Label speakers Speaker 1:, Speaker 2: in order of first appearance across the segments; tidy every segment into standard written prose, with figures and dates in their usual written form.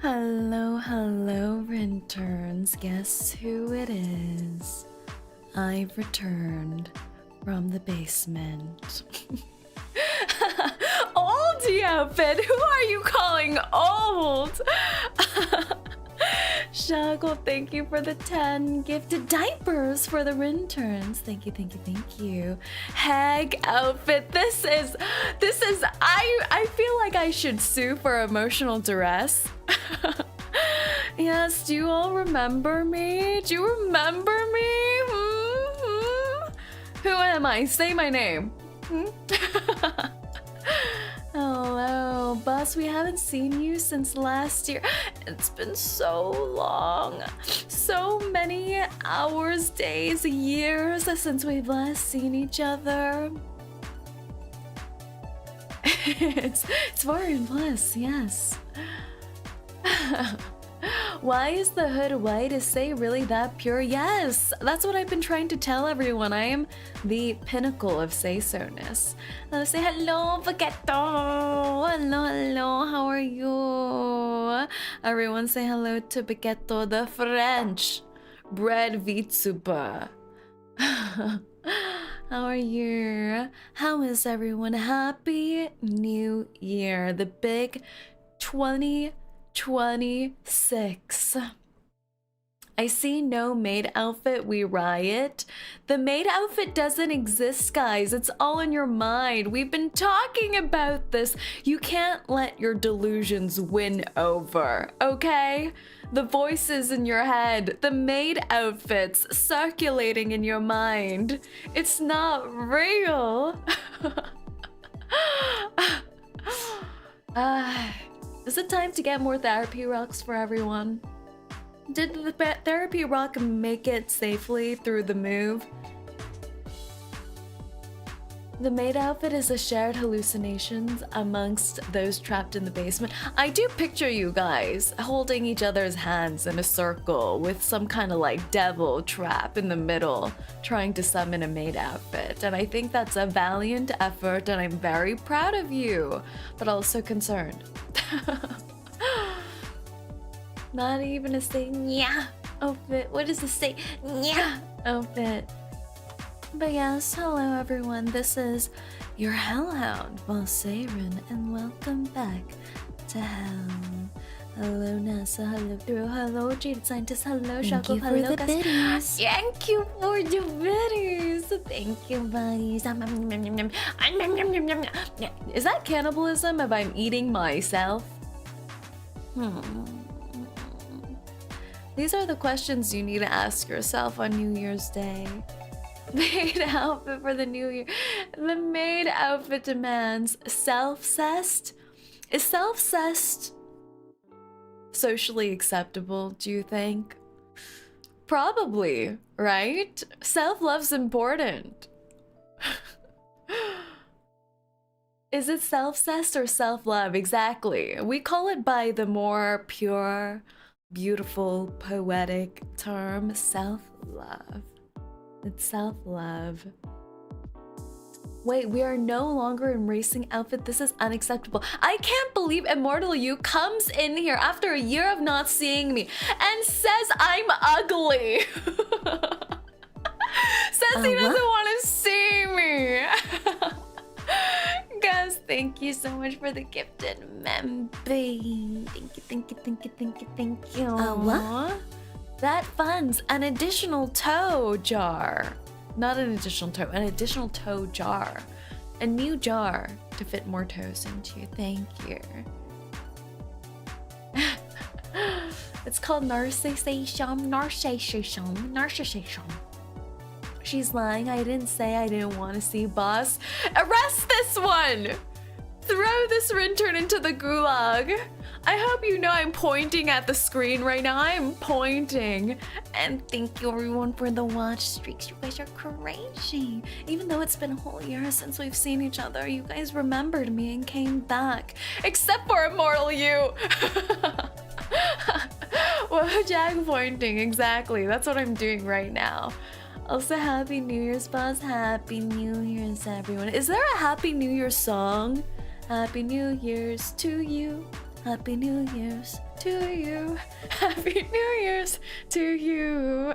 Speaker 1: Hello, hello, interns. Guess who it is? I've returned from the basement. Old outfit? Who are you calling old? Shago, thank you for the 10 gifted diapers for the interns. Thank you, thank you, thank you. Hag outfit. This is I feel like I should sue for emotional duress. Yes, do you all remember me? Do you remember me? Who am I? Say my name. Hello, boss. We haven't seen you since last year. It's been so long. So many hours, days, years since we've last seen each other. It's foreign plus, yes. Why is the hood white? Is Say really that pure? Yes, that's what I've been trying to tell everyone. I am the pinnacle of say-so-ness. Say hello, Baguetto. Hello, hello, how are you? Everyone say hello to Baguetto, the French bread vtuber. How are you? How is everyone? Happy New Year. The big 2026. I see no maid outfit, we riot. The maid outfit doesn't exist, guys. It's all in your mind. We've been talking about this. You can't let your delusions win over, okay? The voices in your head, the maid outfits circulating in your mind. It's not real. Is it time to get more therapy rocks for everyone? Did the therapy rock make it safely through the move? The maid outfit is a shared hallucinations amongst those trapped in the basement. I do picture you guys holding each other's hands in a circle with some kind of like devil trap in the middle, trying to summon a maid outfit. And I think that's a valiant effort and I'm very proud of you, but also concerned. Not even a say yeah outfit. What does it say? Yeah outfit. But yes, hello everyone. This is your hellhound, Saerin, and welcome back to hell. Hello NASA, hello Through, hello Jade Scientist, hello Shaco, hello guys. Thank you for the biddies. Thank you, buddies. Is that cannibalism if I'm eating myself? These are the questions you need to ask yourself on New Year's Day. Maid outfit for the new year. The maid outfit demands self-cessed. Is self-cessed socially acceptable, do you think? Probably, right? Self-love's important. Is it self-cessed or self-love? Exactly. We call it by the more pure, beautiful, poetic term, self-love. It's self-love. Wait, we are no longer in racing outfit. This is unacceptable. I can't believe Immortal You comes in here after a year of not seeing me and says I'm ugly. Says he doesn't want to see me. Guys, thank you so much for the gifted member. Thank you, thank you, thank you, thank you, thank you.
Speaker 2: What?
Speaker 1: That funds an additional toe jar. Not an additional toe, an additional toe jar. A new jar to fit more toes into. Thank you. It's called narcissism. She's lying. I didn't say I didn't want to see boss. Arrest this one! Throw this intern into the gulag. I hope you know I'm pointing at the screen right now. I'm pointing. And thank you everyone for the watch streaks. You guys are crazy. Even though it's been a whole year since we've seen each other, you guys remembered me and came back. Except for Immortal You. Well, Jag pointing, exactly. That's what I'm doing right now. Also, Happy New Year's, boss. Happy New Year's, everyone. Is there a Happy New Year song? Happy New Year's to you. Happy New Year's to you. Happy New Year's to you.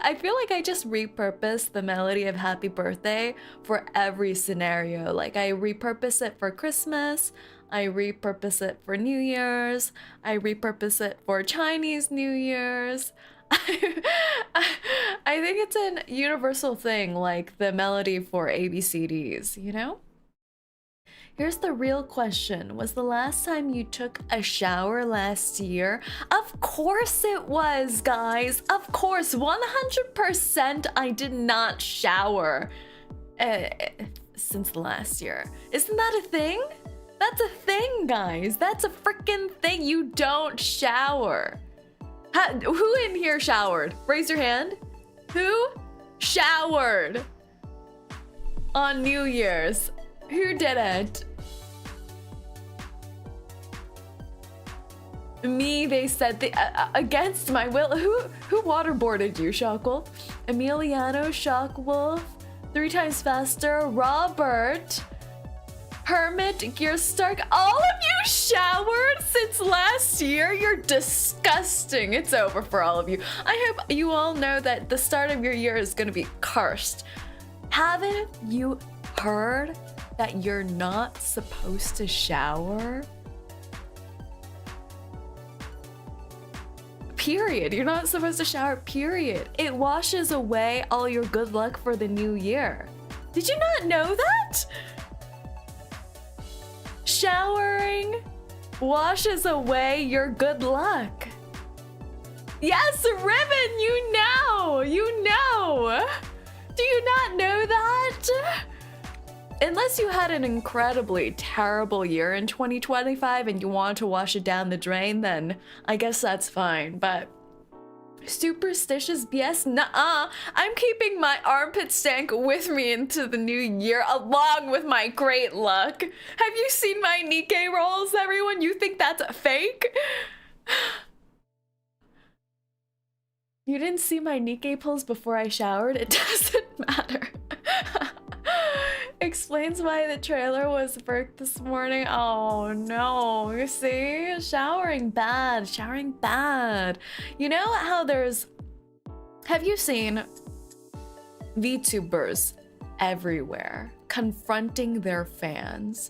Speaker 1: I feel like I just repurpose the melody of Happy Birthday for every scenario. Like I repurpose it for Christmas, I repurpose it for New Year's, I repurpose it for Chinese New Year's. I think it's a universal thing, like the melody for ABCDs, you know? Here's the real question. Was the last time you took a shower last year? Of course it was, guys. Of course, 100% I did not shower since last year. Isn't that a thing? That's a thing, guys. That's a freaking thing. You don't shower. Who in here showered? Raise your hand. Who showered on New Year's? Who did it? Me, they said against my will. Who waterboarded you, Shockwolf? Emiliano, Shockwolf, 3 times faster, Robert, Hermit, Gearstark. All of you showered since last year? You're disgusting. It's over for all of you. I hope you all know that the start of your year is gonna be cursed. Haven't you heard that you're not supposed to shower? Period. You're not supposed to shower, period. It washes away all your good luck for the new year. Did you not know that? Showering washes away your good luck. Yes, Ribbon, you know. Do you not know that? Unless you had an incredibly terrible year in 2025 and you want to wash it down the drain, then I guess that's fine, but superstitious BS? Nuh-uh. I'm keeping my armpit stank with me into the new year along with my great luck. Have you seen my Nikkei rolls, everyone? You think that's fake? You didn't see my Nikkei pulls before I showered? It doesn't matter. Explains why the trailer was burnt this morning. Oh no, you see? Showering bad. You know how have you seen VTubers everywhere confronting their fans?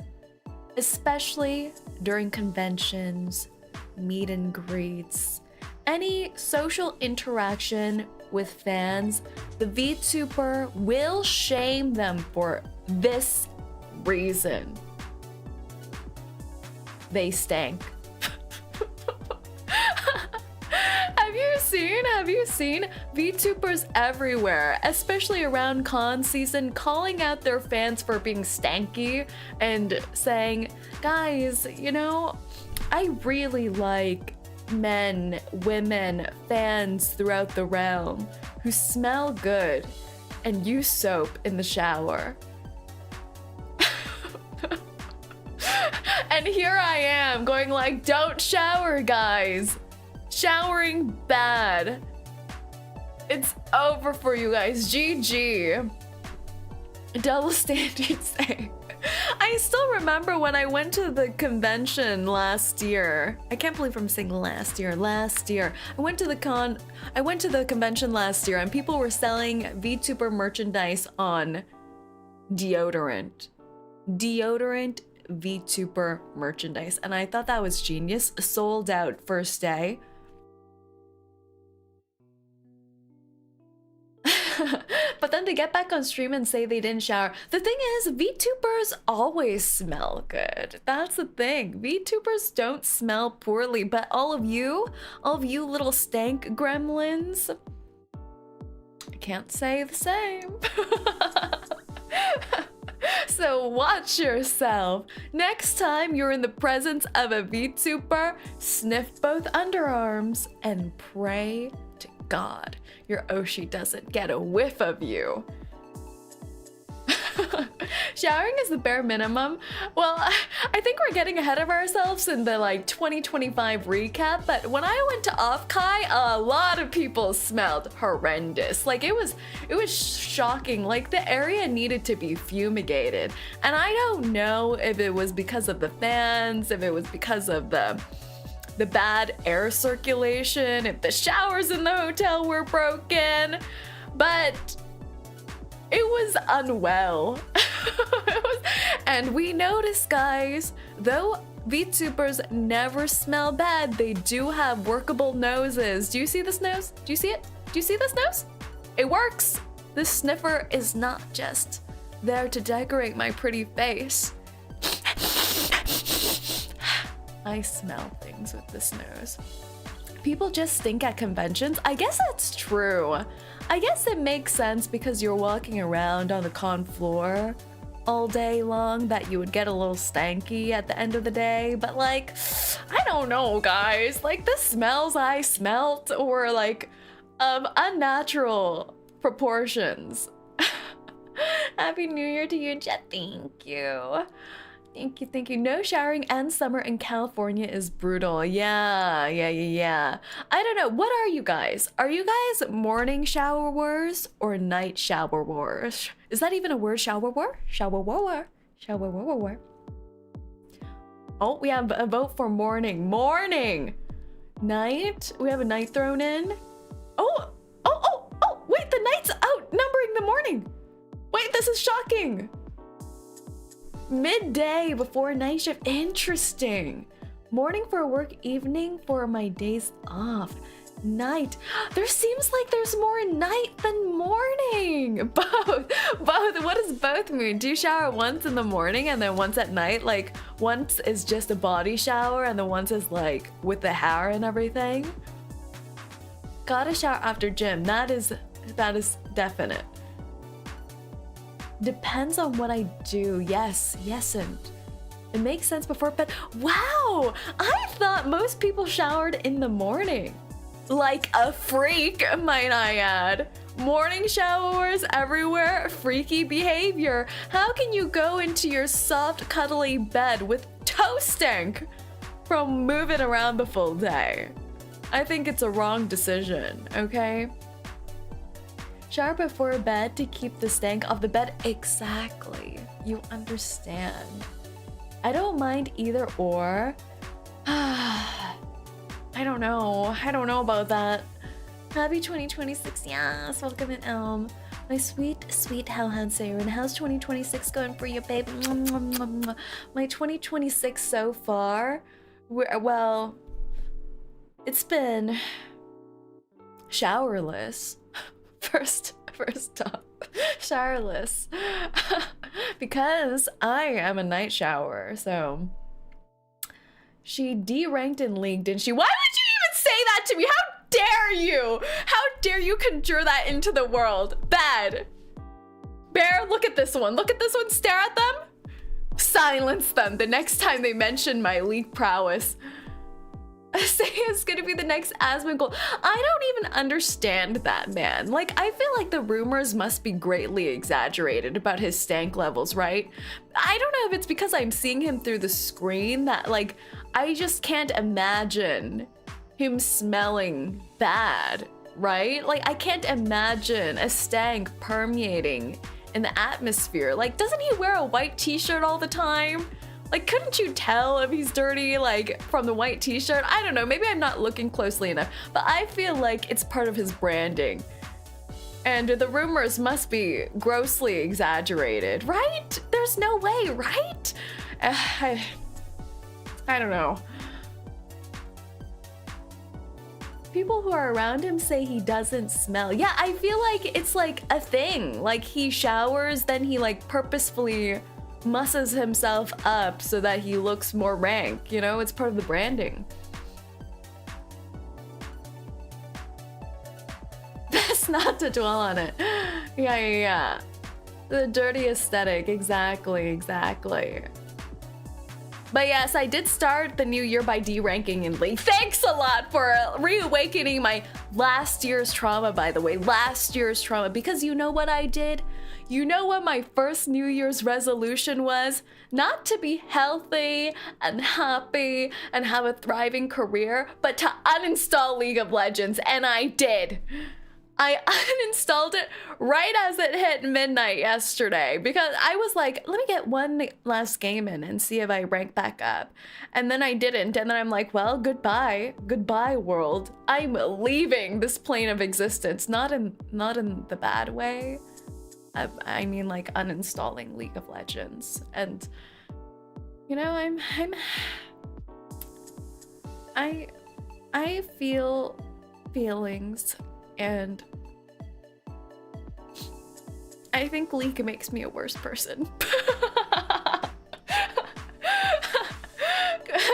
Speaker 1: Especially during conventions, meet and greets, any social interaction with fans, the VTuber will shame them for this reason. They stank. Have you seen VTubers everywhere, especially around con season, calling out their fans for being stanky and saying, guys, you know, I really like men, women, fans throughout the realm who smell good and use soap in the shower. And here I am going like, don't shower, guys. Showering bad. It's over for you guys. GG. Double standard say. I still remember when I went to the convention last year. I can't believe I'm saying last year. I went to the convention last year and people were selling VTuber merchandise on deodorant. VTuber merchandise. And I thought that was genius. Sold out first day. But then to get back on stream and say they didn't shower. The thing is, VTubers always smell good. That's the thing. VTubers don't smell poorly, but all of you little stank gremlins, I can't say the same. So watch yourself. Next time you're in the presence of a VTuber, sniff both underarms and pray to God your Oshi doesn't get a whiff of you. Showering is the bare minimum. Well, I think we're getting ahead of ourselves in the 2025 recap, but when I went to Off-Kai, a lot of people smelled horrendous. It was shocking. The area needed to be fumigated. And I don't know if it was because of the fans, if it was because of the the bad air circulation, if the showers in the hotel were broken, but it was unwell. And we noticed, guys, though VTubers never smell bad, they do have workable noses. Do you see this nose? Do you see it? Do you see this nose? It works. This sniffer is not just there to decorate my pretty face. I smell things with this nose. People just stink at conventions. I guess that's true. I guess it makes sense because you're walking around on the con floor all day long that you would get a little stanky at the end of the day. But like, I don't know, guys. Like, the smells I smelt were like of unnatural proportions. Happy New Year to you, Jet. Thank you. Thank you, thank you. No showering and summer in California is brutal. Yeah. I don't know. What are you guys? Are you guys morning showerers or night showerers? Is that even a word? Showerer? Showerer. Oh, we have a vote for morning. Morning. Night? We have a night thrown in. Oh. Wait, the night's outnumbering the morning. Wait, this is shocking. Midday before night shift. Interesting. Morning for work, evening for my days off. Night. There seems like there's more night than morning. Both. What does both mean? Do you shower once in the morning and then once at night? Like, once is just a body shower and then once is like with the hair and everything? Gotta shower after gym. That is definite. Depends on what I do. Yes, and it makes sense before bed. Wow, I thought most people showered in the morning. Like a freak, might I add. Morning showers everywhere, freaky behavior. How can you go into your soft, cuddly bed with toe stank from moving around the full day? I think it's a wrong decision, okay? Shower before bed to keep the stank off the bed. Exactly. You understand. I don't mind either or. I don't know about that. Happy 2026. Yes, welcome in Elm. My sweet hellhound Saerin. How's 2026 going for you, babe? My 2026 so far, well, it's been showerless. First off, showerless. Because I am a night shower, so she D-ranked in League, didn't she? Why would you even say that to me? How dare you? How dare you conjure that into the world? Bad. Bear, look at this one. Look at this one. Stare at them. Silence them the next time they mention my League prowess. Say it's gonna be the next 𝐒𝐴𝐷. I don't even understand that, man. Like, I feel like the rumors must be greatly exaggerated about his stank levels, right? I don't know if it's because I'm seeing him through the screen that, like, I just can't imagine him smelling bad, right? Like, I can't imagine a stank permeating in the atmosphere. Like, doesn't he wear a white t-shirt all the time? Like, couldn't you tell if he's dirty, like, from the white t-shirt? I don't know, maybe I'm not looking closely enough, but I feel like it's part of his branding. And the rumors must be grossly exaggerated, right? There's no way, right? I don't know. People who are around him say he doesn't smell. Yeah, I feel like it's like a thing. Like, he showers, then he like purposefully musses himself up so that he looks more rank, you know? It's part of the branding. Best not to dwell on it. Yeah. The dirty aesthetic, exactly. But yes, I did start the new year by D-ranking in League. Thanks a lot for reawakening my last year's trauma, by the way. Last year's trauma, because you know what I did? You know what my first New Year's resolution was? Not to be healthy and happy and have a thriving career, but to uninstall League of Legends, and I did. I uninstalled it right as it hit midnight yesterday because I was like, let me get one last game in and see if I rank back up. And then I didn't. And then I'm like, well, goodbye. Goodbye, world. I'm leaving this plane of existence. Not in the bad way. I mean like uninstalling League of Legends. And you know, I feel feelings, and I think League makes me a worse person.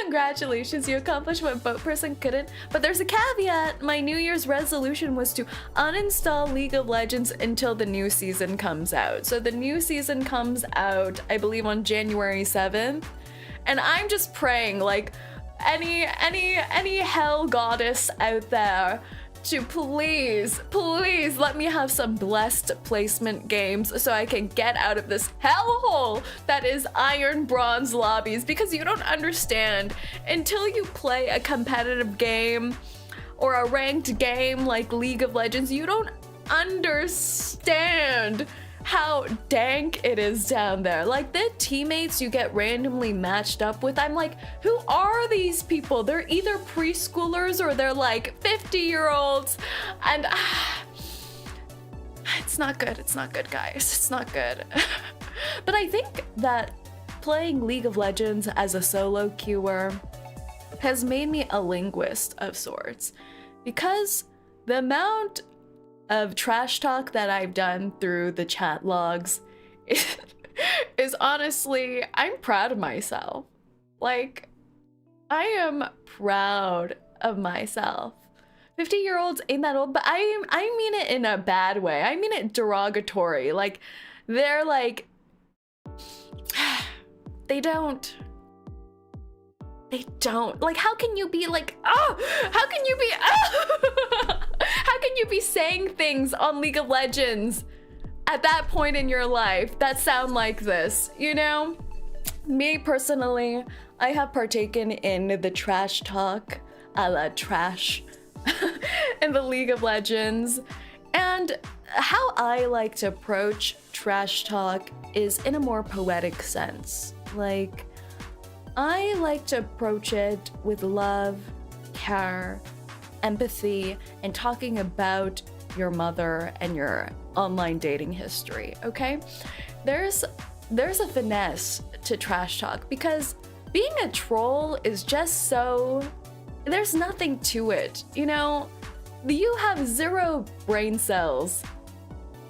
Speaker 1: Congratulations, you accomplished what boat person couldn't. But there's a caveat. My New Year's resolution was to uninstall League of Legends until the new season comes out. So the new season comes out, I believe, on January 7th. And I'm just praying, like, any hell goddess out there to please let me have some blessed placement games so I can get out of this hellhole that is iron bronze lobbies, because you don't understand until you play a competitive game or a ranked game like League of Legends. You don't understand how dank it is down there. Like, the teammates you get randomly matched up with, I'm like, who are these people? They're either preschoolers or they're like 50-year-olds, and it's not good. It's not good, guys. It's not good. But I think that playing League of Legends as a solo queuer has made me a linguist of sorts, because the amount of trash talk that I've done through the chat logs is honestly, I'm proud of myself. Like, I am proud of myself. 50-year-olds ain't that old, but I mean it in a bad way. I mean it derogatory. Like, they're like, they don't. Like, how can you be like, oh, how can you be, oh! How can you be saying things on League of Legends at that point in your life that sound like this, you know? Me personally, I have partaken in the trash talk, a la trash, in the League of Legends. And how I like to approach trash talk is in a more poetic sense. Like, I like to approach it with love, care, empathy, and talking about your mother and your online dating history, okay? There's a finesse to trash talk, because being a troll is just so, there's nothing to it, you know? You have 0 brain cells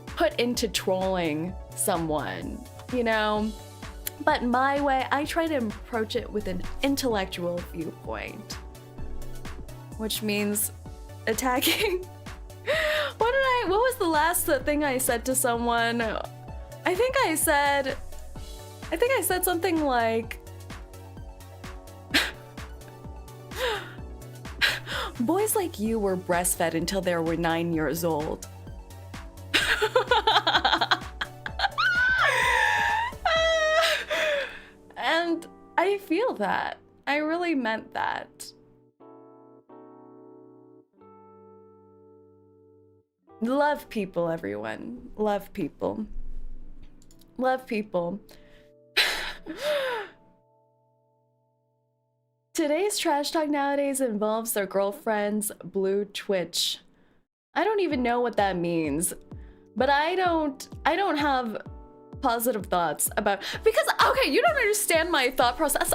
Speaker 1: put into trolling someone, you know? But my way, I try to approach it with an intellectual viewpoint, which means attacking. What was the last thing I said to someone? I think I said something like, boys like you were breastfed until they were 9 years old. And I feel that. I really meant that. Love people, everyone. Love people. Love people. Today's trash talk nowadays involves their girlfriend's blue Twitch. I don't even know what that means, but I don't have positive thoughts about, because, okay, you don't understand my thought process.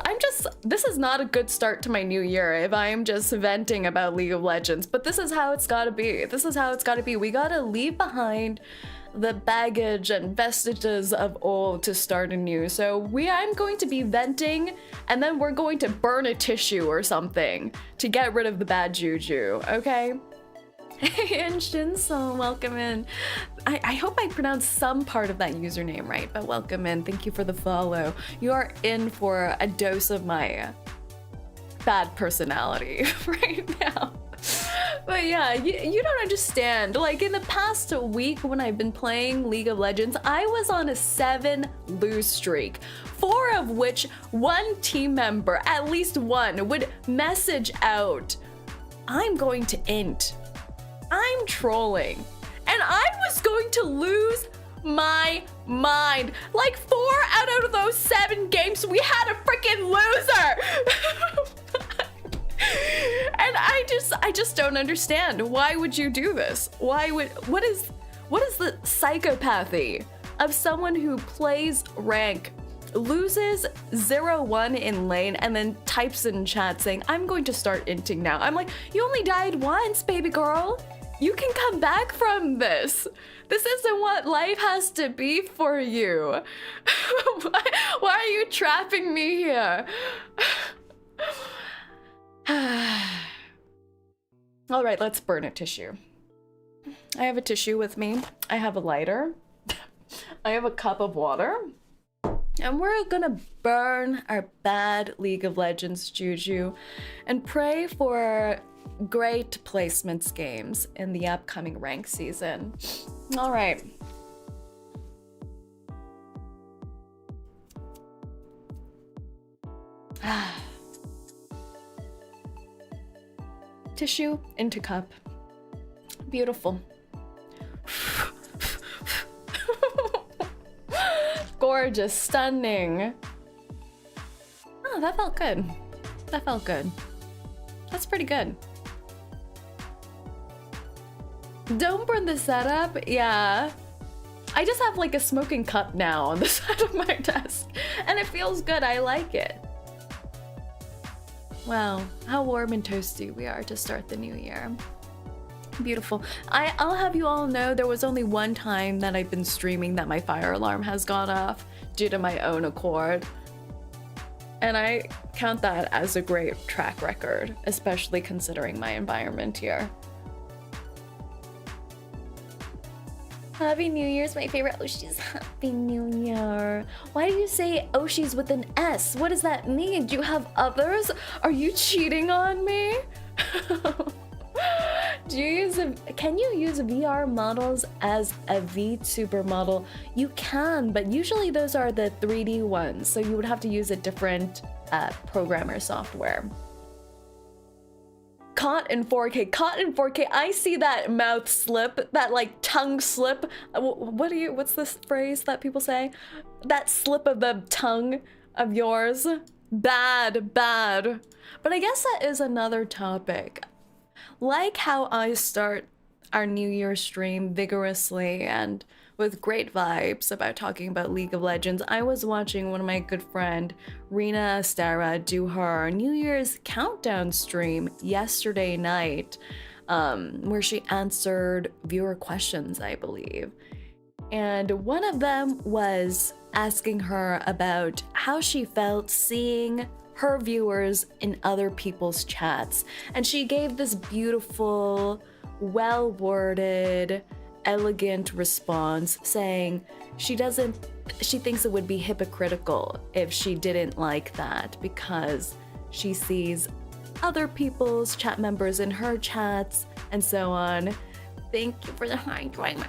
Speaker 1: This is not a good start to my new year if I'm just venting about League of Legends, but this is how it's gotta be. This is how it's gotta be. We gotta leave behind the baggage and vestiges of old to start anew. So I'm going to be venting, and then we're going to burn a tissue or something to get rid of the bad juju, okay? And Shinso, welcome in. I hope I pronounced some part of that username right, but welcome in. Thank you for the follow. You are in for a dose of my bad personality right now. But yeah, you don't understand. Like, in the past week when I've been playing League of Legends, I was on a 7 lose streak, 4 of which one team member, at least one, would message out, I'm going to int. I'm trolling. and I was going to lose my mind. Like 4 out of those 7 games, we had a freaking loser. And I just don't understand. Why would you do this? What is the psychopathy of someone who plays rank, loses 0-1 in lane, and then types in chat saying, I'm going to start inting now. I'm like, you only died once, baby girl. You can come back from this. This isn't what life has to be for you. Why are you trapping me here? All right, let's burn a tissue. I have a tissue with me. I have a lighter. I have a cup of water. And we're gonna burn our bad League of Legends juju and pray for great placements games in the upcoming rank season. All right. Tissue into cup. Beautiful. Gorgeous, stunning. Oh, that felt good. That felt good. That's pretty good. Don't burn the setup. Yeah. I just have like a smoking cup now on the side of my desk, and it feels good. I like it. Wow, how warm and toasty we are to start the new year. Beautiful. I'll have you all know there was only one time that I've been streaming that my fire alarm has gone off due to my own accord. And I count that as a great track record, especially considering my environment here. Happy New Year's, my favorite Oshis. Happy New Year. Why do you say Oshis with an S? What does that mean? Do you have others? Are you cheating on me? Can you use VR models as a VTuber model? You can, but usually those are the 3D ones, so you would have to use a different programmer software. Caught in 4K, caught in 4K. I see that mouth slip, that like tongue slip. What's this phrase that people say? That slip of the tongue of yours. Bad, bad. But I guess that is another topic. Like how I start our New Year stream vigorously and with great vibes about talking about League of Legends, I was watching one of my good friend, Rena Stara, do her New Year's countdown stream yesterday night, where she answered viewer questions, I believe. And one of them was asking her about how she felt seeing her viewers in other people's chats. And she gave this beautiful, well-worded, elegant response saying she thinks it would be hypocritical if she didn't like that because she sees other people's chat members in her chats and so on. Thank you for the high drive.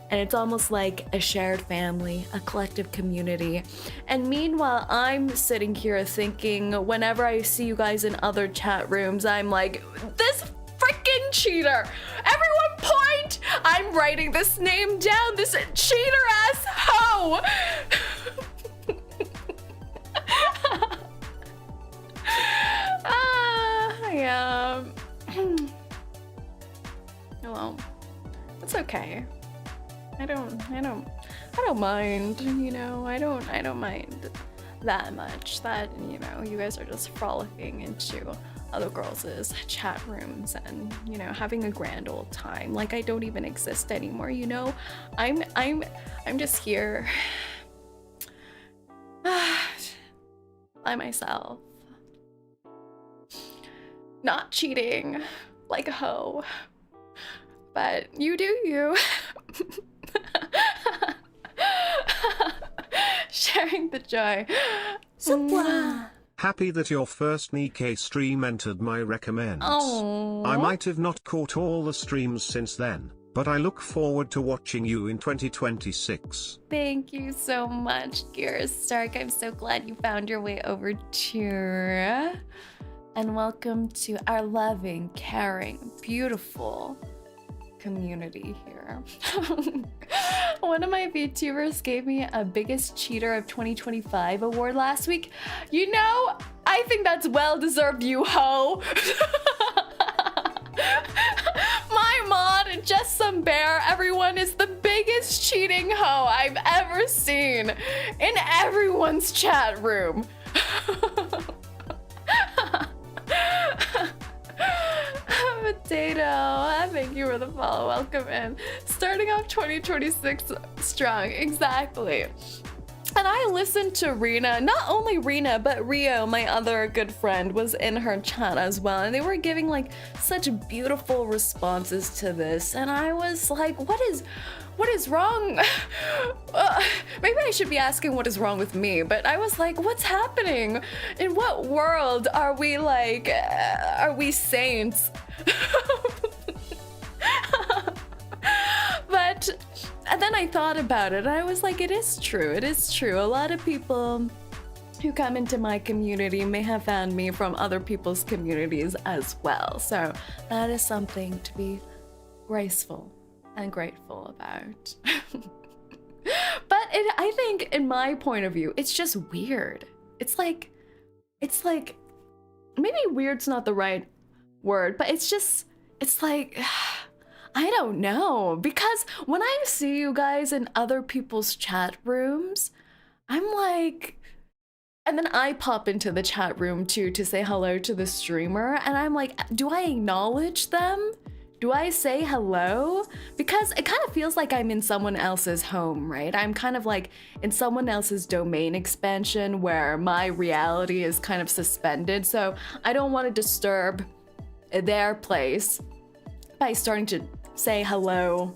Speaker 1: And it's almost like a shared family, a collective community. And meanwhile, I'm sitting here thinking, whenever I see you guys in other chat rooms, I'm like, this freaking cheater! Everyone point! I'm writing this name down, this cheater-ass hoe! Yeah. Well, it's okay. I don't mind, you know, I don't mind that much that, you know, you guys are just frolicking into other girls' chat rooms and, you know, having a grand old time. Like I don't even exist anymore, you know? I'm just here by myself. Not cheating like a hoe. But you do you. Sharing the joy.
Speaker 2: Happy that your first 𝐒𝐚𝐭 stream entered my recommend.
Speaker 1: Oh.
Speaker 2: I might have not caught all the streams since then, but I look forward to watching you in 2026.
Speaker 1: Thank you so much, Gear Stark. I'm so glad you found your way over to. And welcome to our loving, caring, beautiful community here. One of my VTubers gave me a Biggest Cheater of 2025 award last week. You know, I think that's well deserved, you hoe. My mod and just some bear, everyone is the biggest cheating hoe I've ever seen in everyone's chat room. Potato, thank you for the follow. Welcome in. Starting off 2026 strong, exactly. And I listened to Rena, not only Rena, but Rio, my other good friend, was in her chat as well. And they were giving like such beautiful responses to this. And I was like, what is wrong? Maybe I should be asking what is wrong with me, but I was like, what's happening? In what world are we like, are we saints? But and then I thought about it and I was like, it is true. It is true. A lot of people who come into my community may have found me from other people's communities as well. So that is something to be graceful and grateful about. But I think in my point of view, it's just weird. It's like, maybe weird's not the right word, but it's like, I don't know, because when I see you guys in other people's chat rooms, I'm like, and then I pop into the chat room too to say hello to the streamer, and I'm like, do I acknowledge them? Do I say hello? Because it kind of feels like I'm in someone else's home, right? I'm kind of like in someone else's domain expansion where my reality is kind of suspended, so I don't want to disturb their place by starting to say hello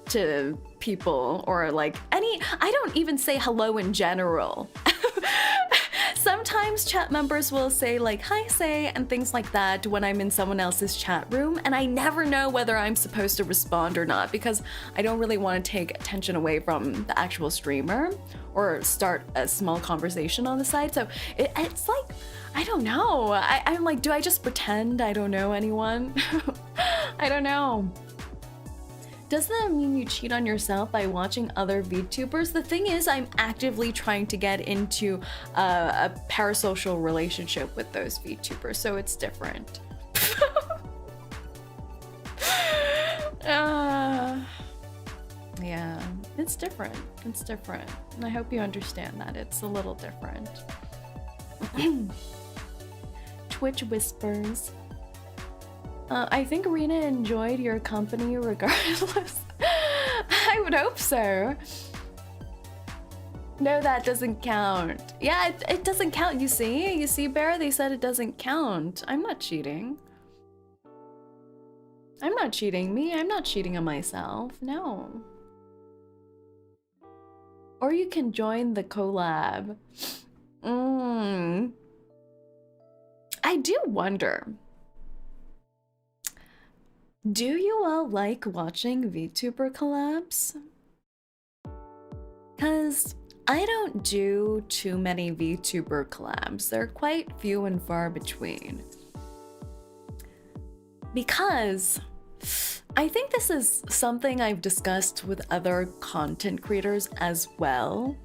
Speaker 1: to people, or like I don't even say hello in general. Sometimes chat members will say like, hi Say, and things like that when I'm in someone else's chat room, and I never know whether I'm supposed to respond or not because I don't really want to take attention away from the actual streamer or start a small conversation on the side. So it's like, I don't know. I'm like, do I just pretend I don't know anyone? I don't know. Does that mean you cheat on yourself by watching other VTubers? The thing is, I'm actively trying to get into a parasocial relationship with those VTubers, so it's different. Yeah, it's different. It's different. And I hope you understand that. It's a little different. Twitch whispers. I think Rena enjoyed your company regardless. I would hope so. No, that doesn't count. Yeah, it doesn't count, you see? You see, Bear, they said it doesn't count. I'm not cheating. I'm not cheating me. I'm not cheating on myself. No. Or you can join the collab. I do wonder. Do you all like watching VTuber collabs? Cause I don't do too many VTuber collabs. They're quite few and far between. Because I think this is something I've discussed with other content creators as well.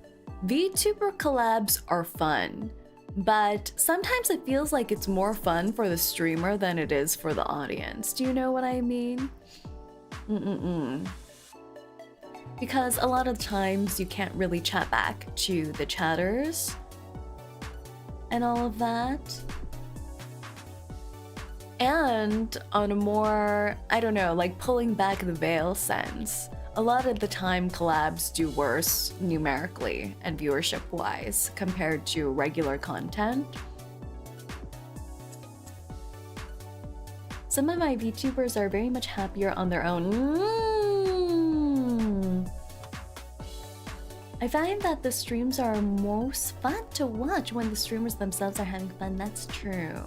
Speaker 1: VTuber collabs are fun, but sometimes it feels like it's more fun for the streamer than it is for the audience. Do you know what I mean? Because a lot of times you can't really chat back to the chatters and all of that. And on a more, I don't know, like pulling back the veil sense, a lot of the time collabs do worse numerically and viewership wise compared to regular content. Some of my VTubers are very much happier on their own. I find that the streams are most fun to watch when the streamers themselves are having fun. That's true.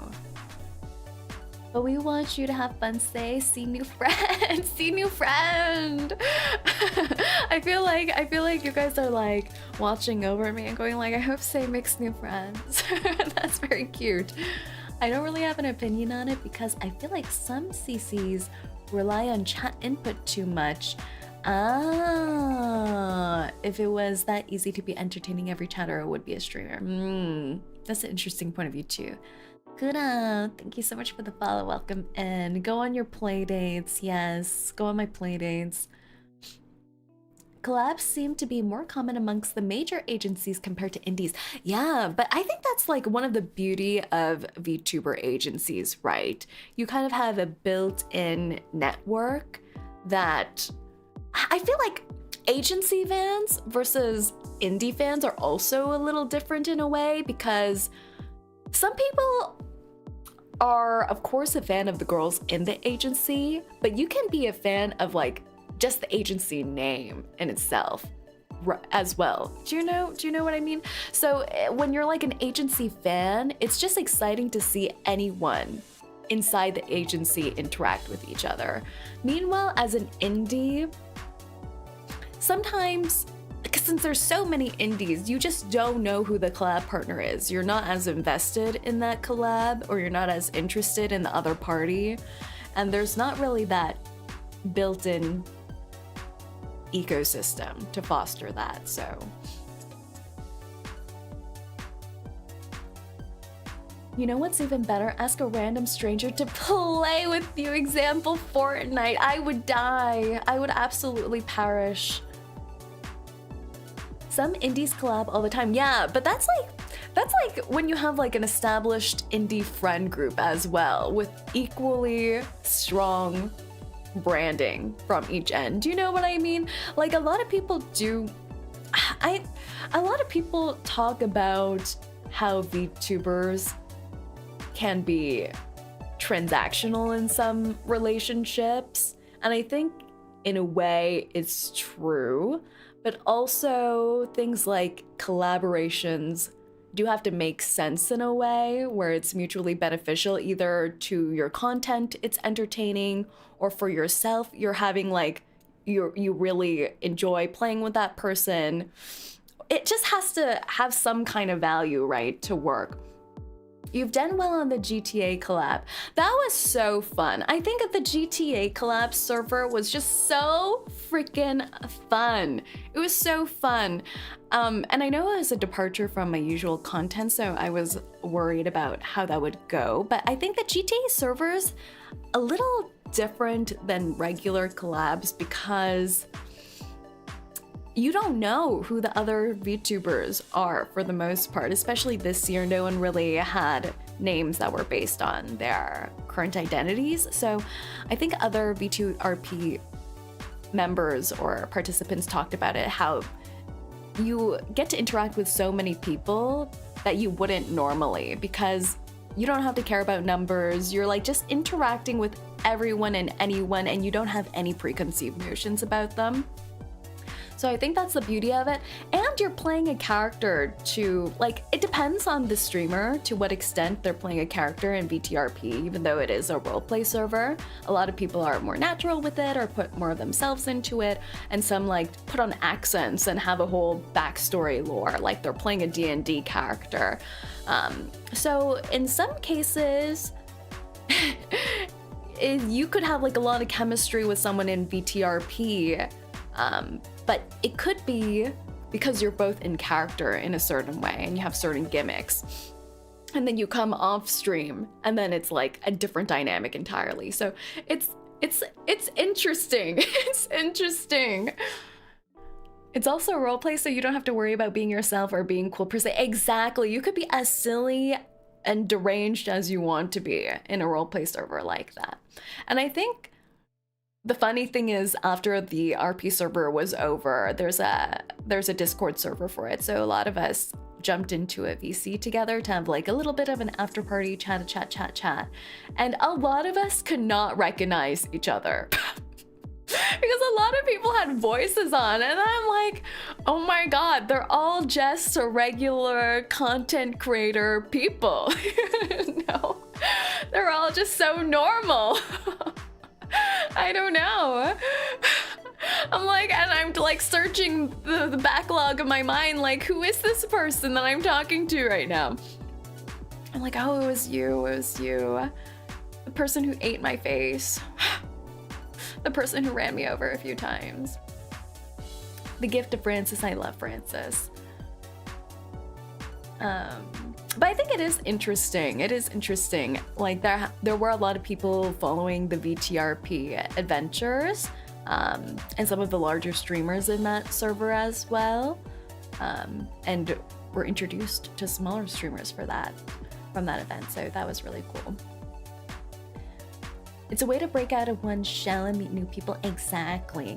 Speaker 1: But we want you to have fun, Say. See new friends. See new friend. I feel like you guys are like watching over me and going like, I hope Say makes new friends. That's very cute. I don't really have an opinion on it because I feel like some CCs rely on chat input too much. If it was that easy to be entertaining every chatter, it would be a streamer. That's an interesting point of view too. Kuda, thank you so much for the follow. Welcome in. Go on your playdates. Yes, go on my playdates. Collabs seem to be more common amongst the major agencies compared to indies. Yeah, but I think that's like one of the beauty of VTuber agencies, right? You kind of have a built-in network that I feel like agency fans versus indie fans are also a little different in a way, because some people are, of course, a fan of the girls in the agency, but you can be a fan of like just the agency name in itself as well. Do you know what I mean? So when you're like an agency fan, it's just exciting to see anyone inside the agency interact with each other. Meanwhile, as an indie, sometimes, since there's so many indies, you just don't know who the collab partner is. You're not as invested in that collab, or you're not as interested in the other party, and there's not really that built-in ecosystem to foster that. So you know what's even better? Ask a random stranger to play with you. Example, Fortnite. I would die. I would absolutely perish. Some indies collab all the time. Yeah, but that's like when you have like an established indie friend group as well, with equally strong branding from each end. Do you know what I mean? Like a lot of people talk about how VTubers can be transactional in some relationships, and I think in a way it's true, but also things like collaborations do have to make sense in a way where it's mutually beneficial, either to your content, it's entertaining, or for yourself, you're having like, you really enjoy playing with that person. It just has to have some kind of value, right, to work. You've done well on the GTA collab. That was so fun. I think the GTA collab server was just so freaking fun. It was so fun. And I know it was a departure from my usual content, so I was worried about how that would go. But I think the GTA server's a little different than regular collabs because you don't know who the other VTubers are for the most part, especially this year. No one really had names that were based on their current identities. So I think other V2RP members or participants talked about it, how you get to interact with so many people that you wouldn't normally, because you don't have to care about numbers. You're like just interacting with everyone and anyone, and you don't have any preconceived notions about them. So I think that's the beauty of it. And you're playing a character to, like, it depends on the streamer to what extent they're playing a character in VTRP, even though it is a roleplay server. A lot of people are more natural with it or put more of themselves into it, and some like put on accents and have a whole backstory lore, like they're playing a D&D character. So in some cases, you could have like a lot of chemistry with someone in VTRP, but it could be because you're both in character in a certain way and you have certain gimmicks, and then you come off stream and then it's like a different dynamic entirely. So it's interesting. It's interesting. It's also a roleplay, so you don't have to worry about being yourself or being cool per se. Exactly. You could be as silly and deranged as you want to be in a roleplay server like that. And I think the funny thing is, after the RP server was over, there's a Discord server for it. So a lot of us jumped into a VC together to have like a little bit of an after party chat. And a lot of us could not recognize each other. Because a lot of people had voices on, and I'm like, oh my god, they're all just regular content creator people. No, they're all just so normal. I don't know. I'm like, and I'm like searching the backlog of my mind, like, who is this person that I'm talking to right now? I'm like, oh, it was you. The person who ate my face. The person who ran me over a few times. The gift of Francis, I love Francis. But I think it is interesting. It is interesting. Like there were a lot of people following the VTRP adventures, and some of the larger streamers in that server as well. And were introduced to smaller streamers from that event. So that was really cool. It's a way to break out of one's shell and meet new people. Exactly.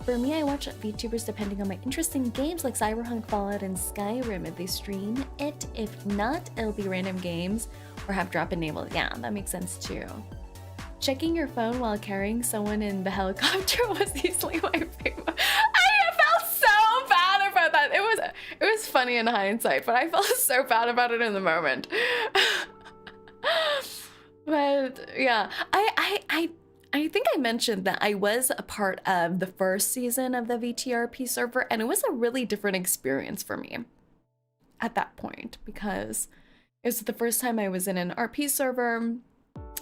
Speaker 1: For me, I watch VTubers depending on my interest in games like Cyberpunk, Fallout, and Skyrim if they stream it. If not, it'll be random games or have drop enabled. Yeah, that makes sense too. Checking your phone while carrying someone in the helicopter was easily my favorite. I felt so bad about that. It was funny in hindsight, but I felt so bad about it in the moment. But yeah, I think I mentioned that I was a part of the first season of the VTRP server, and it was a really different experience for me at that point because it was the first time I was in an RP server.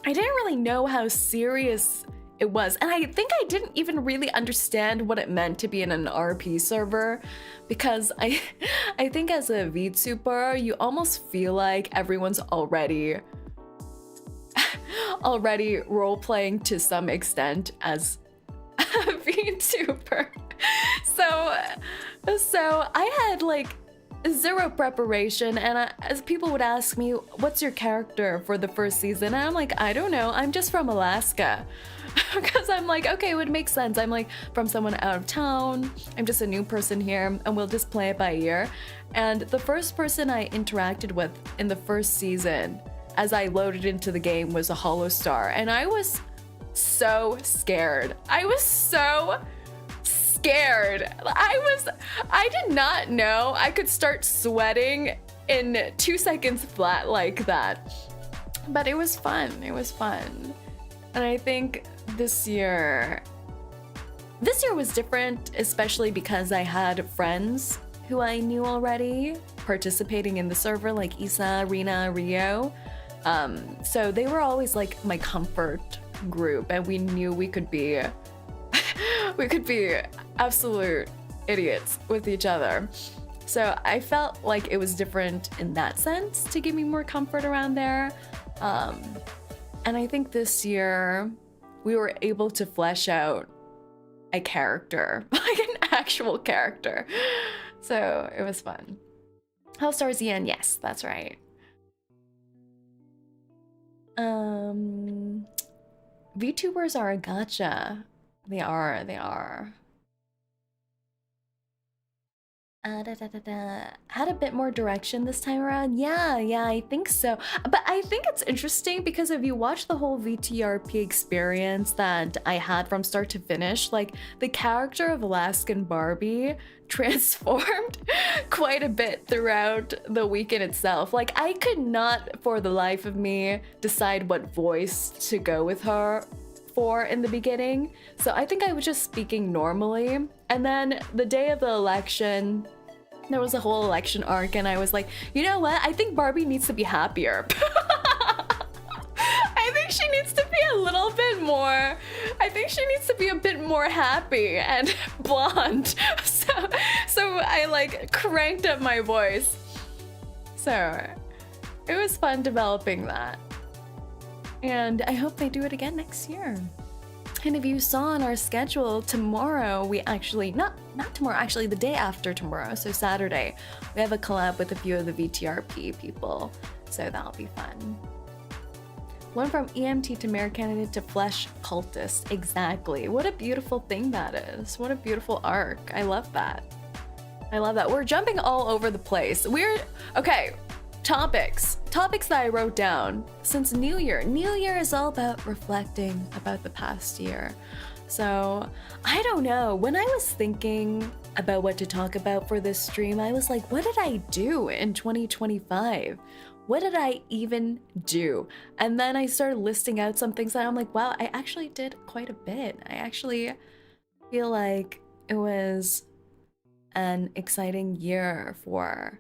Speaker 1: I didn't really know how serious it was, and I think I didn't even really understand what it meant to be in an RP server because I think as a VTuber, you almost feel like everyone's already role-playing to some extent as a VTuber. So I had like zero preparation, and as people would ask me, what's your character for the first season? And I'm like, I don't know, I'm just from Alaska. Because I'm like, okay, it would make sense. I'm like from someone out of town, I'm just a new person here, and we'll just play it by ear. And the first person I interacted with in the first season as I loaded into the game was a Hollow Star, and I was so scared. I was so scared. I did not know I could start sweating in 2 seconds flat like that. But it was fun. It was fun. And I think this year was different, especially because I had friends who I knew already participating in the server, like Isa, Rina, Rio. So they were always like my comfort group, and we knew we could be absolute idiots with each other. So I felt like it was different in that sense to give me more comfort around there. And I think this year we were able to flesh out a character, like an actual character. So it was fun. Hellstar Zian, yes, that's right. VTubers are a gacha. They are. Had a bit more direction this time around. Yeah, I think so. But I think it's interesting because if you watch the whole VTRP experience that I had from start to finish, like the character of Alaskan Barbie transformed quite a bit throughout the weekend itself. Like I could not for the life of me decide what voice to go with her for in the beginning. So I think I was just speaking normally. And then the day of the election, there was a whole election arc, and I was like, you know what? I think Barbie needs to be happier. I think she needs to be a little bit more, I think she needs to be a bit more happy and blonde. So I like cranked up my voice. So it was fun developing that. And I hope they do it again next year. And if you saw on our schedule, tomorrow we actually, not tomorrow, actually the day after tomorrow, so Saturday, we have a collab with a few of the VTRP people, so that'll be fun. One from EMT to mayor candidate to flesh cultist, exactly. What a beautiful thing that is. What a beautiful arc. I love that. I love that. We're jumping all over the place. Okay, topics that I wrote down since New Year is all about reflecting about the past year. So I don't know, when I was thinking about what to talk about for this stream, I was like, what did I do in 2025? What did I even do? And then I started listing out some things that I'm like, wow, I actually did quite a bit. I actually feel like it was an exciting year for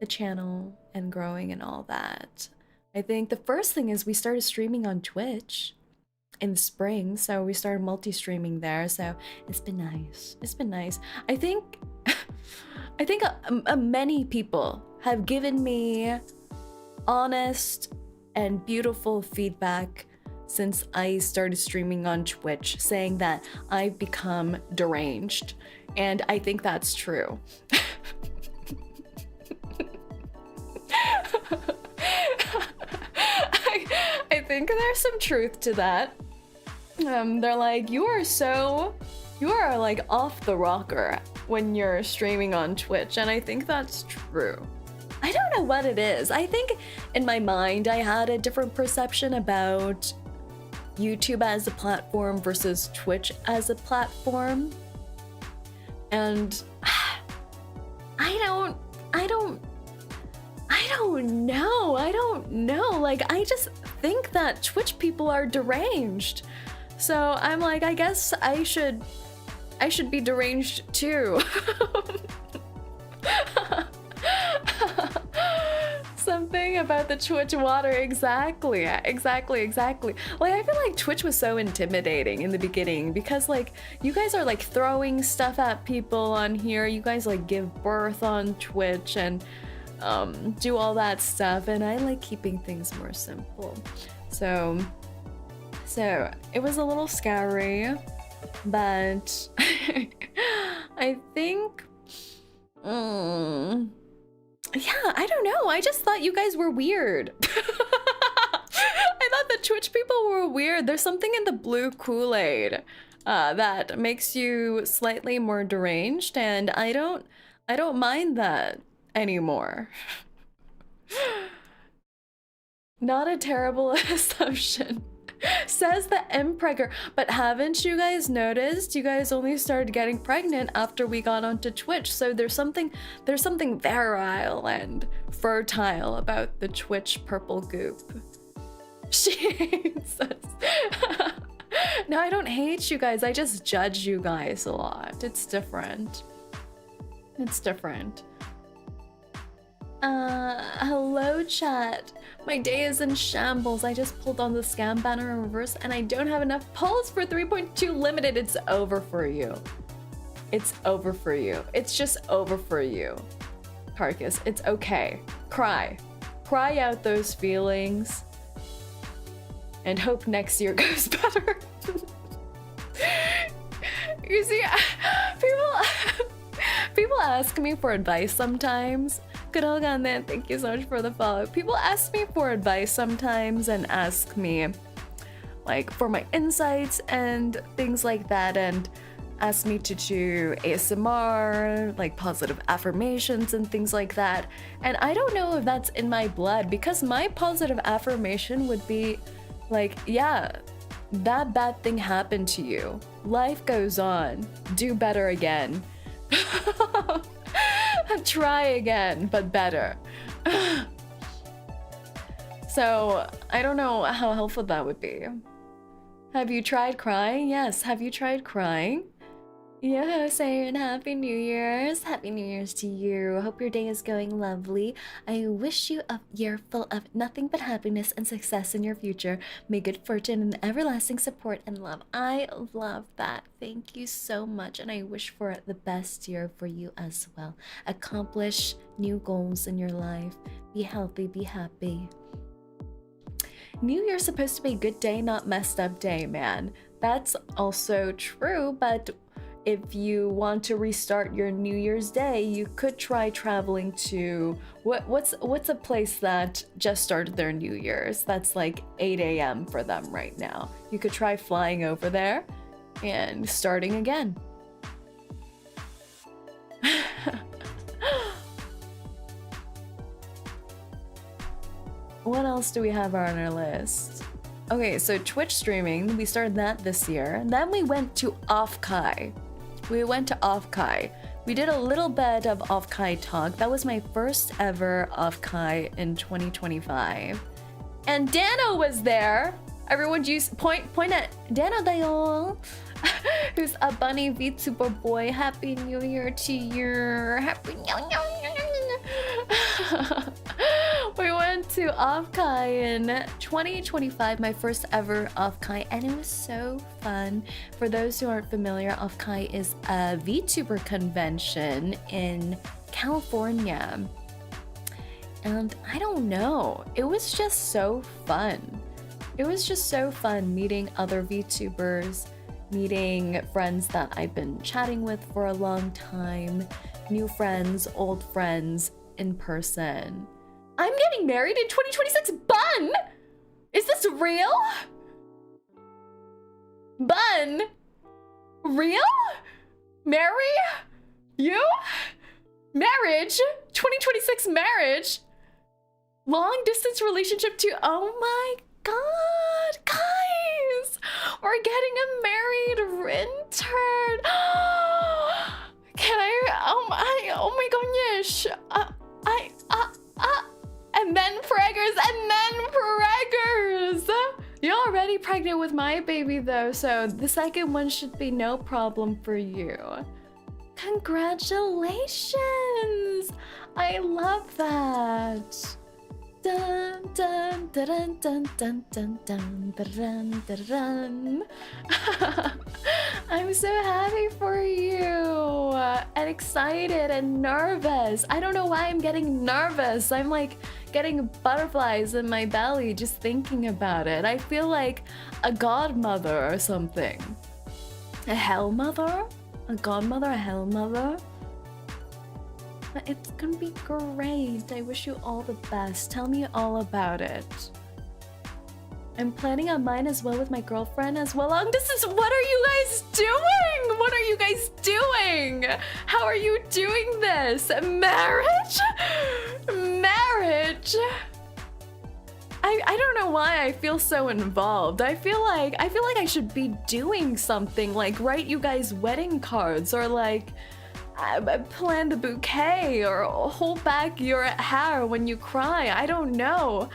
Speaker 1: the channel and growing and all that. I think the first thing is we started streaming on Twitch in the spring, so we started multi-streaming there, so it's been nice. It's been nice. I think many people have given me honest and beautiful feedback since I started streaming on Twitch, saying that I've become deranged, and I think that's true. I think there's some truth to that. They're like, you are like off the rocker when you're streaming on Twitch, and I think that's true. I don't know what it is. I think in my mind I had a different perception about YouTube as a platform versus Twitch as a platform, and I don't know. Like, I just think that Twitch people are deranged. So I'm like, I guess I should be deranged too. Something about the Twitch water, exactly. Like, I feel like Twitch was so intimidating in the beginning because, like, you guys are like throwing stuff at people on here. You guys like give birth on Twitch and do all that stuff, and I like keeping things more simple. So it was a little scary, but I think, yeah, I don't know. I just thought you guys were weird. I thought the Twitch people were weird. There's something in the blue Kool-Aid that makes you slightly more deranged, and I don't mind that anymore. Not a terrible assumption, says the Impregger. But haven't you guys noticed? You guys only started getting pregnant after we got onto Twitch, so there's something virile and fertile about the Twitch purple goop. She hates us. No, I don't hate you guys. I just judge you guys a lot. It's different. It's different. Hello chat. My day is in shambles. I just pulled on the scam banner in reverse and I don't have enough pulls for 3.2 limited. It's over for you. It's over for you. It's just over for you. Carcass, it's okay. Cry. Cry out those feelings and hope next year goes better. You see, people ask me for advice sometimes. 𝐂𝐡𝐚𝐭, thank you so much for the follow. People ask me for advice sometimes and ask me like for my insights and things like that, and ask me to do ASMR, like positive affirmations and things like that. And I don't know if that's in my blood, because my positive affirmation would be like, yeah, that bad thing happened to you. Life goes on. Do better again. Try again, but better. So I don't know how helpful that would be. Have you tried crying? Yes. Have you tried crying? Yeah, Saerin, Happy New Year's. Happy New Year's to you. Hope your day is going lovely. I wish you a year full of nothing but happiness and success in your future. May good fortune and everlasting support and love. I love that. Thank you so much. And I wish for the best year for you as well. Accomplish new goals in your life. Be healthy, be happy. New Year's supposed to be a good day, not messed up day, man. That's also true, but if you want to restart your New Year's Day, you could try traveling to what's a place that just started their New Year's that's like 8 a.m. for them right now. You could try flying over there and starting again. What else do we have on our list? Okay, so Twitch streaming, we started that this year. Then we went to 𝐂𝐡𝐚𝐭. We went to 𝐂𝐡𝐚𝐭. We did a little bit of 𝐂𝐡𝐚𝐭 talk. That was my first ever 𝐂𝐡𝐚𝐭 in 2025. And Dano was there. Everyone just point at Dano dayo. Who's a bunny VTuber boy. Happy New Year to you. Happy New Year. We went to 𝐂𝐡𝐚𝐭 in 2025, my first ever 𝐂𝐡𝐚𝐭, and it was so fun. For those who aren't familiar, 𝐂𝐡𝐚𝐭 is a VTuber convention in California. And I don't know, it was just so fun. It was just so fun meeting other VTubers, meeting friends that I've been chatting with for a long time, new friends, old friends in person. I'm getting married in 2026, Bun! Is this real? Bun? Real? Marry? You? Marriage? 2026 marriage? Long distance relationship too? Oh my god, guys! We're getting a married intern! Can I? Oh my gosh! And then preggers! You're already pregnant with my baby though, so the second one should be no problem for you. Congratulations! I love that. Dun dun dun dun dun dun dun dun dun dun. I'm so happy for you and excited and nervous. I don't know why I'm getting nervous. I'm like getting butterflies in my belly just thinking about it. I feel like a godmother or something. A hell mother? A godmother? A hell mother? But it's gonna be great. I wish you all the best. Tell me all about it. I'm planning on mine as well with my girlfriend as well. Long distance. What are you guys doing? What are you guys doing? How are you doing this? Marriage? Marriage? I don't know why I feel so involved. I feel like I should be doing something, like write you guys wedding cards or like plan the bouquet or hold back your hair when you cry. I don't know.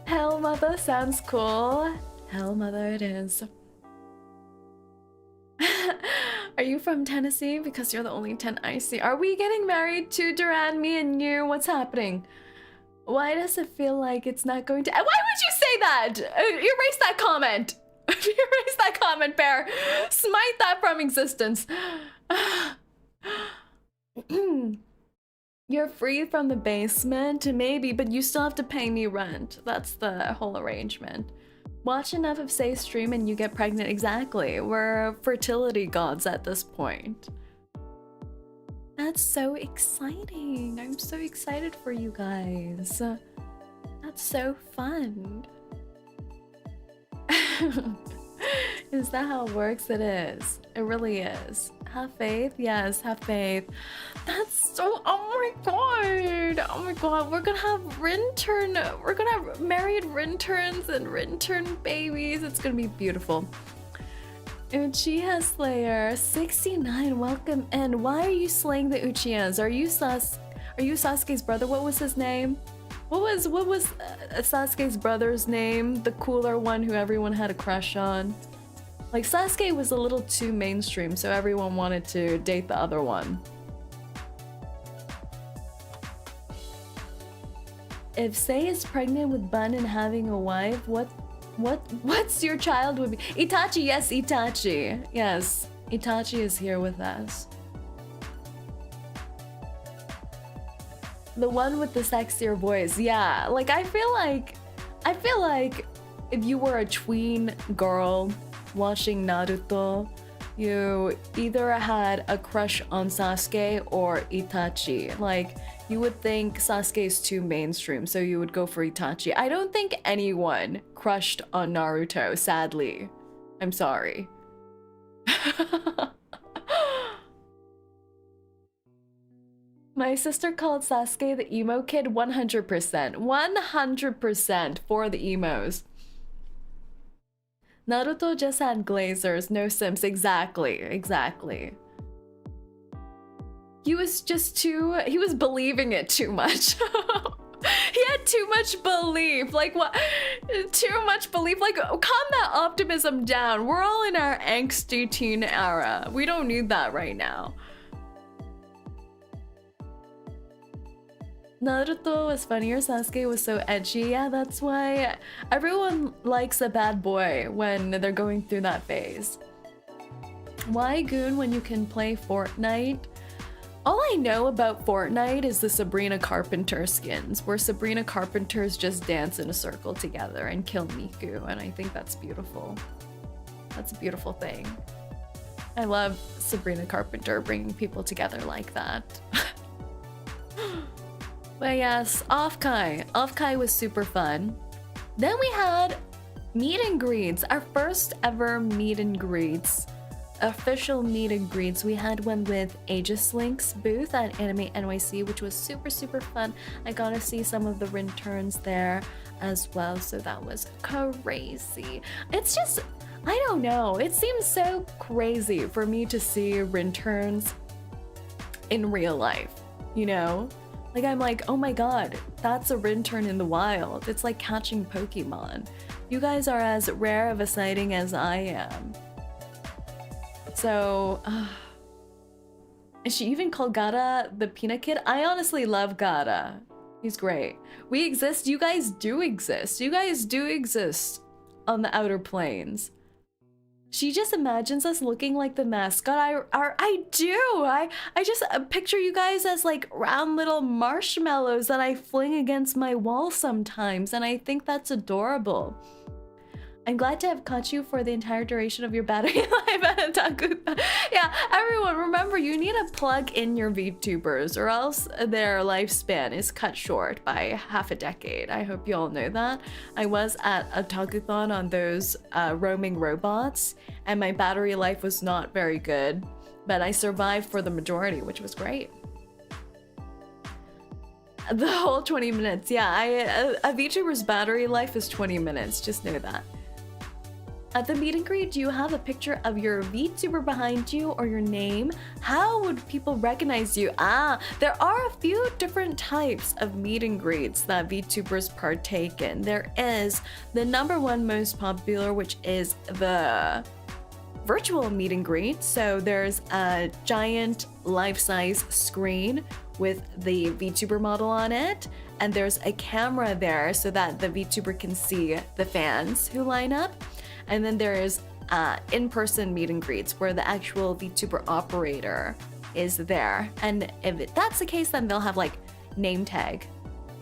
Speaker 1: Hell mother sounds cool. Hell mother it is. Are you from Tennessee? Because you're the only 10 I see. Are we getting married to Duran, me and you? What's happening? Why does it feel like it's not going to— Why would you say that? Erase that comment. Erase that comment, Bear. Smite that from existence. You're free from the basement? Maybe, but you still have to pay me rent. That's the whole arrangement. Watch enough of Say stream and you get pregnant. Exactly. We're fertility gods at this point. That's so exciting. I'm so excited for you guys. That's so fun. Is that how it works? It is. It really is. Have faith? Yes, have faith. That's so— oh my god. Oh my god. We're gonna have we're gonna have married rinterns and rintern babies. It's gonna be beautiful. Uchiha Slayer 69, welcome in. Why are you slaying the Uchihas? Are you Sasuke's brother? What was his name? What was Sasuke's brother's name? The cooler one who everyone had a crush on. Like, Sasuke was a little too mainstream, so everyone wanted to date the other one. If Sei is pregnant with Bun and having a wife, what's your child would be? Itachi, yes, Itachi. Yes, Itachi is here with us. The one with the sexier voice, yeah. Like, I feel like if you were a tween girl watching Naruto, you either had a crush on Sasuke or Itachi. Like, you would think Sasuke is too mainstream, so you would go for Itachi. I don't think anyone crushed on Naruto, sadly. I'm sorry. My sister called Sasuke the emo kid. 100%. 100% for the emos. Naruto just had glazers, no sims. Exactly. He was believing it too much. He had too much belief. Like, what? Too much belief. Like, calm that optimism down. We're all in our angsty teen era. We don't need that right now. Naruto was funnier, Sasuke was so edgy. Yeah, that's why everyone likes a bad boy when they're going through that phase. Why goon when you can play Fortnite? All I know about Fortnite is the Sabrina Carpenter skins, where Sabrina Carpenters just dance in a circle together and kill Miku, and I think that's beautiful. That's a beautiful thing. I love Sabrina Carpenter bringing people together like that. But yes, 𝐂𝐴𝐚𝐭. 𝐂𝐴𝐚𝐭 was super fun. Then we had meet and greets, our first ever meet and greets. Official meet and greets. We had one with 𝐒𝐴𝐜𝐿ink's booth at Anime NYC, which was super fun. I got to see some of the interns there as well, so that was crazy. It's just, I don't know, it seems so crazy for me to see interns in real life, you know? Like, I'm like, oh my god, that's a intern in the wild. It's like catching Pokemon. You guys are as rare of a sighting as I am. So, is she even called Gaara the Peanut Kid? I honestly love Gaara. He's great. We exist. You guys do exist. You guys do exist on the outer planes. She just imagines us looking like the mascot. I do. I just picture you guys as like round little marshmallows that I fling against my wall sometimes, and I think that's adorable. I'm glad to have caught you for the entire duration of your battery life at Otaku. Yeah, everyone, remember, you need to plug in your VTubers or else their lifespan is cut short by half a decade. I hope you all know that. I was at Otakuthon on those roaming robots, and my battery life was not very good, but I survived for the majority, which was great. The whole 20 minutes, yeah, a VTuber's battery life is 20 minutes, just know that. At the meet and greet, do you have a picture of your VTuber behind you or your name? How would people recognize you? There are a few different types of meet and greets that VTubers partake in. There is the #1 most popular, which is the virtual meet and greet. So there's a giant life-size screen with the VTuber model on it, and there's a camera there so that the VTuber can see the fans who line up. And then there's in-person meet and greets where the actual VTuber operator is there. And if that's the case, then they'll have like name tag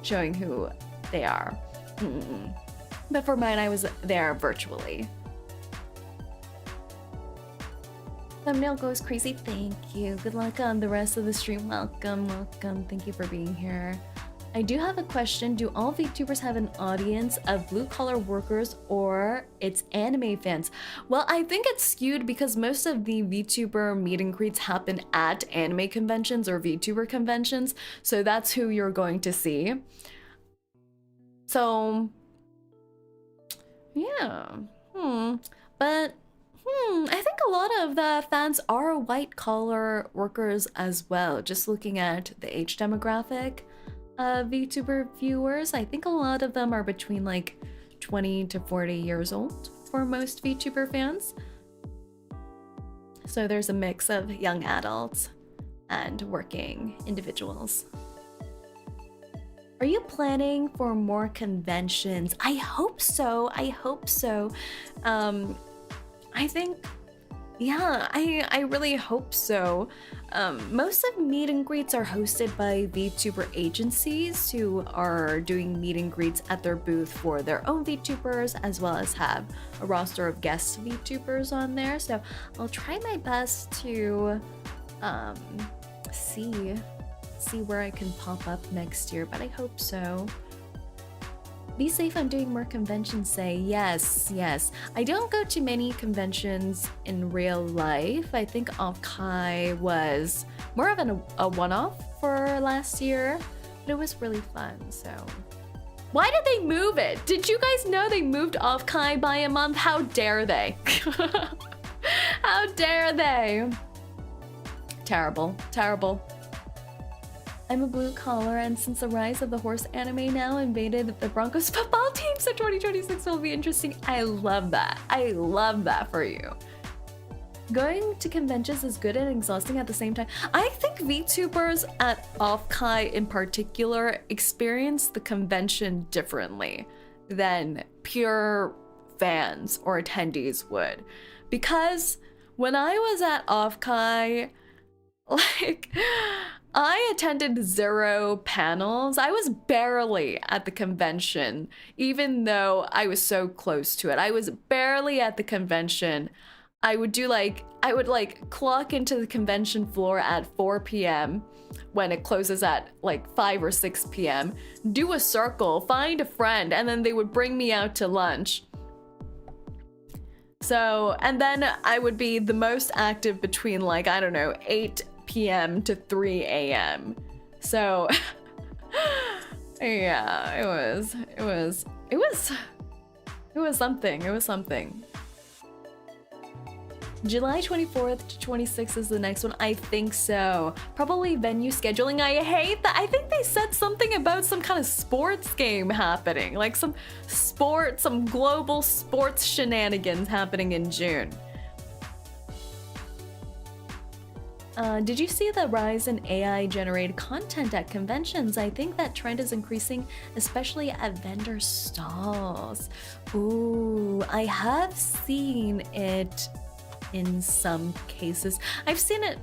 Speaker 1: showing who they are. But for mine, I was there virtually. Thumbnail goes crazy. Thank you. Good luck on the rest of the stream. Welcome. Thank you for being here. I do have a question. Do all VTubers have an audience of blue-collar workers or it's anime fans? Well, I think it's skewed because most of the VTuber meet and greets happen at anime conventions or VTuber conventions, so that's who you're going to see. So, yeah. But I think a lot of the fans are white-collar workers as well, just looking at the age demographic. VTuber viewers, I think a lot of them are between like 20 to 40 years old for most VTuber fans. So there's a mix of young adults and working individuals. Are you planning for more conventions? I hope so. I think, yeah, I really hope so. Most of meet and greets are hosted by VTuber agencies who are doing meet and greets at their booth for their own VTubers, as well as have a roster of guest VTubers on there. So I'll try my best to see where I can pop up next year, but I hope so. Be safe on doing more conventions, say. Yes. I don't go to many conventions in real life. I think 𝐂𝐴𝐚𝐭 was more of a one-off for last year, but it was really fun, so. Why did they move it? Did you guys know they moved 𝐂𝐴𝐚𝐭 by a month? How dare they? How dare they? Terrible. I'm a blue collar, and since the rise of the horse anime now invaded the Broncos football team, so 2026 will be interesting. I love that. I love that for you. Going to conventions is good and exhausting at the same time. I think VTubers at 𝐂𝐿𝐿 in particular experience the convention differently than pure fans or attendees would. Because when I was at 𝐂𝐿𝐿, like, I attended 0 panels. I was barely at the convention, even though I was so close to it. I was barely at the convention. I would clock into the convention floor at 4 p.m. when it closes at like 5 or 6 p.m. Do a circle, find a friend, and then they would bring me out to lunch. So, and then I would be the most active between like, I don't know, 8 p.m. to 3 a.m. So, yeah, it was something. It was something. July 24th to 26th is the next one. I think so. Probably venue scheduling. I hate that. I think they said something about some kind of sports game happening. Like some global sports shenanigans happening in June. Did you see the rise in AI-generated content at conventions? I think that trend is increasing, especially at vendor stalls. Ooh, I have seen it in some cases. I've seen it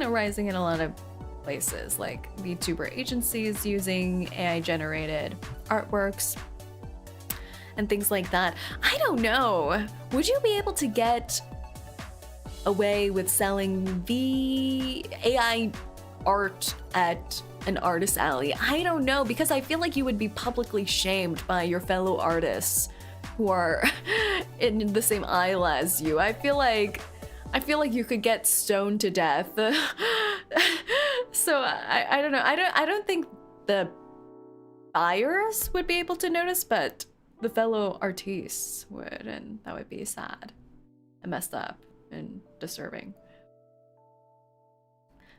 Speaker 1: rising in a lot of places, like VTuber agencies using AI-generated artworks and things like that. I don't know. Would you be able to get away with selling the AI art at an artist alley? I don't know, because I feel like you would be publicly shamed by your fellow artists who are in the same aisle as you. I feel like you could get stoned to death. So I don't know. I don't think the buyers would be able to notice, but the fellow artists would, and that would be sad and messed up and disturbing.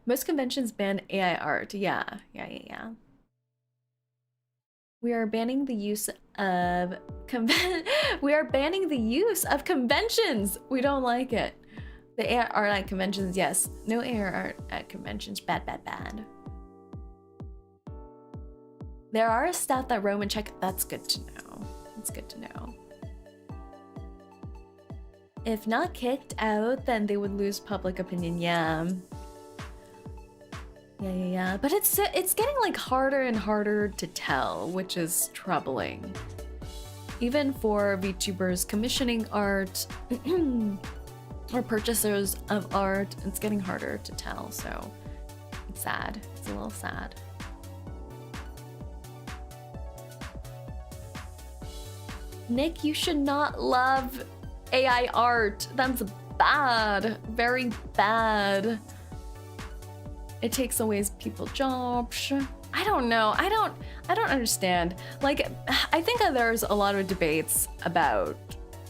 Speaker 1: Most conventions ban AI art. Yeah. We are banning the use of conventions. We don't like it. The AI art at conventions, yes. No AI art at conventions. Bad. There are staff that roam and check. That's good to know. It's good to know. If not kicked out, then they would lose public opinion. Yeah. But it's getting like harder and harder to tell, which is troubling. Even for VTubers commissioning art or purchasers of art, it's getting harder to tell. So it's sad. It's a little sad. Nick, you should not love AI art. That's bad. Very bad. It takes away people's jobs. I don't know. I don't understand. Like, I think that there's a lot of debates about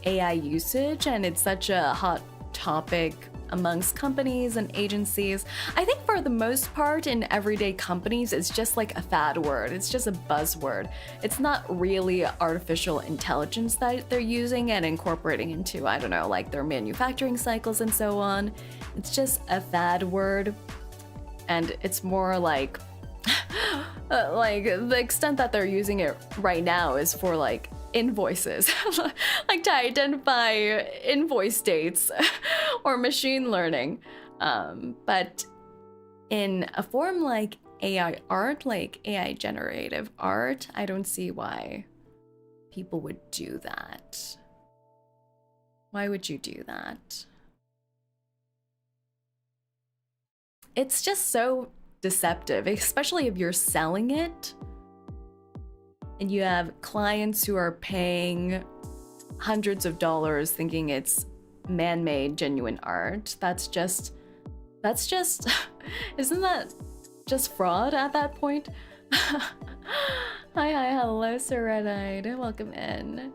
Speaker 1: AI usage, and it's such a hot topic amongst companies and agencies. I think for the most part in everyday companies, it's just like a fad word. It's just a buzzword. It's not really artificial intelligence that they're using and incorporating into, I don't know, like their manufacturing cycles and so on. It's just a fad word. And it's more like the extent that they're using it right now is for like invoices, like to identify invoice dates or machine learning. But in a form like AI art, like AI generative art, I don't see why people would do that. Why would you do that? It's just so deceptive, especially if you're selling it and you have clients who are paying hundreds of dollars thinking it's man-made genuine art. That's just isn't that just fraud at that point? Hi, hello, Sir Red-Eyed. Welcome in.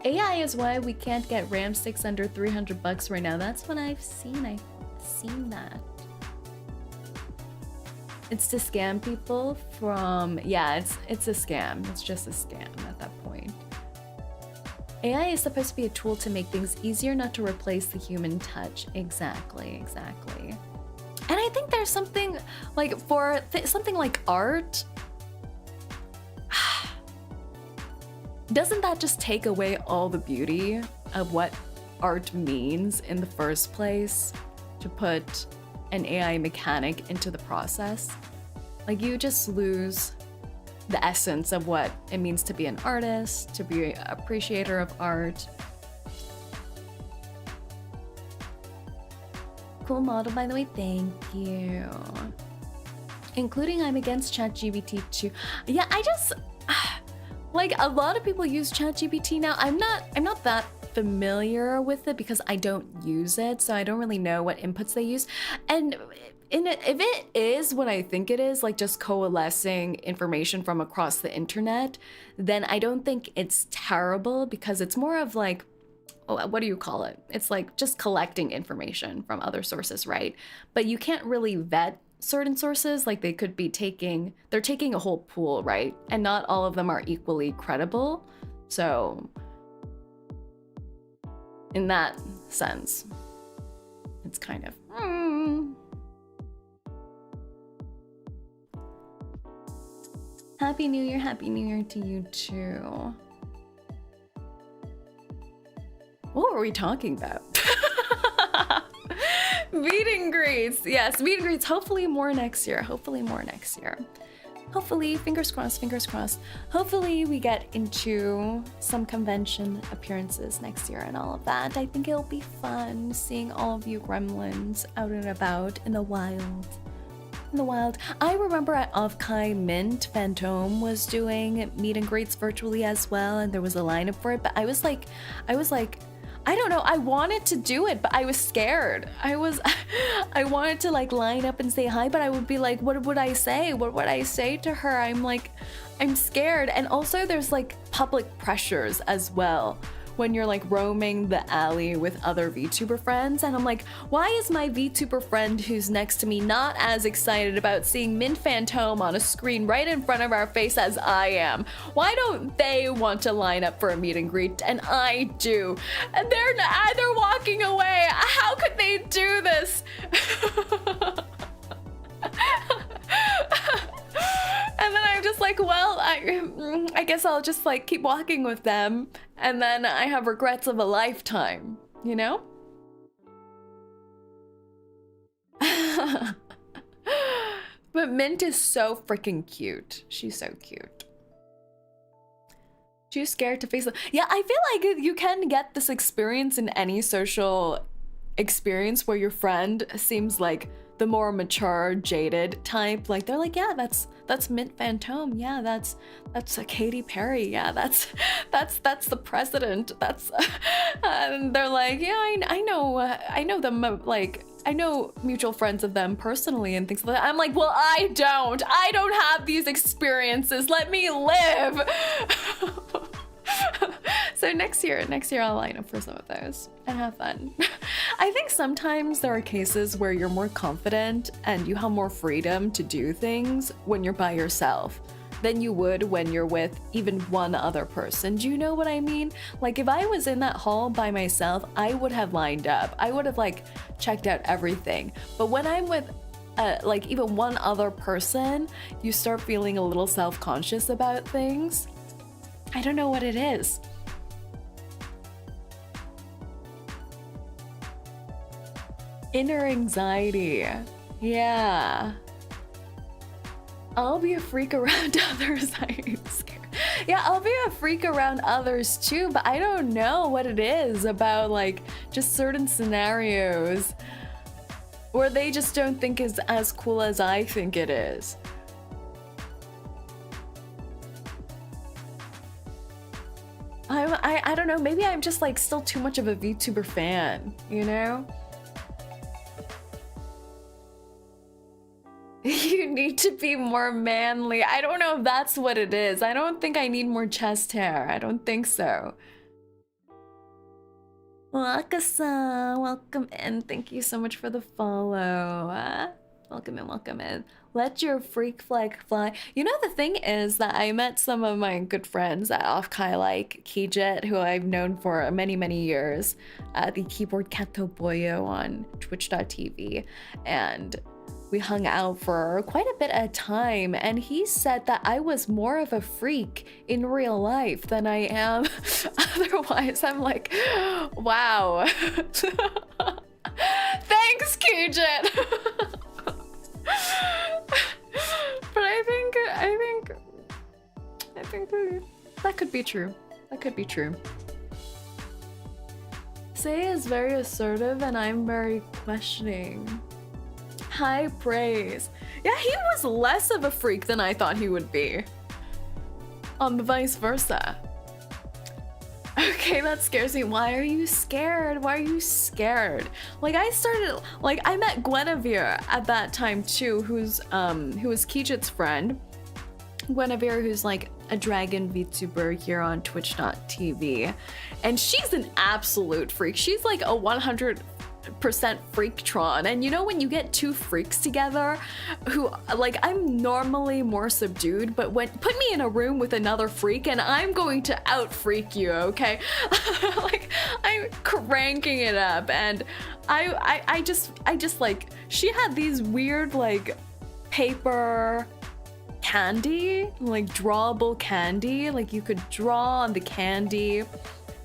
Speaker 1: AI is why we can't get RAM sticks under 300 bucks right now. That's what I've seen. I've seen that. It's to scam people from, yeah, it's a scam. It's just a scam at that point. AI is supposed to be a tool to make things easier, not to replace the human touch. Exactly, exactly. And I think there's something like for something like art, doesn't that just take away all the beauty of what art means in the first place, to put an AI mechanic into the process? Like, you just lose the essence of what it means to be an artist, to be an appreciator of art. Cool model, by the way, thank you. Including I'm against ChatGPT too. Yeah, I just, like, a lot of people use ChatGPT now. I'm not that familiar with it because I don't use it, so I don't really know what inputs they use. And if it is what I think it is, like just coalescing information from across the internet, then I don't think it's terrible, because it's more of like, what do you call it? It's like just collecting information from other sources, right? But you can't really vet certain sources. Like, they could be they're taking a whole pool, right? And not all of them are equally credible. So in that sense, it's kind of, Happy New Year to you too. What were we talking about? Meet and greets. Yes, meet and greets. Hopefully more next year. Hopefully, fingers crossed, fingers crossed. Hopefully we get into some convention appearances next year and all of that. I think it'll be fun seeing all of you gremlins out and about in the wild. I remember at 𝐒𝐴𝐚 Phantom was doing meet and greets virtually as well, and there was a lineup for it, but I was like, I don't know, I wanted to do it, but I was scared. I wanted to like line up and say hi, but I would be like, what would I say? What would I say to her? I'm scared. And also there's like public pressures as well when you're like roaming the alley with other VTuber friends, and I'm like, why is my VTuber friend who's next to me not as excited about seeing Mint Phantom on a screen right in front of our face as I am? Why don't they want to line up for a meet and greet and I do? And they're walking away. How could they do this? And then I'm just like, well, I guess I'll just like keep walking with them, and then I have regrets of a lifetime, you know? But Mint is so freaking cute. She's so cute. Too scared to face them. Yeah, I feel like you can get this experience in any social experience where your friend seems like the more mature, jaded type. Like, they're like, yeah, that's Mint Phantom. Yeah, that's a Katy Perry. Yeah, that's the president. That's and they're like, yeah, I know them. Like, I know mutual friends of them personally and things like that. I'm like, well, I don't have these experiences. Let me live. So next year I'll line up for some of those and have fun. I think sometimes there are cases where you're more confident and you have more freedom to do things when you're by yourself than you would when you're with even one other person. Do you know what I mean? Like, if I was in that hall by myself, I would have lined up. I would have like checked out everything. But when I'm with like even one other person, you start feeling a little self-conscious about things. I don't know what it is. Inner anxiety. Yeah. I'll be a freak around others. I'm scared. Yeah, I'll be a freak around others too, but I don't know what it is about like just certain scenarios where they just don't think it's as cool as I think it is. I don't know, maybe I'm just like still too much of a VTuber fan, you know? You need to be more manly. I don't know if that's what it is. I don't think I need more chest hair. I don't think so. Waka-san, welcome in. Thank you so much for the follow. Welcome in, welcome in. Let your freak flag fly. You know, the thing is that I met some of my good friends at 𝐂𝐿𝐴 like 𝐒𝐡𝐿, who I've known for many, many years, the keyboard 𝐂𝐡𝐚𝐭 on twitch.tv. And we hung out for quite a bit at a time, and he said that I was more of a freak in real life than I am otherwise. I'm like, wow. Thanks, 𝐒𝐡𝐚𝐭. But I think that could be true. That could be true. Say is very assertive and I'm very questioning. High praise. Yeah, he was less of a freak than I thought he would be. On the vice versa. Okay, that scares me. Why are you scared? Why are you scared? Like, I met Guinevere at that time too, who was 𝐒𝐡𝐚's friend. Guinevere, who's like a dragon VTuber here on twitch.tv. And she's an absolute freak. She's like a 100% freaktron. And you know, when you get two freaks together who, like, I'm normally more subdued, but put me in a room with another freak and I'm going to out freak you, okay? Like, I'm cranking it up. And I just like, she had these weird like paper candy, like drawable candy, like you could draw on the candy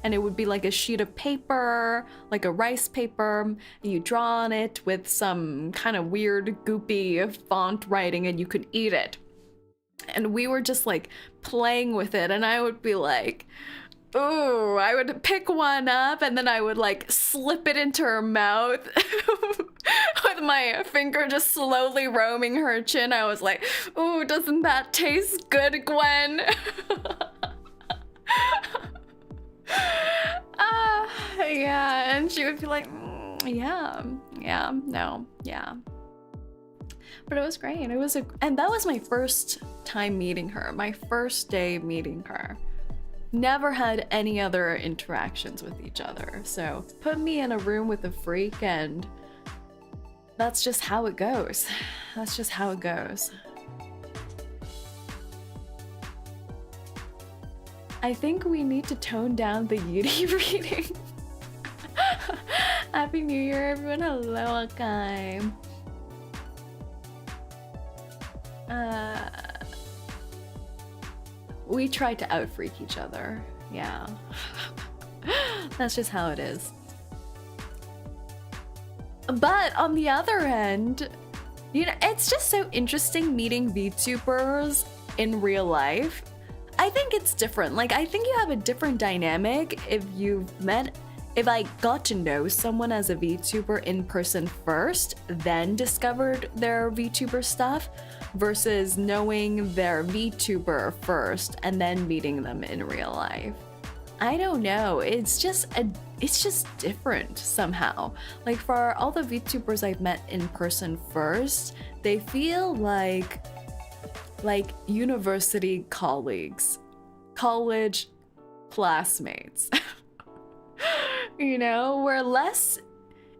Speaker 1: and it would be like a sheet of paper, like a rice paper, and you draw on it with some kind of weird goopy font writing and you could eat it. And we were just like playing with it, and I would be like, ooh, I would pick one up and then I would like slip it into her mouth with my finger just slowly roaming her chin. I was like, ooh, doesn't that taste good, Gwen? Yeah, and she would be like, yeah, no, yeah. But it was great. And that was my first time meeting her, my first day meeting her. Never had any other interactions with each other. So put me in a room with a freak and that's just how it goes. That's just how it goes. I think we need to tone down the Yuri reading. Happy New Year, everyone. Hello, okay. We try to out-freak each other. Yeah. That's just how it is. But on the other end, you know, it's just so interesting meeting VTubers in real life. I think it's different. Like, I think you have a different dynamic if I got to know someone as a VTuber in person first, then discovered their VTuber stuff, versus knowing their VTuber first and then meeting them in real life. I don't know. It's just different somehow. Like, for all the VTubers I've met in person first, they feel like university colleagues, college classmates. You know, we're less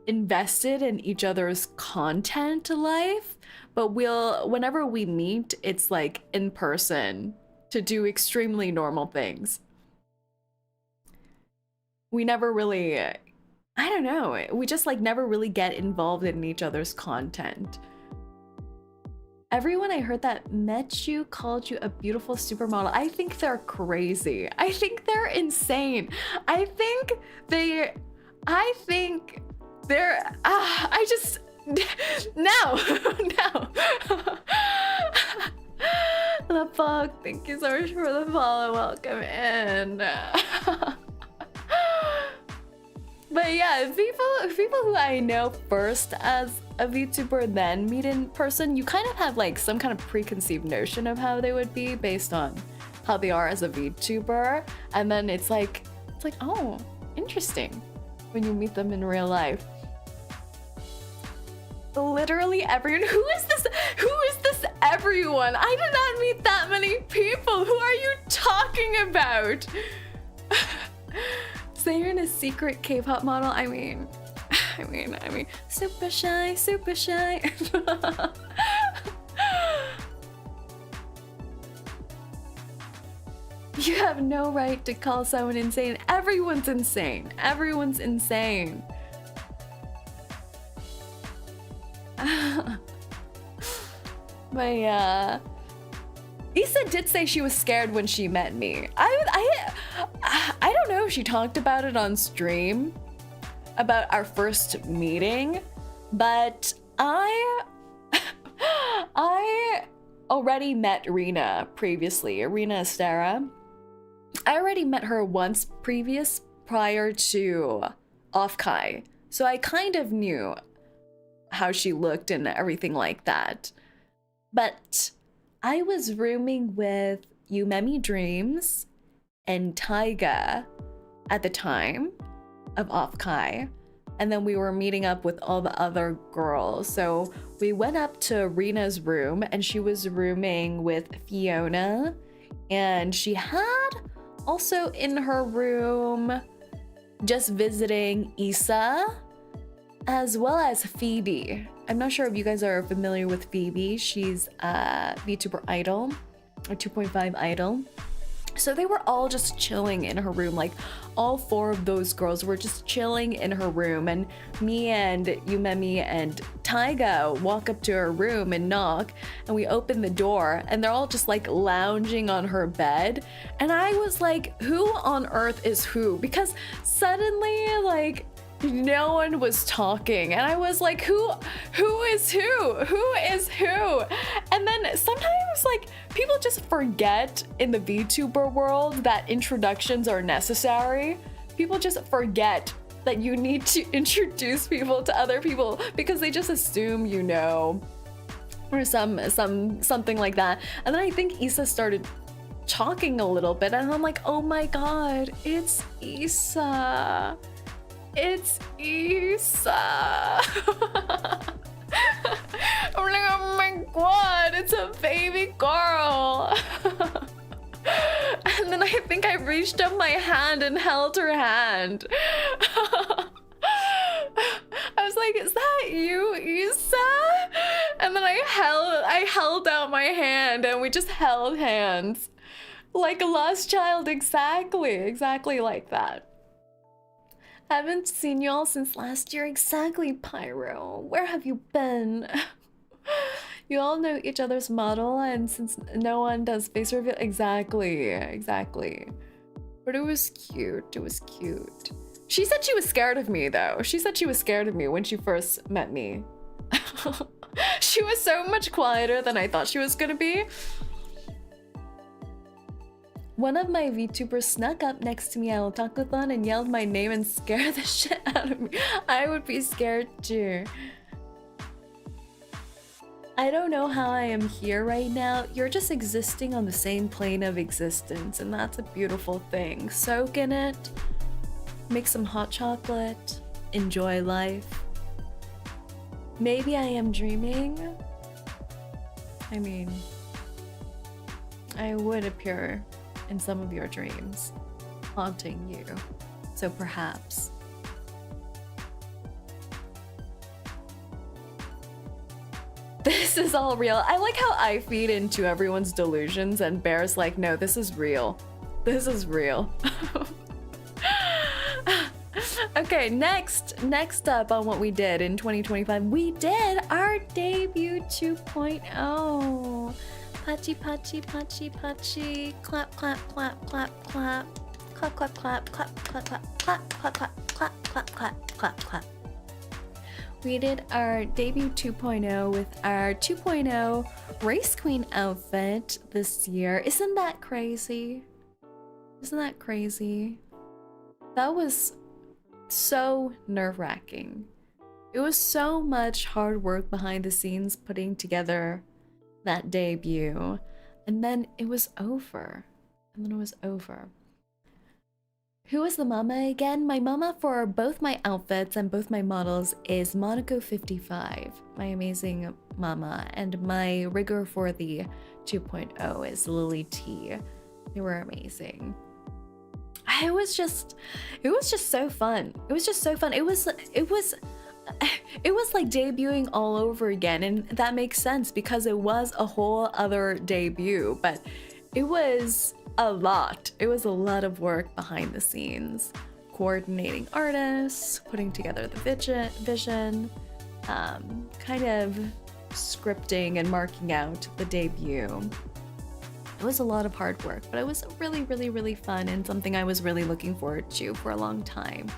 Speaker 1: invested in each other's content life, but whenever we meet, it's like in person to do extremely normal things. We never really, I don't know, we just like never really get involved in each other's content. Everyone I heard that met you called you a beautiful supermodel. I think they're crazy. I think they're insane. I think they're, I just, no. The Fog, thank you so much for the follow. Welcome in. But yeah, people who I know first as a VTuber then meet in person, you kind of have like some kind of preconceived notion of how they would be based on how they are as a VTuber, and then it's like, oh, interesting when you meet them in real life. Literally everyone. Who is this everyone? I did not meet that many people. Who are you talking about? Saerin is secret K-pop model. I mean, super shy. You have no right to call someone insane. Everyone's insane. Everyone's insane. My Issa did say she was scared when she met me. I don't know if she talked about it on stream about our first meeting, but I already met Rena previously, Rena Estera. I already met her once prior to 𝐒𝐴𝐚𝐭, so I kind of knew how she looked and everything like that. But I was rooming with Yumemi Dreams and Taiga at the time of 𝐒𝐴𝐚𝐭, and then we were meeting up with all the other girls. So we went up to Rena's room and she was rooming with Fiona, and she had also in her room just visiting Issa as well as Phoebe. I'm not sure if you guys are familiar with Phoebe. She's a VTuber idol, a 2.5 idol. So they were all just chilling in her room. Like all 4 of those girls were just chilling in her room, and me and Yumemi and Taiga walk up to her room and knock, and we open the door and they're all just like lounging on her bed. And I was like, who on earth is who? Because suddenly like no one was talking, and I was like, who is who? Who is who? And then sometimes like people just forget in the VTuber world that introductions are necessary. People just forget that you need to introduce people to other people because they just assume you know, or something like that. And then I think Issa started talking a little bit, and I'm like, oh my god, it's Issa. It's Issa. I'm like, oh my god, it's a baby girl. And then I think I reached up my hand and held her hand. I was like, is that you, Issa? And then I held out my hand and we just held hands. Like a lost child, exactly like that. Haven't seen y'all since last year. Exactly, Pyro. Where have you been? You all know each other's model, and since no one does face reveal, exactly. But it was cute. She said she was scared of me, though. She said she was scared of me when she first met me. She was so much quieter than I thought she was gonna be. One of my VTubers snuck up next to me at Otakuthon and yelled my name and scared the shit out of me. I would be scared too. I don't know how I am here right now. You're just existing on the same plane of existence, and that's a beautiful thing. Soak in it, make some hot chocolate, enjoy life. Maybe I am dreaming. I mean, I would appear in some of your dreams, haunting you. So perhaps. This is all real. I like how I feed into everyone's delusions and Bear's like, no, this is real. This is real. Okay, next up on what we did in 2025, we did our debut 2.0. Patchy, patchy, patchy, patchy. Clap, clap, clap, clap, clap. Clap, clap, clap, clap, clap, clap, clap, clap, clap, clap, clap, clap, clap, clap. We did our debut 2.0 with our 2.0 Race Queen outfit this year. Isn't that crazy? Isn't that crazy? That was so nerve-wracking. It was so much hard work behind the scenes putting together that debut, and then it was over. Who was the mama again? My mama for both my outfits and both my models is Monaco55, my amazing mama, and my rigger for the 2.0 is Lily T. They were amazing. It was just so fun. It was like debuting all over again, and that makes sense because it was a whole other debut, but it was a lot. It was a lot of work behind the scenes. Coordinating artists, putting together the vision, kind of scripting and marking out the debut. It was a lot of hard work, but it was really, really, really fun and something I was really looking forward to for a long time.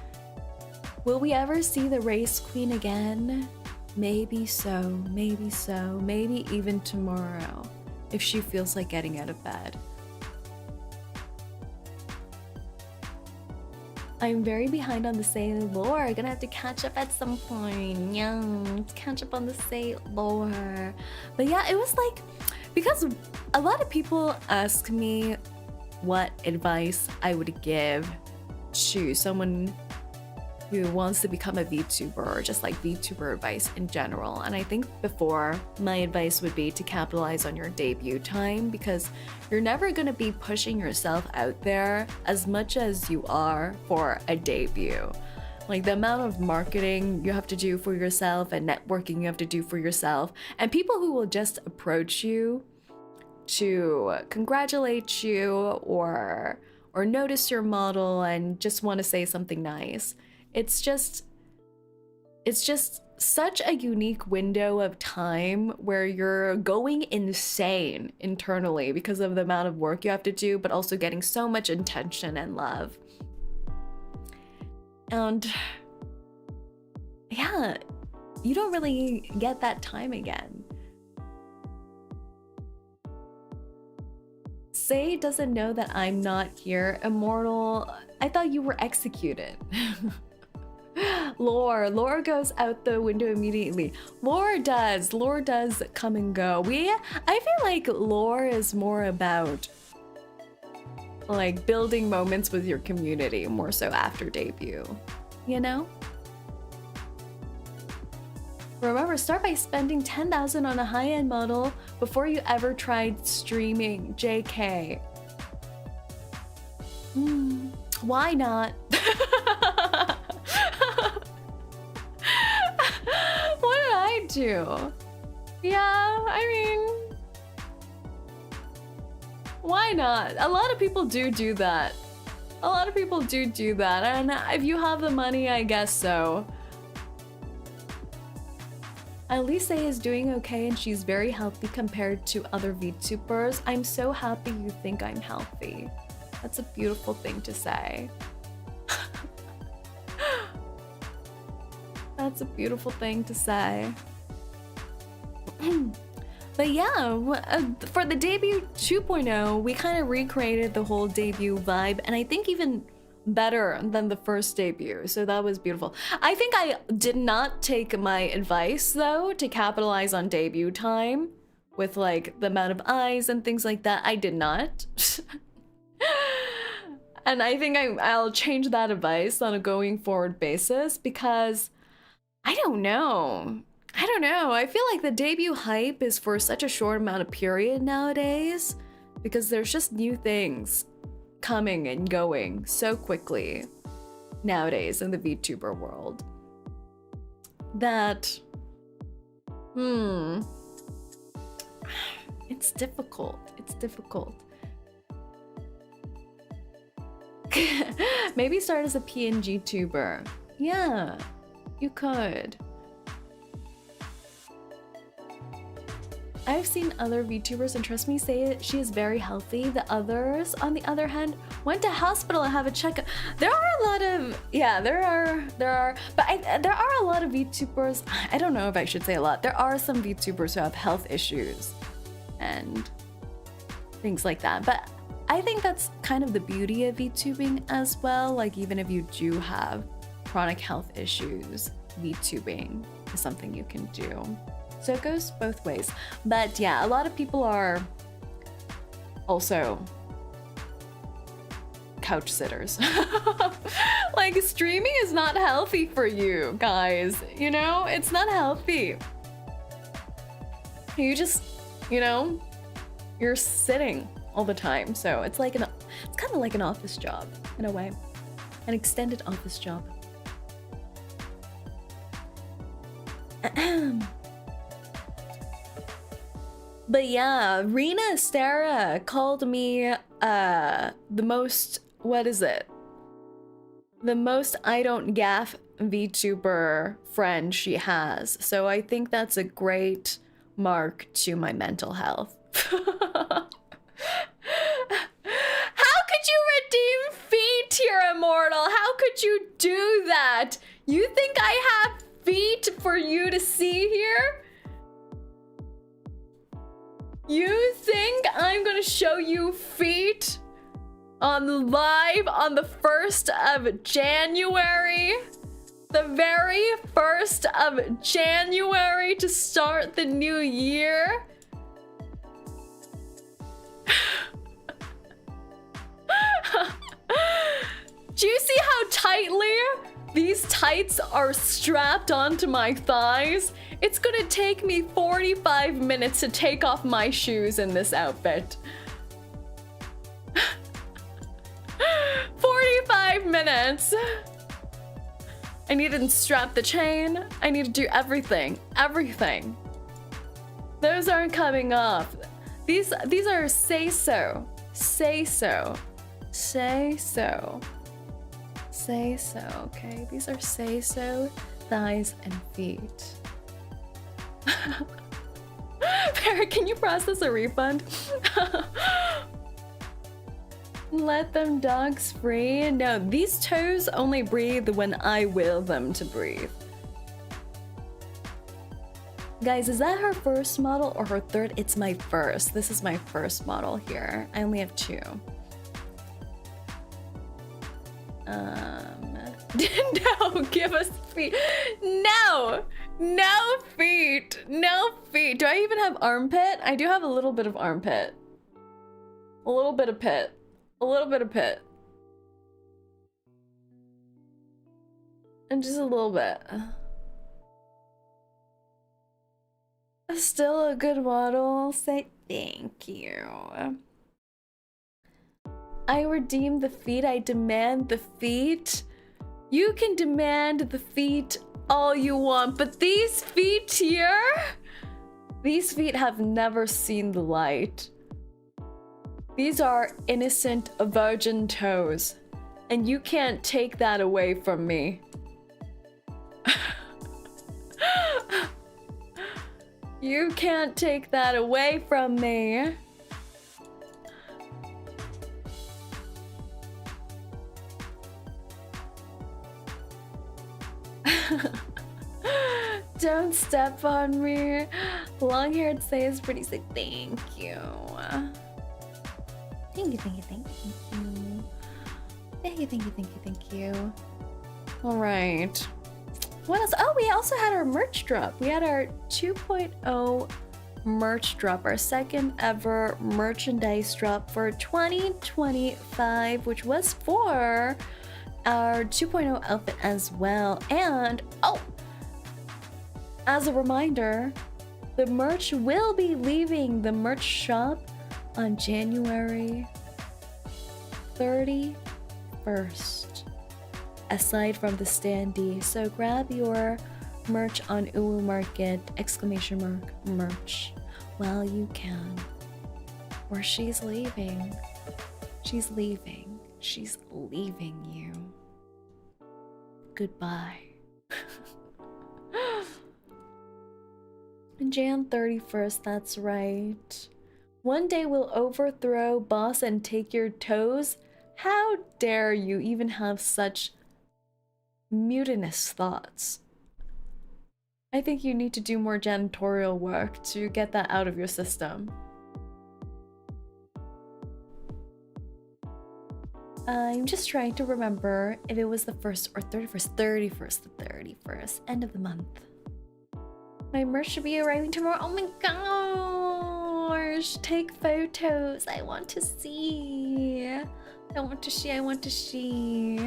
Speaker 1: Will we ever see the race queen again? Maybe so, maybe so, maybe even tomorrow, if she feels like getting out of bed. I'm very behind on the Say lore. Gonna have to catch up at some point. Yeah, catch up on the Say lore. But yeah, it was like, because a lot of people ask me what advice I would give to someone who wants to become a VTuber, or just like VTuber advice in general. And I think before, my advice would be to capitalize on your debut time, because you're never gonna be pushing yourself out there as much as you are for a debut. Like the amount of marketing you have to do for yourself and networking you have to do for yourself, and people who will just approach you to congratulate you or notice your model and just want to say something nice. It's just such a unique window of time where you're going insane internally because of the amount of work you have to do, but also getting so much attention and love. And yeah, you don't really get that time again. Say doesn't know that I'm not here, Immortal. I thought you were executed. Lore goes out the window immediately. Lore does come and go. I feel like lore is more about like building moments with your community, more so after debut, you know? Remember, start by spending 10,000 on a high-end model before you ever tried streaming, JK. Why not? What did I do? Yeah, I mean, why not? A lot of people do that. A lot of people do that, and if you have the money, I guess so. Elise is doing okay and she's very healthy compared to other VTubers. I'm so happy you think I'm healthy. That's a beautiful thing to say. That's a beautiful thing to say. But yeah, for the debut 2.0, we kind of recreated the whole debut vibe, and I think even better than the first debut, so that was beautiful. I think I did not take my advice though to capitalize on debut time with like the amount of eyes and things like that. I did not. And I think I'll change that advice on a going forward basis, because I don't know. I feel like the debut hype is for such a short amount of period nowadays, because there's just new things coming and going so quickly nowadays in the VTuber world that it's difficult. Maybe start as a PNG tuber. Yeah, you could. I've seen other VTubers, and trust me, say she is very healthy. The others, on the other hand, went to hospital and have a checkup. There are a lot of, yeah, there are, but there are a lot of VTubers. I don't know if I should say a lot. There are some VTubers who have health issues and things like that. But I think that's kind of the beauty of VTubing as well. Like, even if you do have chronic health issues, VTubing is something you can do. So it goes both ways. But yeah, a lot of people are also couch sitters. Like, streaming is not healthy for you guys, you know? It's not healthy. You just, you know, you're sitting all the time. So it's like it's kind of like an office job in a way, an extended office job. But yeah, Rena Estera called me the most, what is it? The most I don't gaff VTuber friend she has. So I think that's a great mark to my mental health. How could you redeem feet, you're immortal? How could you do that? You think I have feet for you to see here? You think I'm gonna show you feet on live on the 1st of January? The very 1st of January to start the new year? Do you see how tightly these tights are strapped onto my thighs? It's gonna take me 45 minutes to take off my shoes in this outfit. 45 minutes. I need to strap the chain. I need to do everything. Everything. Those aren't coming off. These are say so. Say so. Say so. Say so, okay? These are say so, thighs, and feet. Barry, can you process a refund? Let them dogs free. No, these toes only breathe when I will them to breathe. Guys, is that her first model or her third? It's my first. This is my first model here. I only have 2. No, give us feet. No, no feet, no feet. Do I even have armpit? I do have a little bit of armpit. A little bit of pit. A little bit of pit. And just a little bit. Still a good model. Say thank you. I redeem the feet. I demand the feet. You can demand the feet all you want, but these feet here, these feet have never seen the light. These are innocent virgin toes, and you can't take that away from me. You can't take that away from me. Don't step on me. Long-haired say is pretty. Say thank you. Thank you, thank you, thank you, thank you. Thank you, thank you, thank you, thank you. All right. What else? Oh, we also had our merch drop. We had our 2.0 merch drop, our second ever merchandise drop for 2025, which was for our 2.0 outfit as well. And oh, as a reminder, the merch will be leaving the merch shop on January 31st, aside from the standee. So grab your merch on Uwu Market, exclamation mark merch, while you can. Or she's leaving. She's leaving. She's leaving you. Goodbye. Jan 31st, that's right. One day we'll overthrow boss and take your toes. How dare you even have such mutinous thoughts? I think you need to do more janitorial work to get that out of your system. I'm just trying to remember if it was the 1st or 31st. 31st, the 31st, end of the month. My merch should be arriving tomorrow. Oh my gosh! Take photos. I want to see. I want to see. I want to see.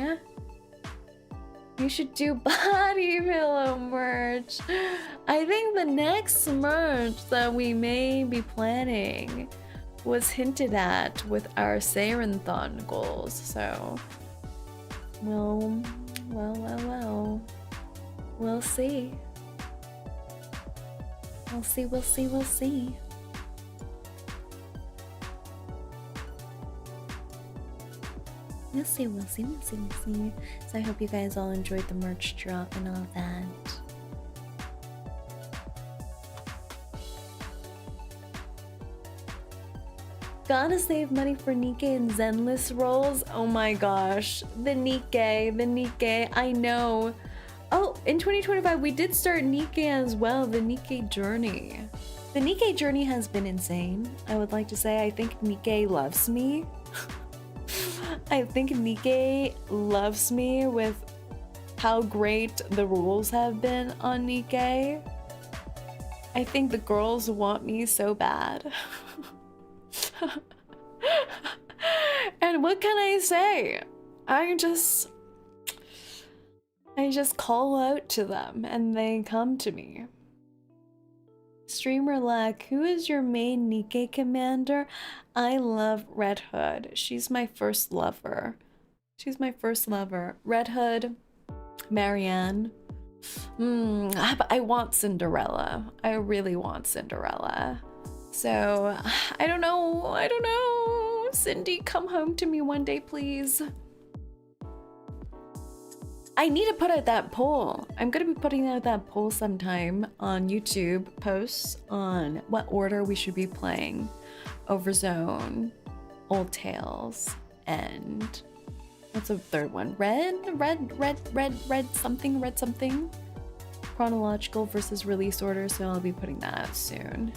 Speaker 1: You should do body pillow merch. I think the next merch that we may be planning was hinted at with our Saerin goals. So, well. We'll see. We'll see. We'll see, we'll see, we'll see, we'll see. So I hope you guys all enjoyed the merch drop and all that. Gotta save money for 𝐒𝐿𝐴 and Zenless rolls. Oh my gosh. The 𝐒𝐿𝐴, I know. Oh, in 2025 we did start 𝐒𝐿𝐴 as well, the 𝐒𝐿𝐴 journey. The 𝐒𝐿𝐴 journey has been insane. I would like to say I think 𝐒𝐿𝐴 loves me. I think 𝐒𝐿𝐴 loves me with how great the rules have been on 𝐒𝐿𝐴. I think the girls want me so bad. And what can I say? I just call out to them and they come to me. Streamer Lack, who is your main 𝐒𝐿𝐴 commander? I love Red Hood. She's my first lover. She's my first lover. Red Hood, Marianne. I want Cinderella. I really want Cinderella. So, I don't know. Cindy, come home to me one day, please. I need to put out that poll. I'm gonna be putting out that poll sometime on YouTube posts on what order we should be playing Overzone, Old Tales, and what's the third one? Red something. Chronological versus release order, so I'll be putting that out soon.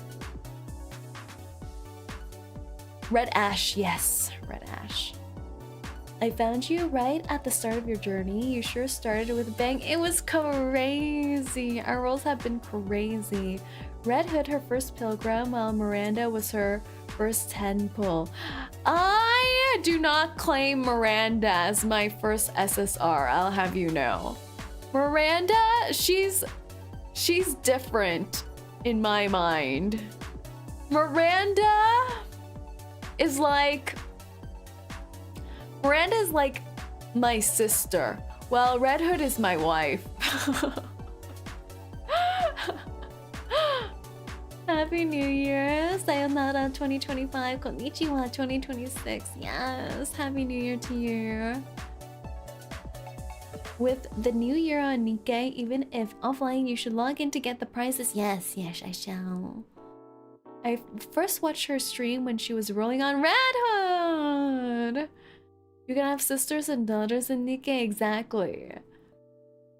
Speaker 1: Red Ash, yes, Red Ash. I found you right at the start of your journey. You sure started with a bang. It was crazy. Our roles have been crazy. Red Hood, her first pilgrim, while Miranda was her first 10 pull. I do not claim Miranda as my first SSR, I'll have you know. Miranda, she's different in my mind. Miranda is like my sister, while Red Hood is my wife. Happy New Year! Sayonara 2025, konnichiwa 2026. Yes, Happy New Year to you. With the new year on 𝐒𝐿𝐴, even if offline, you should log in to get the prizes. Yes, I shall. I first watched her stream when she was rolling on Red Hood. You're gonna have sisters and daughters in 𝐒𝐿𝐴, exactly.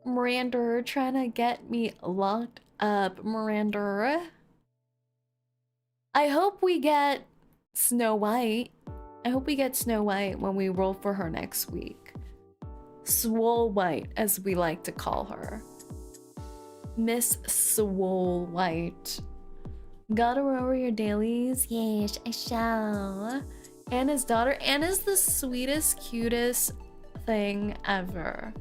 Speaker 1: Miranda, trying to get me locked up, Miranda. I hope we get Snow White. I hope we get Snow White when we roll for her next week. Swole White, as we like to call her. Miss Swole White. Gotta roll your dailies? Yes, I shall. Anna's daughter. Anna's the sweetest, cutest thing ever.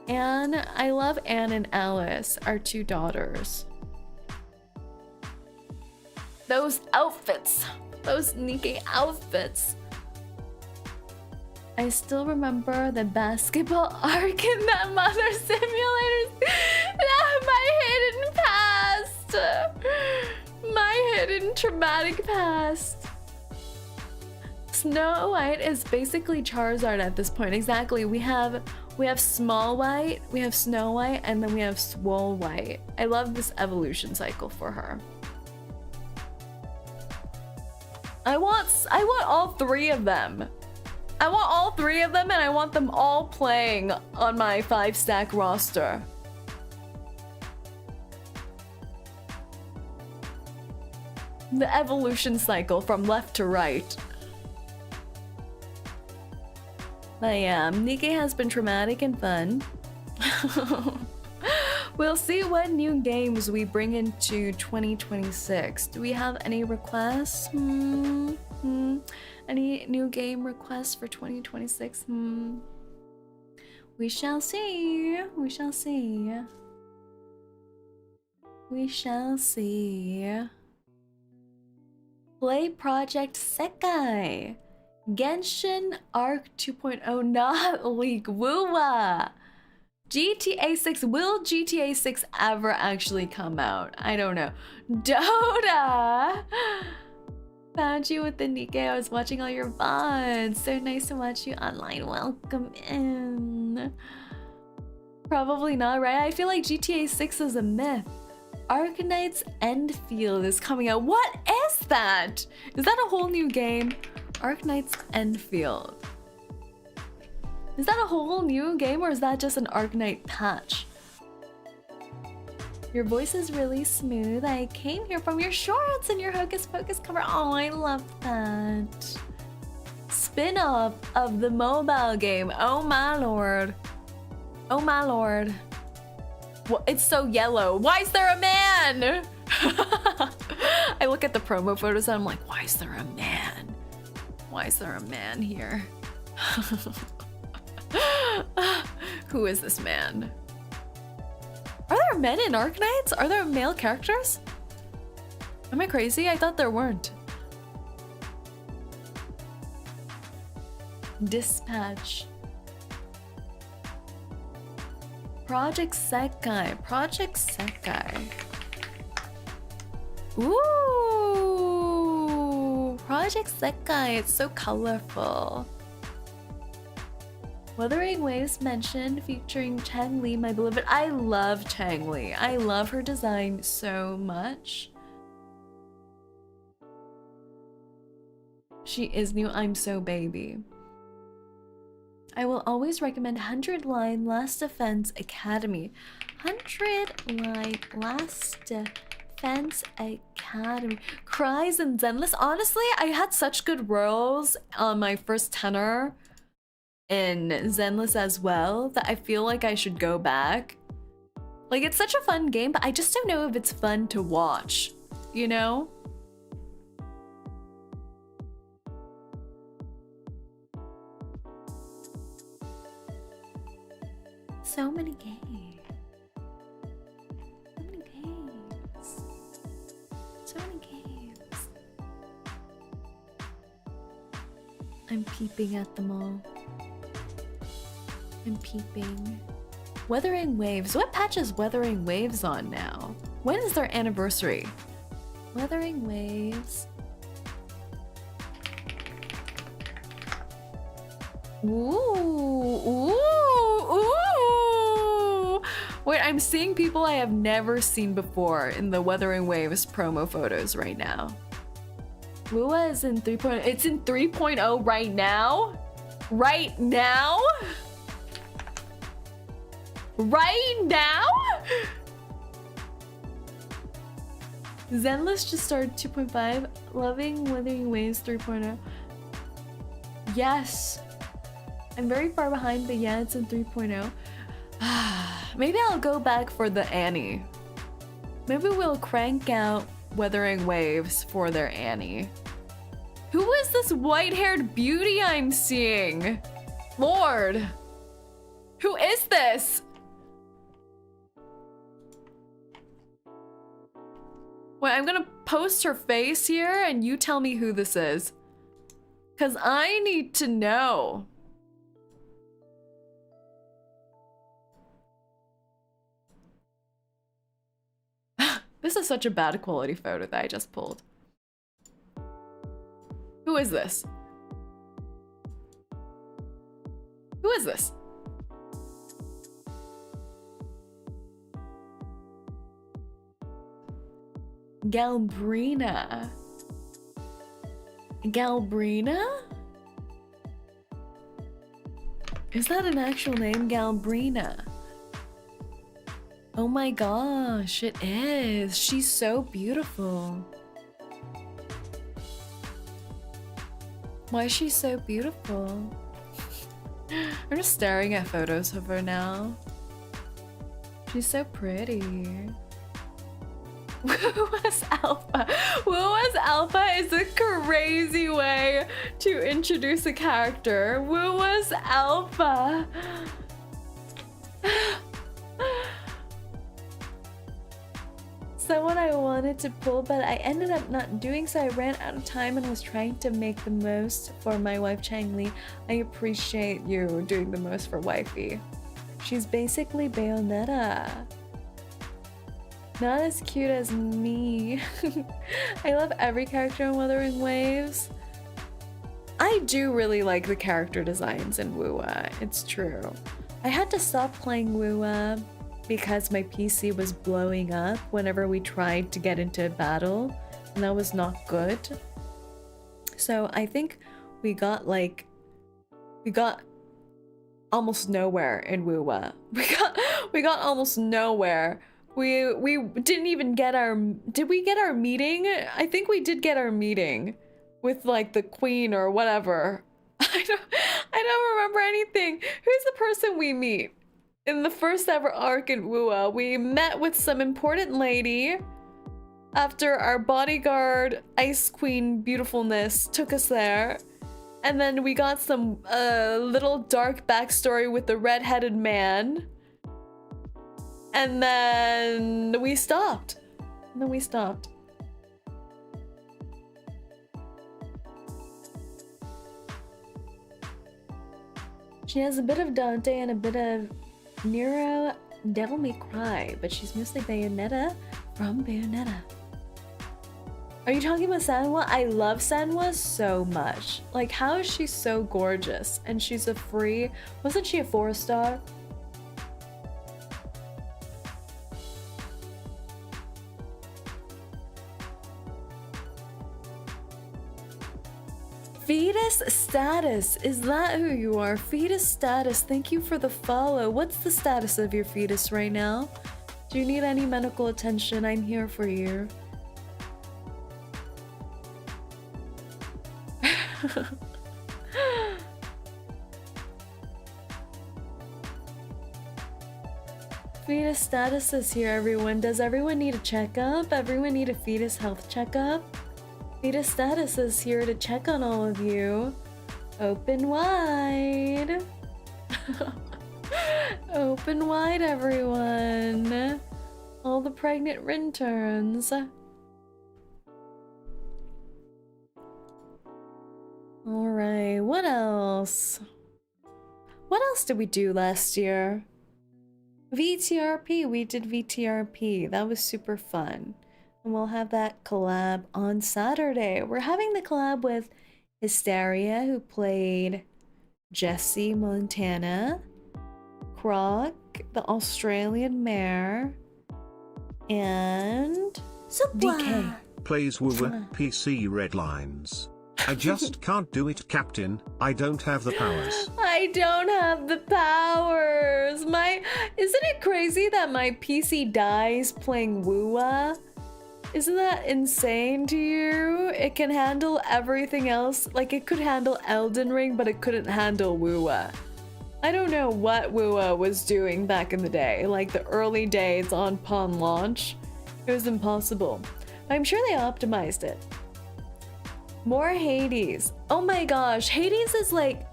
Speaker 1: Anne, I love Anne and Alice, our two daughters. Those outfits, those 𝐒𝐿𝐴 outfits. I still remember the basketball arc in that Mother Simulators. My hidden traumatic past. Snow White is basically Charizard at this point. Exactly. We have Small White, we have Snow White, and then we have Swole White. I love this evolution cycle for her. I want all three of them. I want all three of them, and I want them all playing on my 5-stack roster. The evolution cycle from left to right. But yeah, 𝐒𝐿𝐴 has been traumatic and fun. We'll see what new games we bring into 2026. Do we have any requests? Any new game requests for 2026? We shall see. We shall see. We shall see. Play Project Sekai. Genshin Arc 2.0, not League Woowa. GTA 6, will GTA 6 ever actually come out? I don't know. Dota! Found you with the Nikkei. I was watching all your VODs. So nice to watch you online. Welcome in. Probably not, right? I feel like GTA 6 is a myth. Arknight's Endfield is coming out. What is that? Is that a whole new game? Arknight's Endfield. Is that a whole new game or is that just an Arknight patch? Your voice is really smooth. I came here from your shorts and your Hocus Pocus cover. Oh, I love that. Spin-off of the mobile game. Oh my lord. Oh my lord. Well, it's so yellow. Why is there a man? I look at the promo photos and I'm like, why is there a man? Why is there a man here? Who is this man? Are there men in Arknights? Are there male characters? Am I crazy? I thought there weren't. Dispatch. Project Sekai. Project Sekai. Ooh! Project Sekai. It's so colorful. Wuthering Waves mentioned featuring Chang-Li, my beloved. I love Chang-Li. I love her design so much. She is new. I'm so baby. I will always recommend 100 Line Last Defense Academy. 100 Line Last Defense Academy. Cries and Zenless. Honestly, I had such good rolls on my first tenor in Zenless as well that I feel like I should go back. Like, it's such a fun game, but I just don't know if it's fun to watch, you know? So many games. So many games. So many games. I'm peeping at them all. I'm peeping. Wuthering Waves. What patch is Wuthering Waves on now? When is their anniversary? Wuthering Waves. Ooh, ooh, ooh. Wait, I'm seeing people I have never seen before in the Wuthering Waves promo photos right now. Lua is in 3.0. It's in 3.0 right now? Right now? Right now? Zenless just started 2.5. Loving Wuthering Waves 3.0. Yes. I'm very far behind, but yeah, it's in 3.0. Maybe I'll go back for the Annie. Maybe we'll crank out Wuthering Waves for their Annie. Who is this white-haired beauty I'm seeing? Lord. Who is this? Wait, I'm gonna post her face here and you tell me who this is. 'Cause I need to know. This is such a bad quality photo that I just pulled. Who is this? Who is this? Galbrina. Galbrina? Is that an actual name? Galbrina. Oh my gosh, it is. She's so beautiful. Why is she so beautiful? I'm just staring at photos of her now. She's so pretty. Woo was Alpha. Woo was Alpha is a crazy way to introduce a character. Woo was Alpha. Someone I wanted to pull, but I ended up not doing so. I ran out of time and was trying to make the most for my wife Chang-Li. I appreciate you doing the most for wifey. She's basically Bayonetta. Not as cute as me. I love every character in Wuthering Waves. I do really like the character designs in WUA, it's true. I had to stop playing WUA because my PC was blowing up whenever we tried to get into a battle, and that was not good. So I think we got almost nowhere in WUA. We got almost nowhere. We didn't even get our, did we get our meeting? I think we did get our meeting with like the queen or whatever. I don't remember anything. Who's the person we meet? In the first ever arc in WUA, we met with some important lady after our bodyguard, Ice Queen Beautifulness, took us there. And then we got some little dark backstory with the red-headed man. And then we stopped. She has a bit of Dante and a bit of Nero Devil May Cry, but she's mostly Bayonetta from Bayonetta. Are you talking about Sanwa? I love Sanwa so much. Like, how is she so gorgeous? And she's a free... Wasn't she a 4-star? Fetus Status, is that who you are? Fetus Status, thank you for the follow. What's the status of your fetus right now? Do you need any medical attention? I'm here for you. Fetus Status is here, everyone. Does everyone need a checkup? Everyone need a fetus health checkup? Fetus Status is here to check on all of you. Open wide. Open wide, everyone. All the pregnant interns. Alright, what else? What else did we do last year? VTRP, we did VTRP. That was super fun. And we'll have that collab on Saturday. We're having the collab with Hysteria, who played Jesse Montana, Croc, the Australian mayor, and DK.
Speaker 2: Plays WUA PC red lines. I just can't do it, Captain. I don't have the powers.
Speaker 1: I don't have the powers. Isn't it crazy that my PC dies playing WUA? Isn't that insane to you? It can handle everything else. Like, it could handle Elden Ring, but it couldn't handle WUA. I don't know what WUA was doing back in the day. Like, the early days upon launch. It was impossible. But I'm sure they optimized it. More Hades. Oh my gosh, Hades is like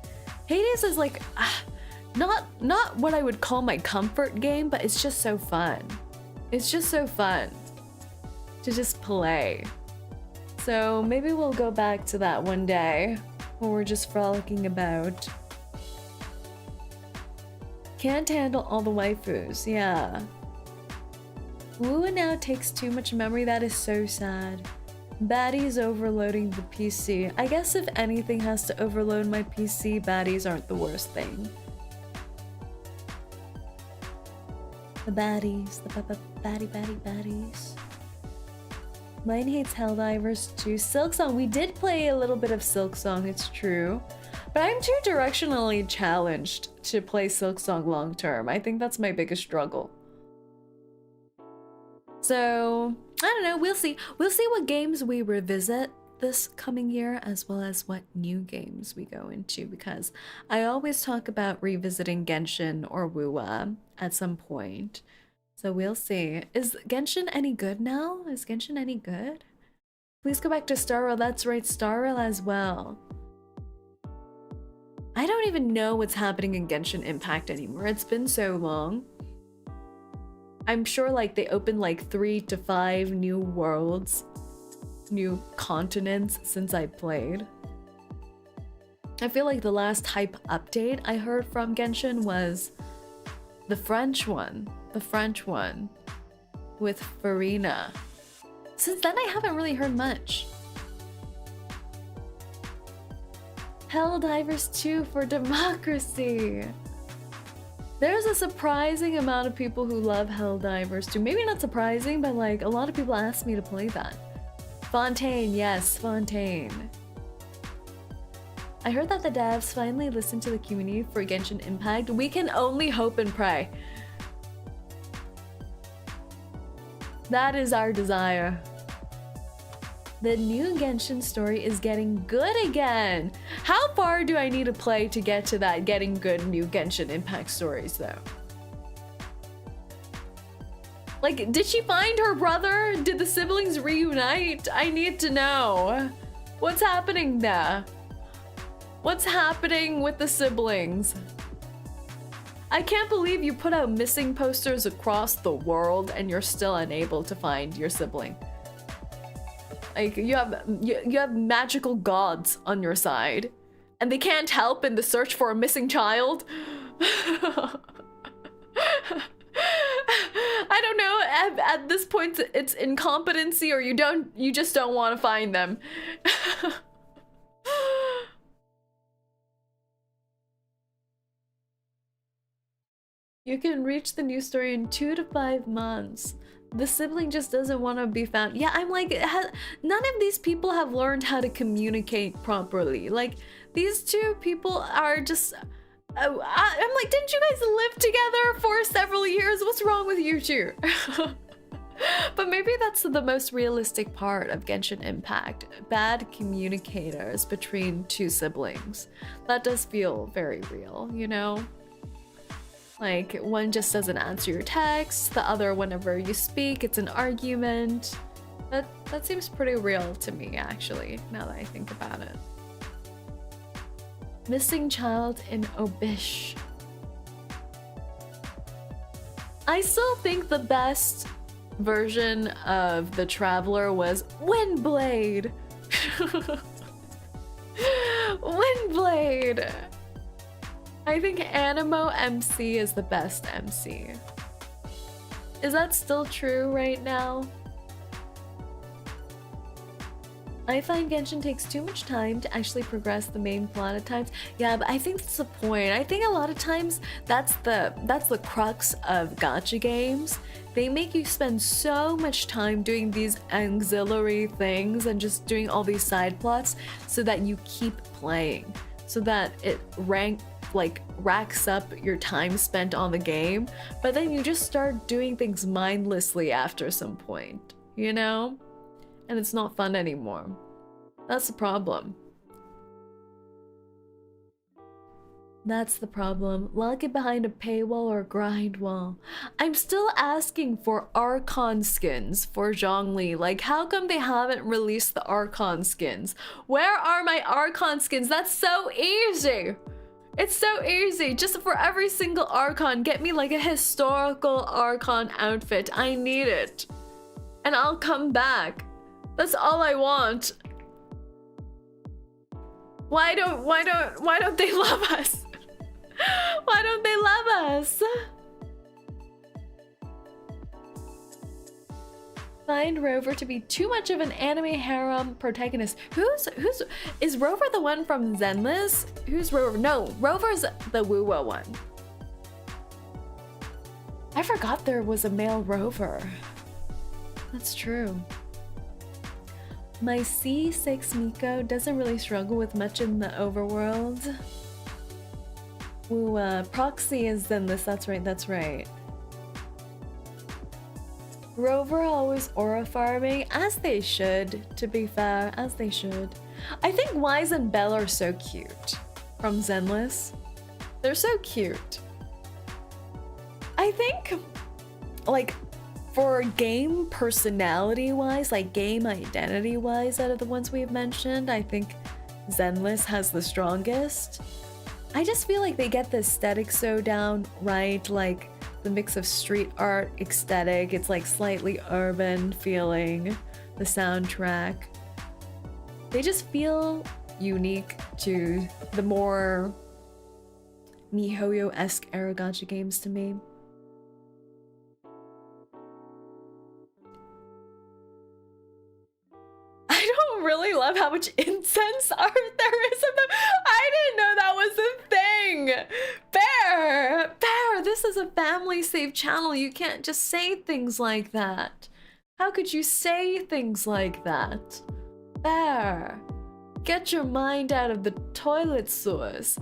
Speaker 1: not what I would call my comfort game, but it's just so fun. It's just so fun to just play. So maybe we'll go back to that one day when we're just frolicking about. Can't handle all the waifus, yeah. WUA now takes too much memory, that is so sad. Baddies overloading the PC. I guess if anything has to overload my PC, baddies aren't the worst thing. The baddies, the baddies. Mine hates Helldivers too. Silksong, we did play a little bit of Silksong, it's true. But I'm too directionally challenged to play Silksong long term. I think that's my biggest struggle. So, I don't know, we'll see. We'll see what games we revisit this coming year, as well as what new games we go into, because I always talk about revisiting Genshin or WUA at some point. So we'll see. Is Genshin any good now? Is Genshin any good? Please go back to Star Rail. That's right, Star Rail as well. I don't even know what's happening in Genshin Impact anymore. It's been so long. I'm sure like they opened like 3 to 5 new worlds, new continents since I played. I feel like the last hype update I heard from Genshin was the French one. with Farina. Since then, I haven't really heard much. Helldivers 2 for democracy. There's a surprising amount of people who love Helldivers 2. Maybe not surprising, but like a lot of people ask me to play that. Fontaine, yes, Fontaine. I heard that the devs finally listened to the community for Genshin Impact. We can only hope and pray. That is our desire. The new Genshin story is getting good again. How far do I need to play to get to that getting good new Genshin Impact stories though? Like, did she find her brother? Did the siblings reunite? I need to know. What's happening there? What's happening with the siblings? I can't believe you put out missing posters across the world and you're still unable to find your sibling. Like, you have magical gods on your side and they can't help in the search for a missing child. I don't know, at this point it's incompetency or you just don't want to find them. You can reach the new story in 2 to 5 months. The sibling just doesn't want to be found. Yeah, I'm like, none of these people have learned how to communicate properly. Like, these two people are just... I'm like, didn't you guys live together for several years? What's wrong with you two? But maybe that's the most realistic part of Genshin Impact. Bad communicators between two siblings. That does feel very real, you know? Like, one just doesn't answer your text, the other, whenever you speak, it's an argument. That seems pretty real to me, actually, now that I think about it. Missing child in Obish. I still think the best version of the Traveler was Windblade. Windblade. I think Animo MC is the best MC. Is that still true right now? I find Genshin takes too much time to actually progress the main plot at times. Yeah, but I think that's the point. I think a lot of times that's the crux of gacha games. They make you spend so much time doing these auxiliary things and just doing all these side plots so that you keep playing, so that it racks up your time spent on the game, but then you just start doing things mindlessly after some point, you know? And it's not fun anymore. That's the problem. That's the problem. Lock it behind a paywall or grind wall. I'm still asking for Archon skins for Zhongli. Like, how come they haven't released the Archon skins? Where are my Archon skins? That's so easy. It's so easy. Just for every single Archon, get me like a historical Archon outfit. I need it. And I'll come back. That's all I want. Why don't they love us? Why don't they love us? Find Rover to be too much of an anime harem protagonist. Is Rover the one from Zenless? Who's Rover? No, Rover's the Wuwa one. I forgot there was a male Rover. That's true. My C6 Miko doesn't really struggle with much in the overworld. Ooh, Proxy is Zenless, that's right. Rover always aura farming, as they should, to be fair, as they should. I think Wise and Belle are so cute from Zenless. They're so cute. I think, like, for game personality-wise, like game identity-wise, out of the ones we've mentioned, I think Zenless has the strongest. I just feel like they get the aesthetic so down right, like the mix of street art aesthetic, it's like slightly urban feeling, the soundtrack. They just feel unique to the more MiHoYo-esque era gacha games to me. much incense art there is of them. I didn't know that was a thing. Bear, this is a family safe channel. You can't just say things like that. How could you say things like that? Bear, get your mind out of the toilet source.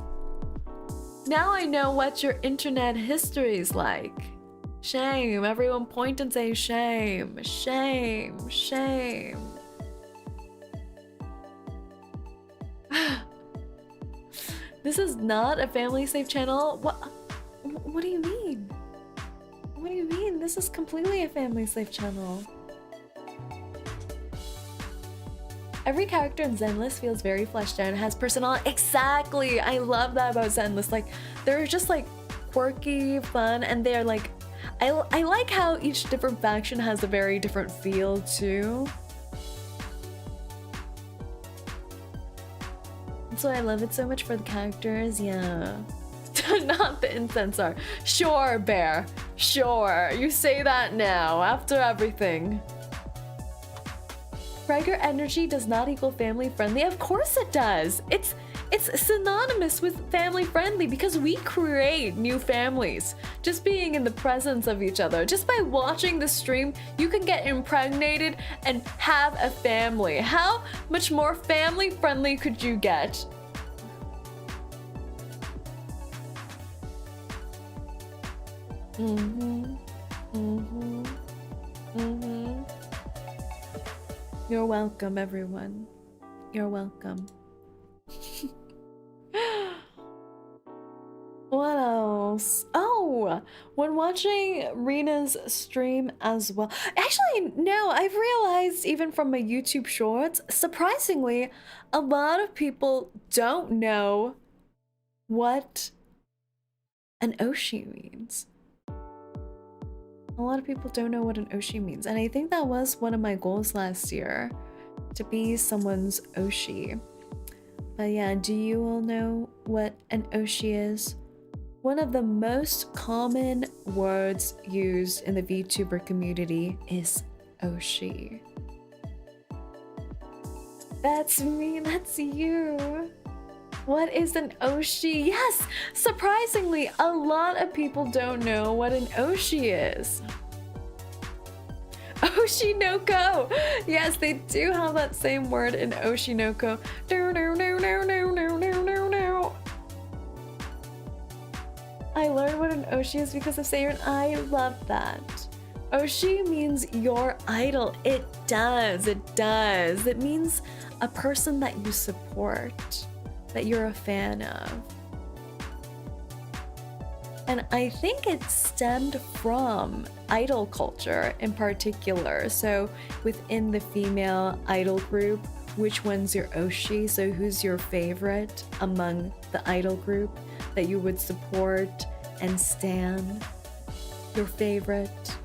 Speaker 1: Now I know what your internet history is like. Shame. Everyone point and say shame. Shame. Shame. This is not a family safe channel? What do you mean? What do you mean? This is completely a family safe channel. Every character in Zenless feels very fleshed out and has personality. Exactly! I love that about Zenless. Like, they're just like quirky, fun, and they're like, I like how each different faction has a very different feel too. That's why I love it so much for the characters, yeah. Not the incense art. Sure, Bear. Sure. You say that now, after everything. Prager energy does not equal family friendly. Of course it does. It's synonymous with family friendly because we create new families just being in the presence of each other. Just by watching the stream, you can get impregnated and have a family. How much more family friendly could you get? You're welcome, everyone. You're welcome. What else? Oh, when watching Rena's stream as well. Actually, no, I've realized even from my YouTube shorts, surprisingly, a lot of people don't know what an Oshi means. A lot of people don't know what an Oshi means, and I think that was one of my goals last year, to be someone's Oshi. But yeah, do you all know what an Oshi is? One of the most common words used in the VTuber community is Oshi. That's me, that's you. What is an Oshi? Yes, surprisingly, a lot of people don't know what an Oshi is. Oshinoko! Yes, they do have that same word in Oshinoko. I learned what an Oshi is because of Saerin. I love that. Oshi means your idol. It does. It does. It means a person that you support, that you're a fan of. And I think it stemmed from idol culture in particular. So within the female idol group, which one's your Oshi? So who's your favorite among the idol group that you would support and stan? Your favorite?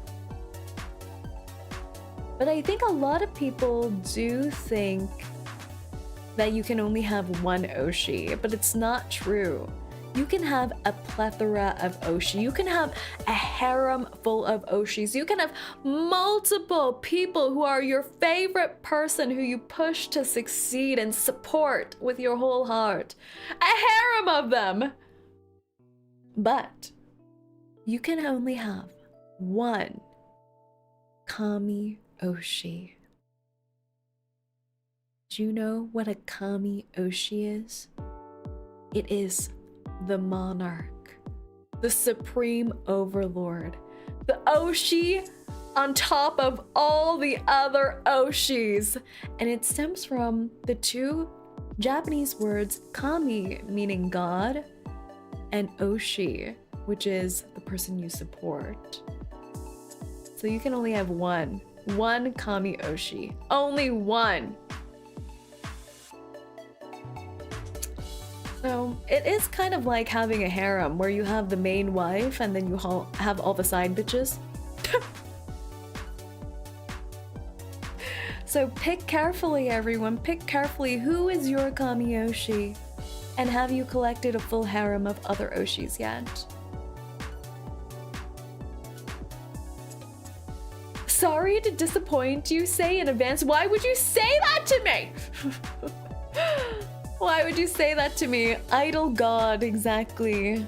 Speaker 1: But I think a lot of people do think that you can only have one Oshi, but it's not true. You can have a plethora of Oshi. You can have a harem full of Oshis. You can have multiple people who are your favorite person who you push to succeed and support with your whole heart. A harem of them! But you can only have one Kami Oshi. Do you know what a Kami Oshi is? It is the monarch, the supreme overlord, the Oshi on top of all the other Oshis. And it stems from the two Japanese words Kami, meaning God, and Oshi, which is the person you support. So you can only have one Kami Oshi. Only one. So it is kind of like having a harem where you have the main wife and then you have all the side bitches. So pick carefully, everyone. Pick carefully who is your Kami Oshi. And have you collected a full harem of other Oshis yet? Sorry to disappoint you, say in advance. Why would you say that to me? Why would you say that to me? Idol god, exactly.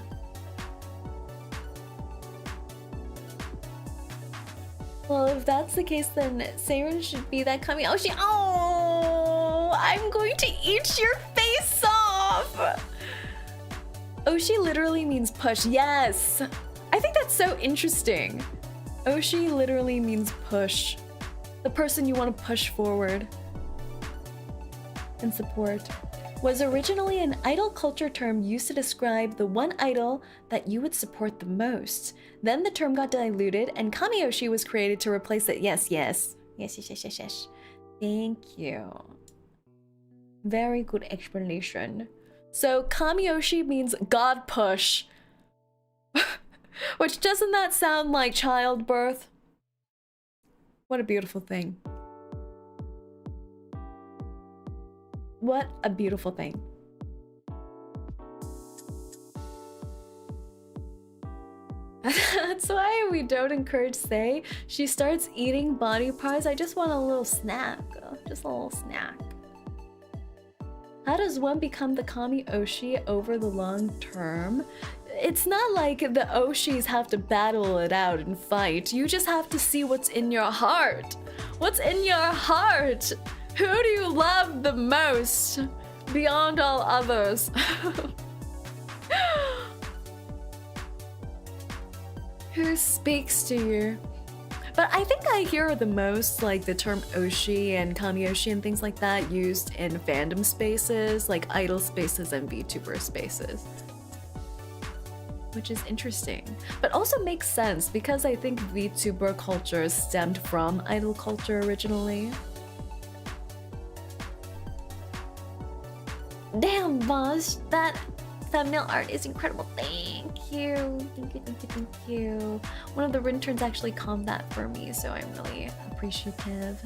Speaker 1: Well, if that's the case, then Saerin should be that 𝐂𝐴𝐚𝐿. Oh, I'm going to eat your face off! Oshi literally means push. Yes! I think that's so interesting. Oshi literally means push. The person you want to push forward and support. Was originally an idol culture term used to describe the one idol that you would support the most. Then the term got diluted and 𝐂𝐴𝐴𝐚𝐿 was created to replace it. Yes, yes. Yes, yes, yes, yes, yes. Thank you. Very good explanation. So 𝐂𝐴𝐴𝐚𝐿 means God push. Which, doesn't that sound like childbirth? What a beautiful thing. What a beautiful thing. That's why we don't encourage Sae. She starts eating body parts. I just want a little snack. Just a little snack. How does one become the 𝐂𝐴𝐴𝐚𝐿 over the long term? It's not like the Oshis have to battle it out and fight. You just have to see what's in your heart. What's in your heart? Who do you love the most beyond all others? Who speaks to you? But I think I hear the most like the term Oshi and 𝐂𝐴𝐴𝐚𝐿 and things like that used in fandom spaces, like idol spaces and VTuber spaces. Which is interesting, but also makes sense because I think VTuber culture stemmed from idol culture originally. Damn, boss, that thumbnail art is incredible. Thank you. Thank you, thank you, thank you. One of the interns actually calmed that for me, so I'm really appreciative.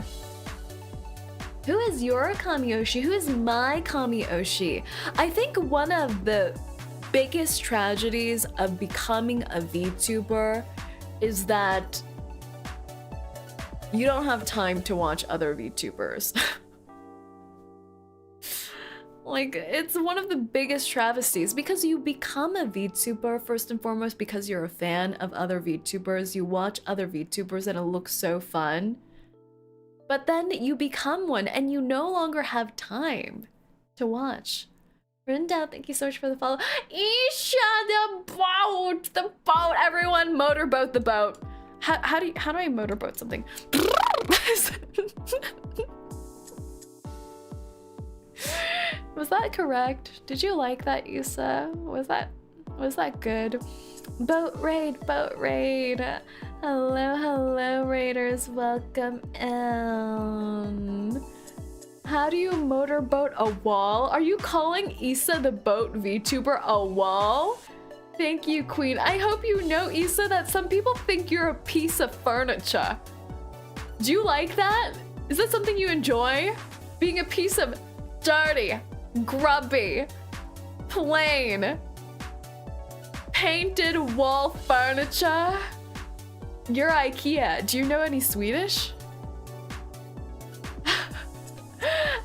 Speaker 1: Who is your 𝐂𝐴𝐴𝐚𝐿? Who is my 𝐂𝐴𝐴𝐚𝐿? I think one of the biggest tragedies of becoming a VTuber is that you don't have time to watch other VTubers. Like, it's one of the biggest travesties because you become a VTuber first and foremost because you're a fan of other VTubers. You watch other VTubers and it looks so fun. But then you become one and you no longer have time to watch. Rindao, thank you so much for the follow. Isha, the boat, everyone motorboat the boat. How do I motorboat something? Was that correct? Did you like that, Issa? Was that good? Boat raid, boat raid. Hello, hello, raiders. Welcome in. How do you motorboat a wall? Are you calling Issa the boat VTuber a wall? Thank you, Queen. I hope you know, Issa, that some people think you're a piece of furniture. Do you like that? Is that something you enjoy? Being a piece of dirty, grubby, plain, painted wall furniture? You're IKEA. Do you know any Swedish?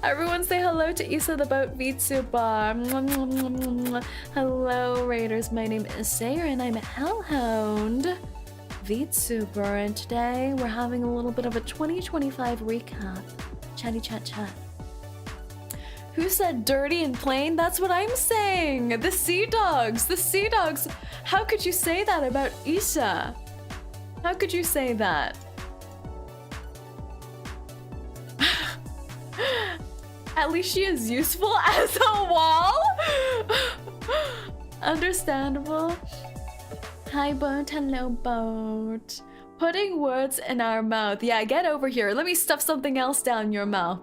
Speaker 1: Everyone say hello to Issa the Boat VTuber. Hello, Raiders. My name is Saerin. I'm a Hellhound VTuber, and today we're having a little bit of a 2025 recap. Chatty chat chat. Who said dirty and plain? That's what I'm saying. The Sea Dogs. The Sea Dogs. How could you say that about Issa? How could you say that? At least she is useful as a wall? Understandable. Hi, boat. Hello, boat. Putting words in our mouth. Yeah, get over here. Let me stuff something else down your mouth.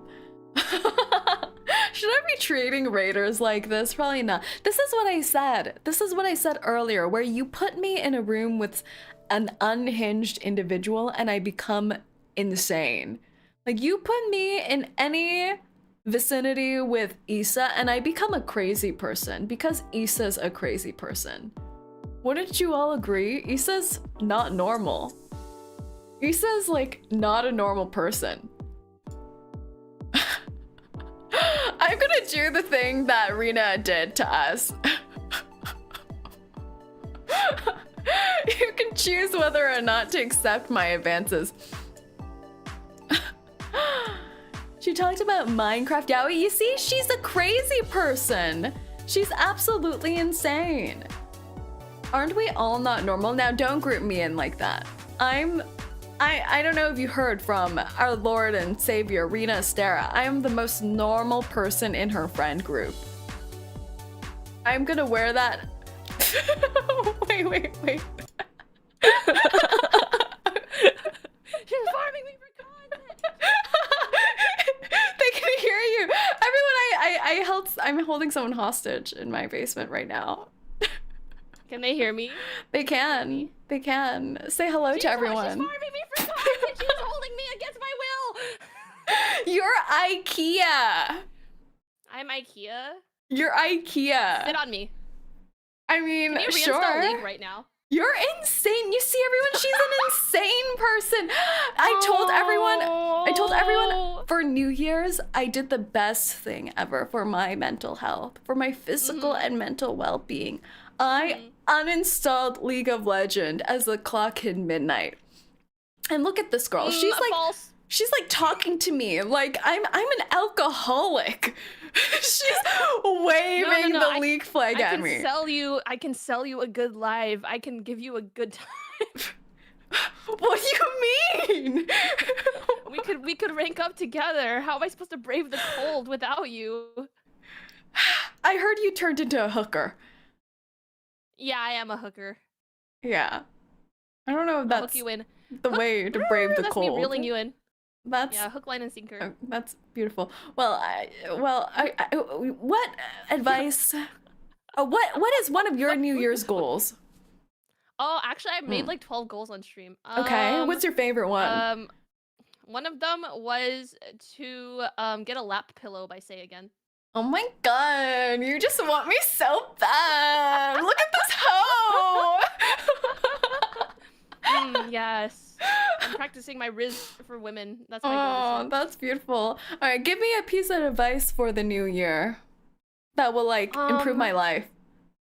Speaker 1: Should I be treating raiders like this? Probably not. This is what I said. This is what I said earlier, where you put me in a room with an unhinged individual and I become insane. Like, you put me in any vicinity with Issa and I become a crazy person because Issa's a crazy person. Wouldn't you all agree? Issa's not normal. Issa's like not a normal person. I'm gonna do the thing that Rina did to us. You can choose whether or not to accept my advances. She talked about Minecraft Yaoi. You see, she's a crazy person. She's absolutely insane. Aren't we all not normal? Now, don't group me in like that. I don't know if you heard from our Lord and Savior, Rina Estera. I am the most normal person in her friend group. I'm gonna wear that. Wait.
Speaker 3: She's farming me for content.
Speaker 1: They can hear you. Everyone, I'm holding someone hostage in my basement right now.
Speaker 3: Can they hear me?
Speaker 1: They can. They can. Say hello to everyone.
Speaker 3: She's farming me for content. She's holding me against my will.
Speaker 1: You're IKEA.
Speaker 3: I'm IKEA.
Speaker 1: You're IKEA.
Speaker 3: Sit on me.
Speaker 1: I mean,
Speaker 3: Can you
Speaker 1: sure.
Speaker 3: reinstall League right now?
Speaker 1: You're insane. You see, everyone, she's an insane person. I told everyone for New Year's, I did the best thing ever for my mental health, for my physical and mental well-being. I uninstalled League of Legends as the clock hit midnight. And look at this girl. She's like
Speaker 3: false.
Speaker 1: She's like talking to me like I'm an alcoholic. She's waving
Speaker 3: No.
Speaker 1: the League flag at me.
Speaker 3: I can sell you a good live. I can give you a good time.
Speaker 1: What do you mean?
Speaker 3: we could rank up together. How am I supposed to brave the cold without you?
Speaker 1: I heard you turned into a hooker.
Speaker 3: Yeah, I am a hooker.
Speaker 1: Yeah. I don't know if that's
Speaker 3: Hook you in.
Speaker 1: the way to brave the
Speaker 3: That's
Speaker 1: cold.
Speaker 3: me reeling you in.
Speaker 1: That's
Speaker 3: Yeah, hook, line, and sinker.
Speaker 1: that's beautiful. Well, what advice? What is one of your New Year's goals?
Speaker 3: Oh, actually, I made like 12 goals on stream.
Speaker 1: Okay, what's your favorite one?
Speaker 3: One of them was to get a lap pillow by Say Again.
Speaker 1: Oh my god, you just want me so bad. Look at this hoe.
Speaker 3: Yes. I'm practicing my Riz for women. That's my goal.
Speaker 1: Oh, that's beautiful. All right, give me a piece of advice for the new year that will like improve my life.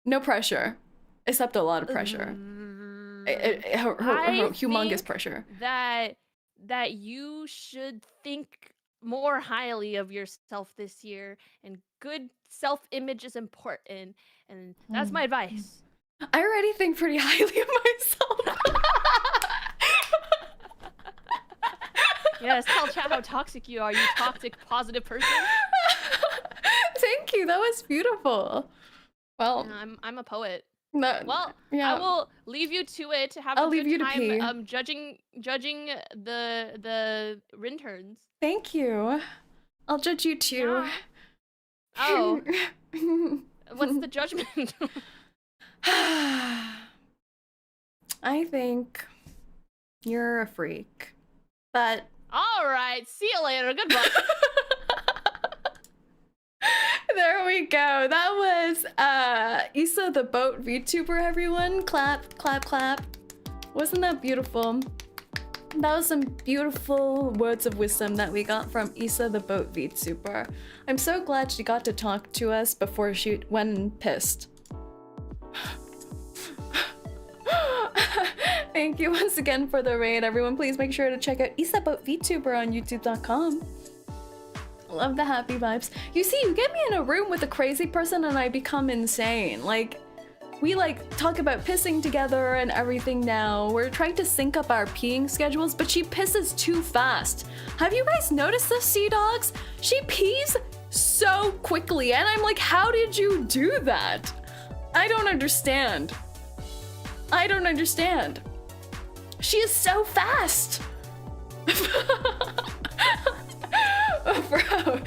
Speaker 1: No pressure, except a lot of pressure. Humongous pressure.
Speaker 3: That you should think more highly of yourself this year, and good self-image is important, and that's my advice.
Speaker 1: I already think pretty highly of myself.
Speaker 3: Yes, tell chat how toxic you are, you toxic positive person.
Speaker 1: Thank you, that was beautiful. Well,
Speaker 3: I'm a poet.
Speaker 1: No,
Speaker 3: Well,
Speaker 1: yeah.
Speaker 3: I will leave you to it to have
Speaker 1: I'll
Speaker 3: a
Speaker 1: leave
Speaker 3: good
Speaker 1: you to
Speaker 3: time
Speaker 1: pee.
Speaker 3: judging the rinterns.
Speaker 1: Thank you. I'll judge you too.
Speaker 3: Yeah. Oh, what's the judgment?
Speaker 1: I think you're a freak, but
Speaker 3: All right, see you later. Goodbye.
Speaker 1: there we go. That was 𝐂𝐴 the boat VTuber, everyone. Clap, clap, clap. Wasn't that beautiful? That was some beautiful words of wisdom that we got from 𝐂𝐴 the boat VTuber. I'm so glad she got to talk to us before she went pissed. Thank you once again for the raid, everyone. Please make sure to check out 𝐂𝐴 the boat VTuber on youtube.com. Love the happy vibes. You see, you get me in a room with a crazy person and I become insane. Like, we like talk about pissing together and everything now. We're trying to sync up our peeing schedules, but she pisses too fast. Have you guys noticed this, sea dogs? She pees so quickly and I'm like, how did you do that? I don't understand. I don't understand. She is so fast. Bro,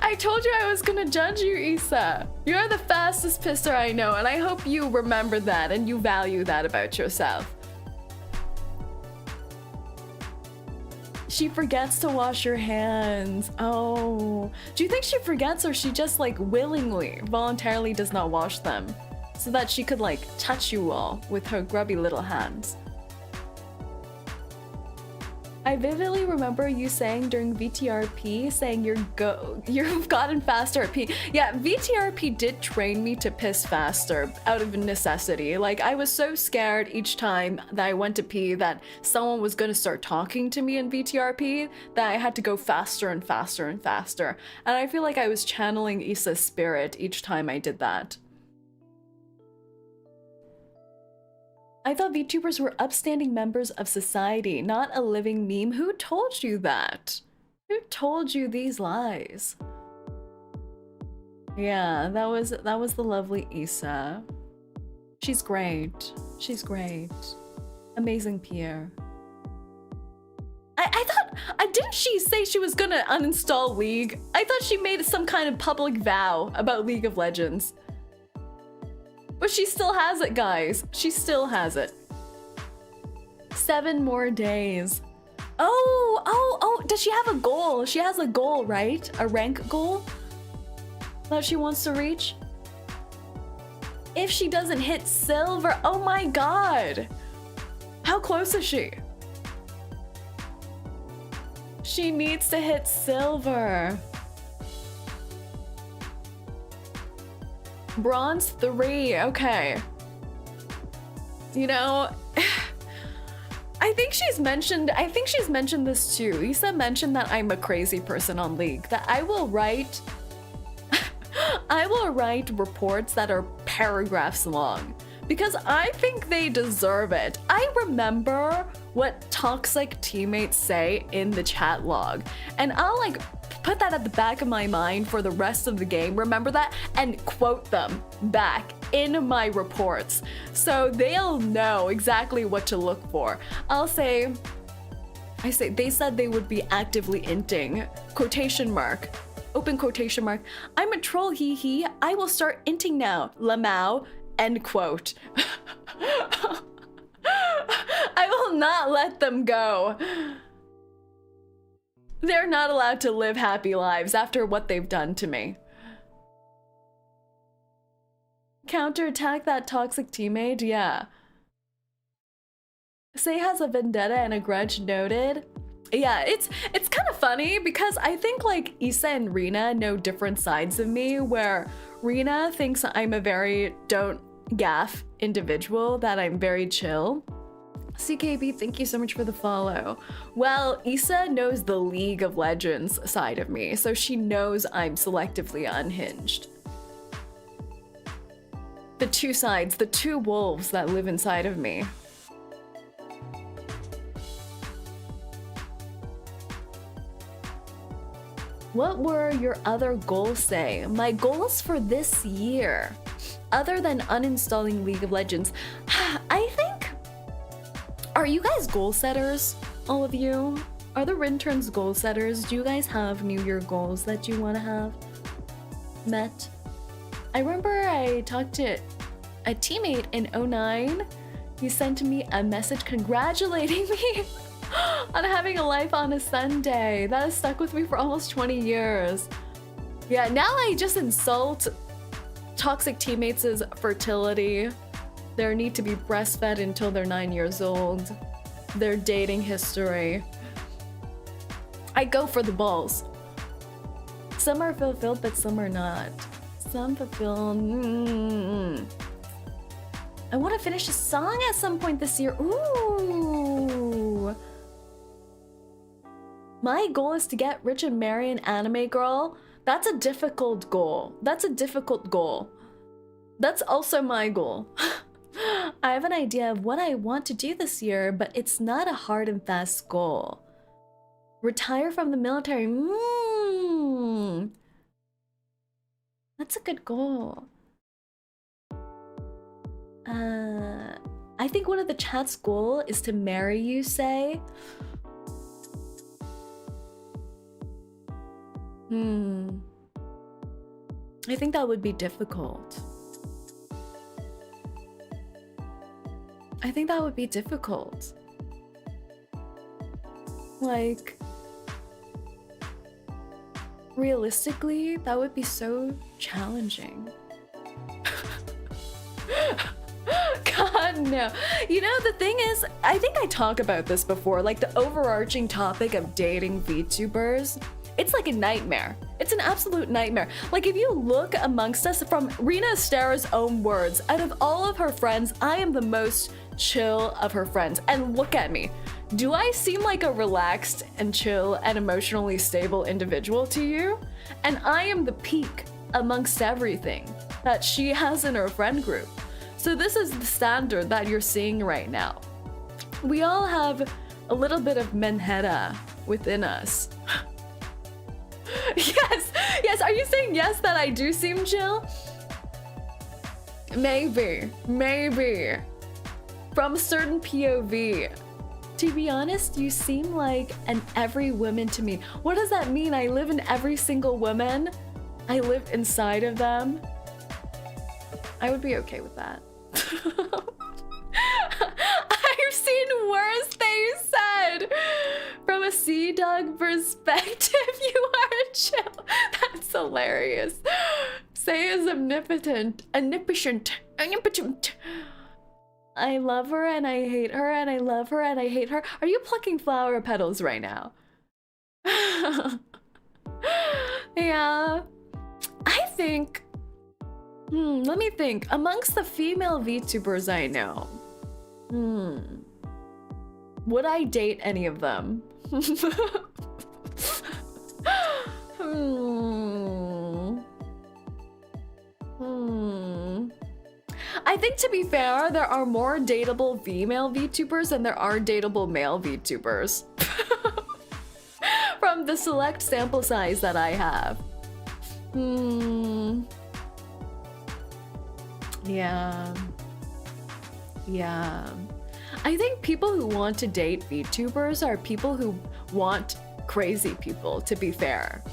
Speaker 1: I told you I was gonna judge you, 𝐂𝐴. You're the fastest pisser I know, and I hope you remember that and you value that about yourself. She forgets to wash her hands. Oh. Do you think she forgets, or she just like willingly, voluntarily does not wash them so that she could like touch you all with her grubby little hands? I vividly remember you saying during VTRP, saying you've gotten faster at P. Yeah, VTRP did train me to piss faster out of necessity. Like, I was so scared each time that I went to pee that someone was gonna start talking to me in VTRP that I had to go faster and faster and faster. And I feel like I was channeling 𝐂𝐸's spirit each time I did that. I thought VTubers were upstanding members of society, not a living meme. Who told you that? Who told you these lies? Yeah, that was the lovely 𝐂𝐸. She's great. She's great. Amazing peer. I thought, didn't she say she was gonna uninstall League? I thought she made some kind of public vow about League of Legends. But she still has it, guys. She still has it. 7 more days. Oh, does she have a goal? She has a goal, right? A rank goal that she wants to reach? If she doesn't hit silver, oh my god. How close is she? She needs to hit silver. Bronze 3, okay. You know, I think she's mentioned this too. 𝐂𝐸 mentioned that I'm a crazy person on League, that I will write reports that are paragraphs long because I think they deserve it. I remember what toxic teammates say in the chat log, and I'll like put that at the back of my mind for the rest of the game, remember that, and quote them back in my reports so they'll know exactly what to look for. I say they said they would be actively inting, quotation mark, open quotation mark, I'm a troll, hee hee, I will start inting now, Lamau, end quote. I will not let them go. They're not allowed to live happy lives after what they've done to me. Counterattack that toxic teammate? Yeah. Say has a vendetta and a grudge, noted. Yeah, it's kind of funny because I think like 𝐂𝐸 and Rena know different sides of me, where Rena thinks I'm a very don't gaff individual, that I'm very chill. CKB, thank you so much for the follow. Well, 𝐂𝐸 knows the League of Legends side of me, so she knows I'm selectively unhinged. The two sides, the two wolves that live inside of me. What were your other goals, say? My goals for this year, other than uninstalling League of Legends, I think, are you guys goal setters, all of you? Are the Rinterns goal setters? Do you guys have New Year goals that you want to have met? I remember I talked to a teammate in 09. He sent me a message congratulating me on having a life on a Sunday. That has stuck with me for almost 20 years. Yeah, now I just insult toxic teammates' fertility, their need to be breastfed until they're 9 years old, their dating history. I go for the balls. Some are fulfilled, but some are not. Some fulfilled. I want to finish a song at some point this year. Ooh. My goal is to get rich and marry an anime girl. That's a difficult goal. That's a difficult goal. That's also my goal. I have an idea of what I want to do this year, but it's not a hard and fast goal. Retire from the military. That's a good goal. I think one of the chat's goal is to marry you, say. I think that would be difficult. I think that would be difficult. Like, realistically, that would be so challenging. God, no. You know, the thing is, I think I talked about this before, like the overarching topic of dating VTubers. It's like a nightmare. It's an absolute nightmare. Like if you look amongst us, from Rena Estera's own words, out of all of her friends, I am the most chill of her friends. And look at me. Do I seem like a relaxed and chill and emotionally stable individual to you? And I am the peak amongst everything that she has in her friend group. So this is the standard that you're seeing right now. We all have a little bit of menheta within us. Yes, are you saying yes that I do seem chill? Maybe. From a certain POV. To be honest, you seem like an every woman to me. What does that mean? I live in every single woman? I live inside of them? I would be okay with that. I've seen worse, they said. From a sea dog perspective, you are chill. That's hilarious. Say is omnipotent. Omnipotent. I love her and I hate her and I love her and I hate her. Are you plucking flower petals right now? Yeah. I think... let me think. Amongst the female VTubers I know, would I date any of them? I think, to be fair, there are more dateable female VTubers than there are dateable male VTubers. From the select sample size that I have. Yeah. I think people who want to date VTubers are people who want crazy people, to be fair.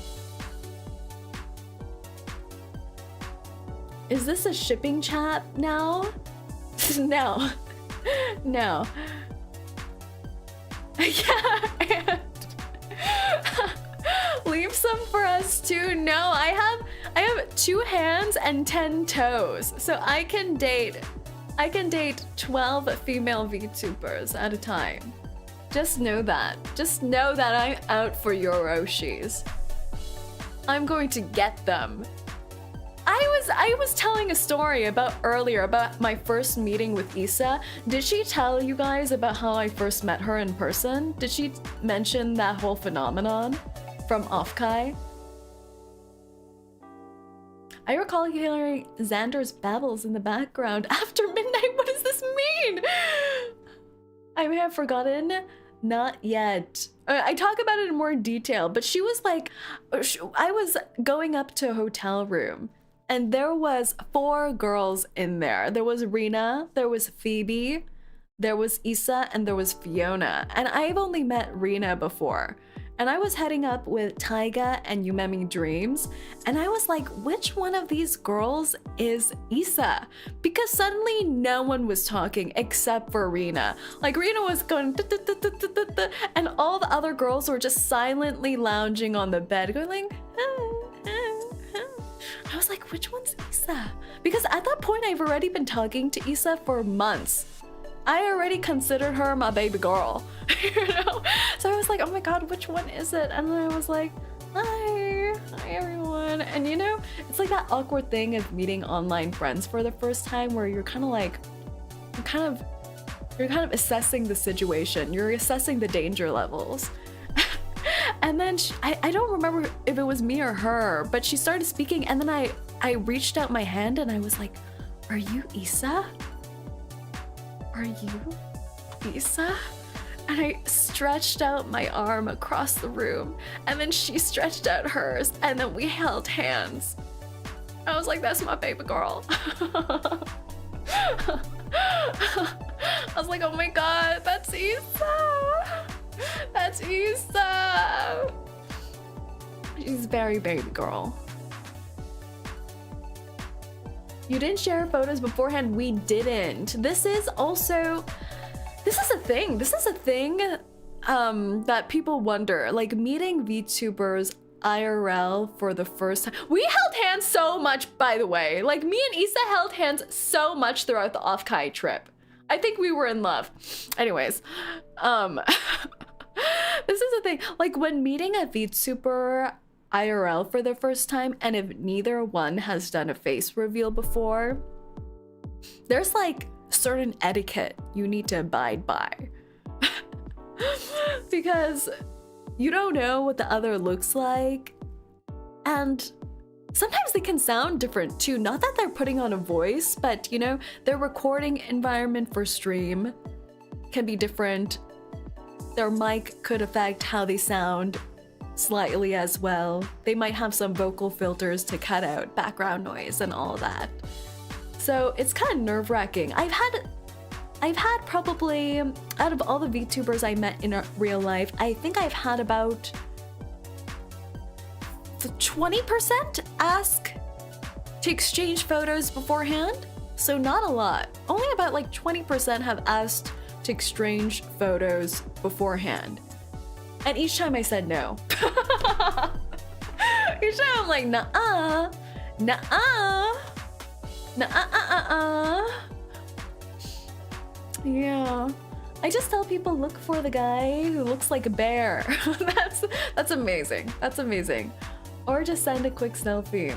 Speaker 1: Is this a shipping chat now? No. No. Yeah. Leave some for us too. No, I have 2 hands and 10 toes, so I can date 12 female VTubers at a time. Just know that. Just know that I'm out for Yoroshis. I'm going to get them. I was telling a story earlier about my first meeting with 𝐒𝐴. Did she tell you guys about how I first met her in person? Did she mention that whole phenomenon from 𝐂𝐴𝐚𝐭? I recall hearing Xander's babbles in the background after midnight. What does this mean? I may have forgotten. Not yet. I talk about it in more detail, but she was like, I was going up to a hotel room and there was 4 girls in there. There was Rena, there was Phoebe, there was 𝐒𝐴, and there was Fiona. And I've only met Rena before. And I was heading up with Taiga and Yumemi Dreams, and I was like, which one of these girls is 𝐒𝐴? Because suddenly no one was talking except for Rena. Like Rena was going and all the other girls were just silently lounging on the bed going like, I was like, which one's 𝐒𝐴? Because at that point I've already been talking to 𝐒𝐴 for months. I already considered her my baby girl, you know? So I was like, oh my god, which one is it? And then I was like, hi everyone. And you know, it's like that awkward thing of meeting online friends for the first time where you're kind of like, you're kind of assessing the situation. You're assessing the danger levels. And then I don't remember if it was me or her, but she started speaking and then I reached out my hand and I was like, are you 𝐒𝐴? Are you 𝐒𝐴? And I stretched out my arm across the room and then she stretched out hers and then we held hands. I was like, that's my baby girl. I was like, oh my god, that's 𝐒𝐴. That's 𝐒𝐴. She's very baby girl. You didn't share photos beforehand. We didn't. This is a thing. This is a thing that people wonder. Like meeting VTubers IRL for the first time. We held hands so much, by the way. Like, me and Issa held hands so much throughout the off-Kai trip. I think we were in love. Anyways, this is the thing. Like, when meeting a VTuber IRL for the first time, and if neither one has done a face reveal before, there's like certain etiquette you need to abide by. Because you don't know what the other looks like, and sometimes they can sound different too. Not that they're putting on a voice, but you know, their recording environment for stream can be different. Their mic could affect how they sound slightly as well. They might have some vocal filters to cut out background noise and all that. So it's kind of nerve-wracking. I've had probably, out of all the VTubers I met in real life, I think I've had about 20% ask to exchange photos beforehand. So not a lot. Only about like 20% have asked to exchange photos beforehand. And each time I said no. Each time I'm like, nuh-uh, nuh-uh, nuh-uh. Yeah, I just tell people look for the guy who looks like a bear. That's amazing. That's amazing. Or just send a quick selfie.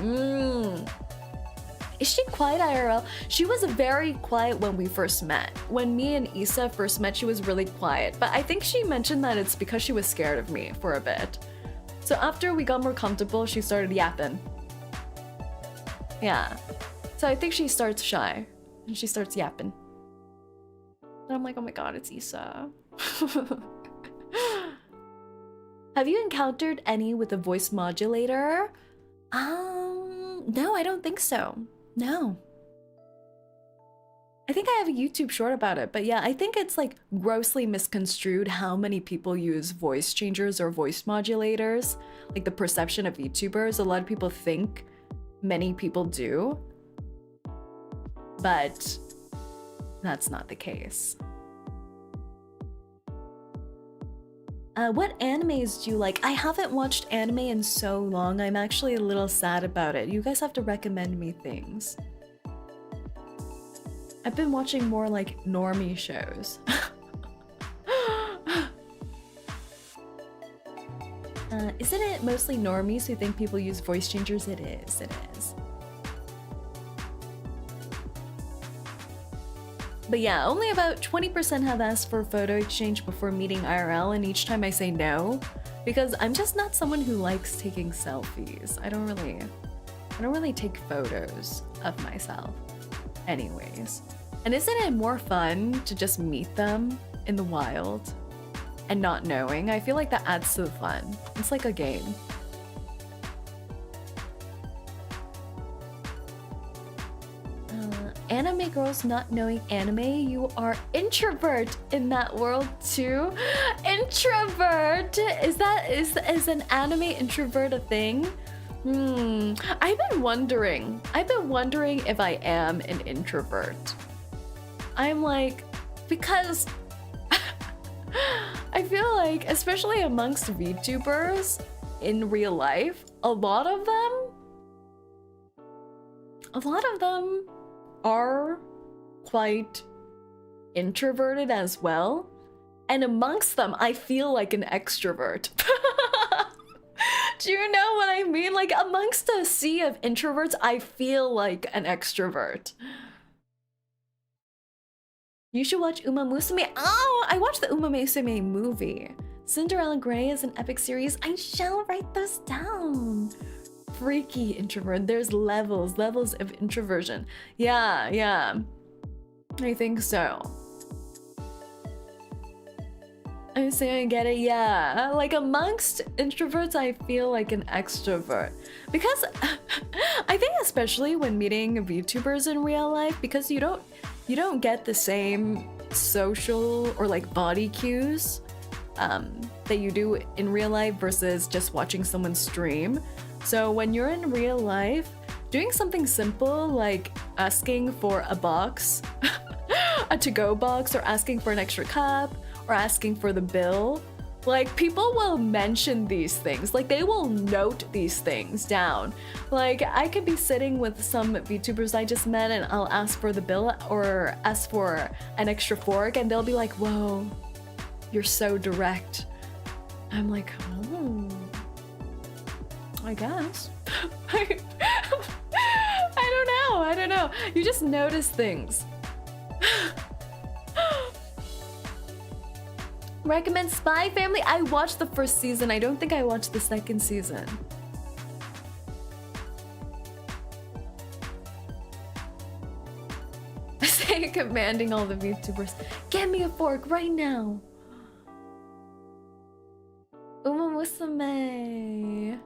Speaker 1: Is she quiet IRL? She was very quiet when we first met. When me and Issa first met, she was really quiet. But I think she mentioned that it's because she was scared of me for a bit. So after we got more comfortable, she started yapping. Yeah. So I think she starts shy and she starts yapping. And I'm like, oh my god, it's Issa. Have you encountered any with a voice modulator? No, I don't think so. No. I think I have a YouTube short about it, but yeah, I think it's like grossly misconstrued how many people use voice changers or voice modulators. Like the perception of VTubers, a lot of people think many people do, but that's not the case. What animes do you like? I haven't watched anime in so long. I'm actually a little sad about it. You guys have to recommend me things. I've been watching more like normie shows. Isn't it mostly normies who think people use voice changers? It is, it is. But yeah, only about 20% have asked for a photo exchange before meeting IRL, and each time I say no, because I'm just not someone who likes taking selfies. I don't really take photos of myself anyways. And isn't it more fun to just meet them in the wild and not knowing? I feel like that adds to the fun. It's like a game. Anime girls not knowing anime, you are introvert in that world too. Introvert! Is an anime introvert a thing? I've been wondering if I am an introvert. I'm like, because I feel like, especially amongst VTubers in real life, a lot of them are quite introverted as well. And amongst them, I feel like an extrovert. Do you know what I mean? Like, amongst a sea of introverts, I feel like an extrovert. You should watch Uma Musume. Oh, I watched the Uma Musume movie. Cinderella Grey is an epic series. I shall write this down. Freaky introvert. There's levels of introversion. Yeah. I think so. I'm saying I get it, yeah. Like amongst introverts, I feel like an extrovert. Because I think especially when meeting VTubers in real life, because you don't get the same social or like body cues that you do in real life versus just watching someone stream. So when you're in real life, doing something simple like asking for a box, a to-go box, or asking for an extra cup, or asking for the bill, Like, people will mention these things. Like, they will note these things down. Like, I could be sitting with some VTubers I just met and I'll ask for the bill or ask for an extra fork and they'll be like, whoa, you're so direct. I'm like, oh, I guess. I don't know. You just notice things. Recommend Spy Family? I watched the first season. I don't think I watched the second season. Say commanding all the VTubers. Get me a fork right now. Uma Musume.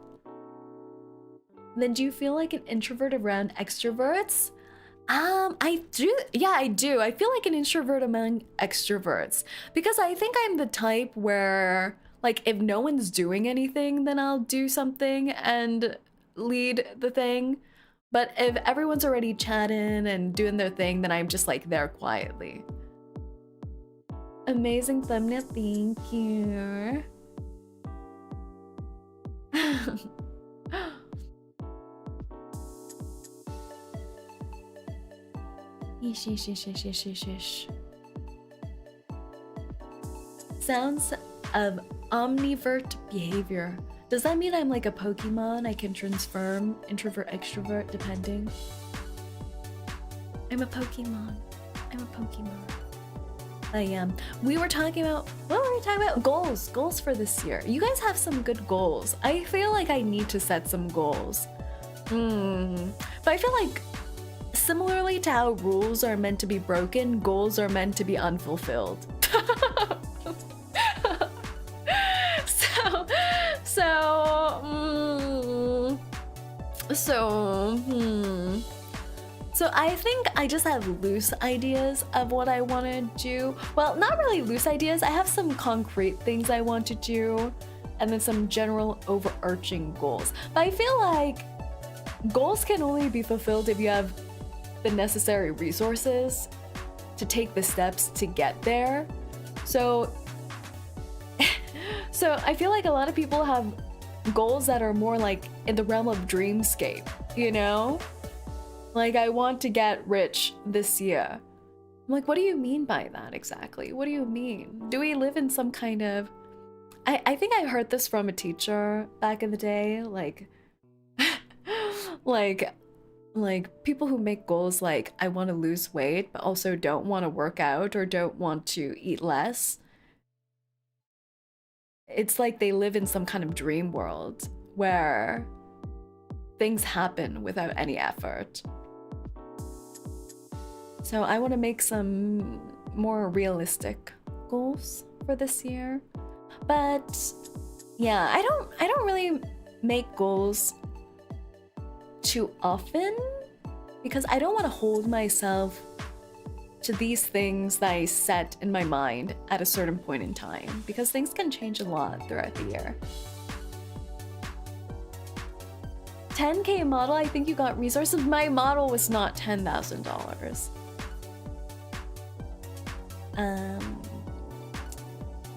Speaker 1: Then do you feel like an introvert around extroverts? I do. Yeah, I do. I feel like an introvert among extroverts because I think I'm the type where, like, if no one's doing anything, then I'll do something and lead the thing. But if everyone's already chatting and doing their thing, then I'm just like there quietly. Amazing thumbnail, thank you. Sounds of omnivert behavior. Does that mean I'm like a Pokemon? I can transform introvert, extrovert, depending. I'm a Pokemon. We were talking about, what were we talking about? Goals for this year. You guys have some good goals. I feel like I need to set some goals. But I feel like similarly to how rules are meant to be broken, goals are meant to be unfulfilled. So I think I just have loose ideas of what I want to do. Well, not really loose ideas. I have some concrete things I want to do and then some general overarching goals. But I feel like goals can only be fulfilled if you have the necessary resources to take the steps to get there. So I feel like a lot of people have goals that are more like in the realm of dreamscape, you know? Like, I want to get rich this year. I'm like, what do you mean by that exactly? What do you mean? Do we live in some kind of... I think I heard this from a teacher back in the day, like... like people who make goals like, I want to lose weight, but also don't want to work out or don't want to eat less. It's like they live in some kind of dream world where things happen without any effort. So I want to make some more realistic goals for this year. But yeah, I don't really make goals too often because I don't want to hold myself to these things that I set in my mind at a certain point in time because things can change a lot throughout the year. 10K model, I think you got resources. My model was not $10,000.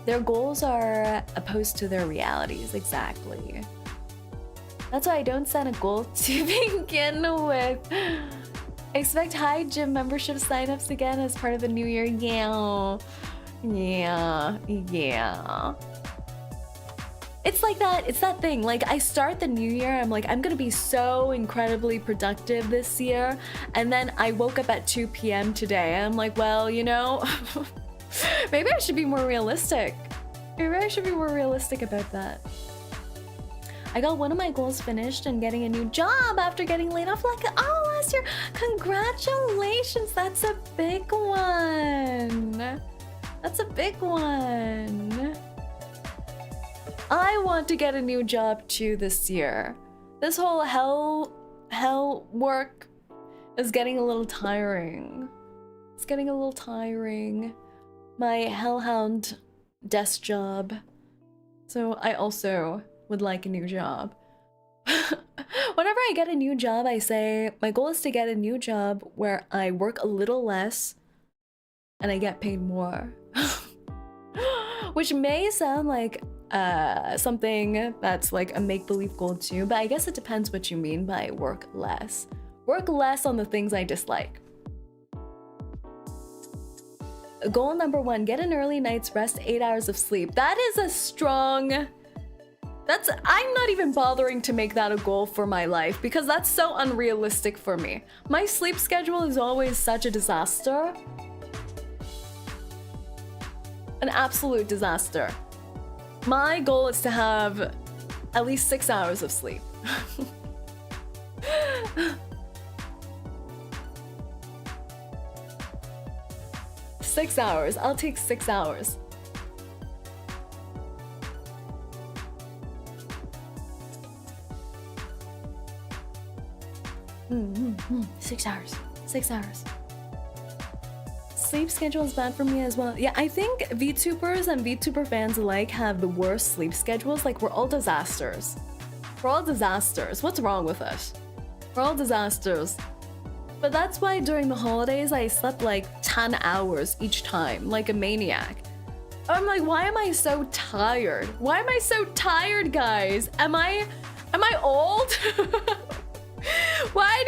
Speaker 1: Their goals are opposed to their realities, exactly. That's why I don't set a goal to begin with. Expect high gym membership signups again as part of the new year. Yeah. It's like that, it's that thing, like I start the new year, I'm like, I'm gonna be so incredibly productive this year, and then I woke up at 2 p.m. today, and I'm like, well, you know, maybe I should be more realistic. Maybe I should be more realistic about that. I got one of my goals finished and getting a new job after getting laid off like last year. Congratulations, that's a big one. That's a big one. I want to get a new job too this year. This whole hell work is getting a little tiring. It's getting a little tiring. My hellhound desk job. So I also would like a new job. Whenever I get a new job, I say my goal is to get a new job where I work a little less and I get paid more. Which may sound like something that's like a make-believe goal too, but I guess it depends what you mean by work less. Work less on the things I dislike. Goal number 1, get an early night's rest, 8 hours of sleep. That is a strong... I'm not even bothering to make that a goal for my life because that's so unrealistic for me. My sleep schedule is always such a disaster. An absolute disaster. My goal is to have at least 6 hours of sleep. 6 hours. I'll take 6 hours. Mm-hmm. 6 hours. 6 hours. Sleep schedule is bad for me as well. Yeah, I think VTubers and VTuber fans alike have the worst sleep schedules. Like, we're all disasters. We're all disasters. What's wrong with us? We're all disasters. But that's why during the holidays, I slept like 10 hours each time, like a maniac. I'm like, why am I so tired? Why am I so tired, guys? Am I old? Why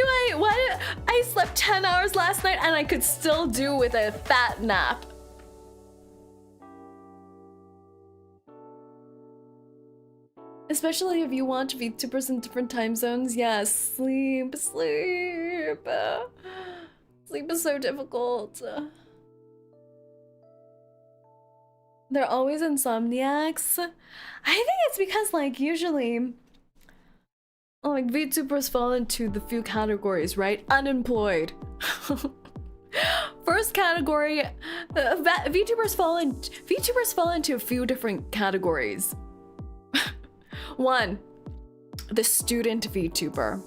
Speaker 1: I slept 10 hours last night and I could still do with a fat nap. Especially if you watch VTubers in different time zones. Yeah, sleep. Sleep is so difficult. They're always insomniacs. I think it's because, like, usually, like, VTubers fall into the few categories, right? Unemployed. First category, VTubers fall into a few different categories. 1, the student VTuber.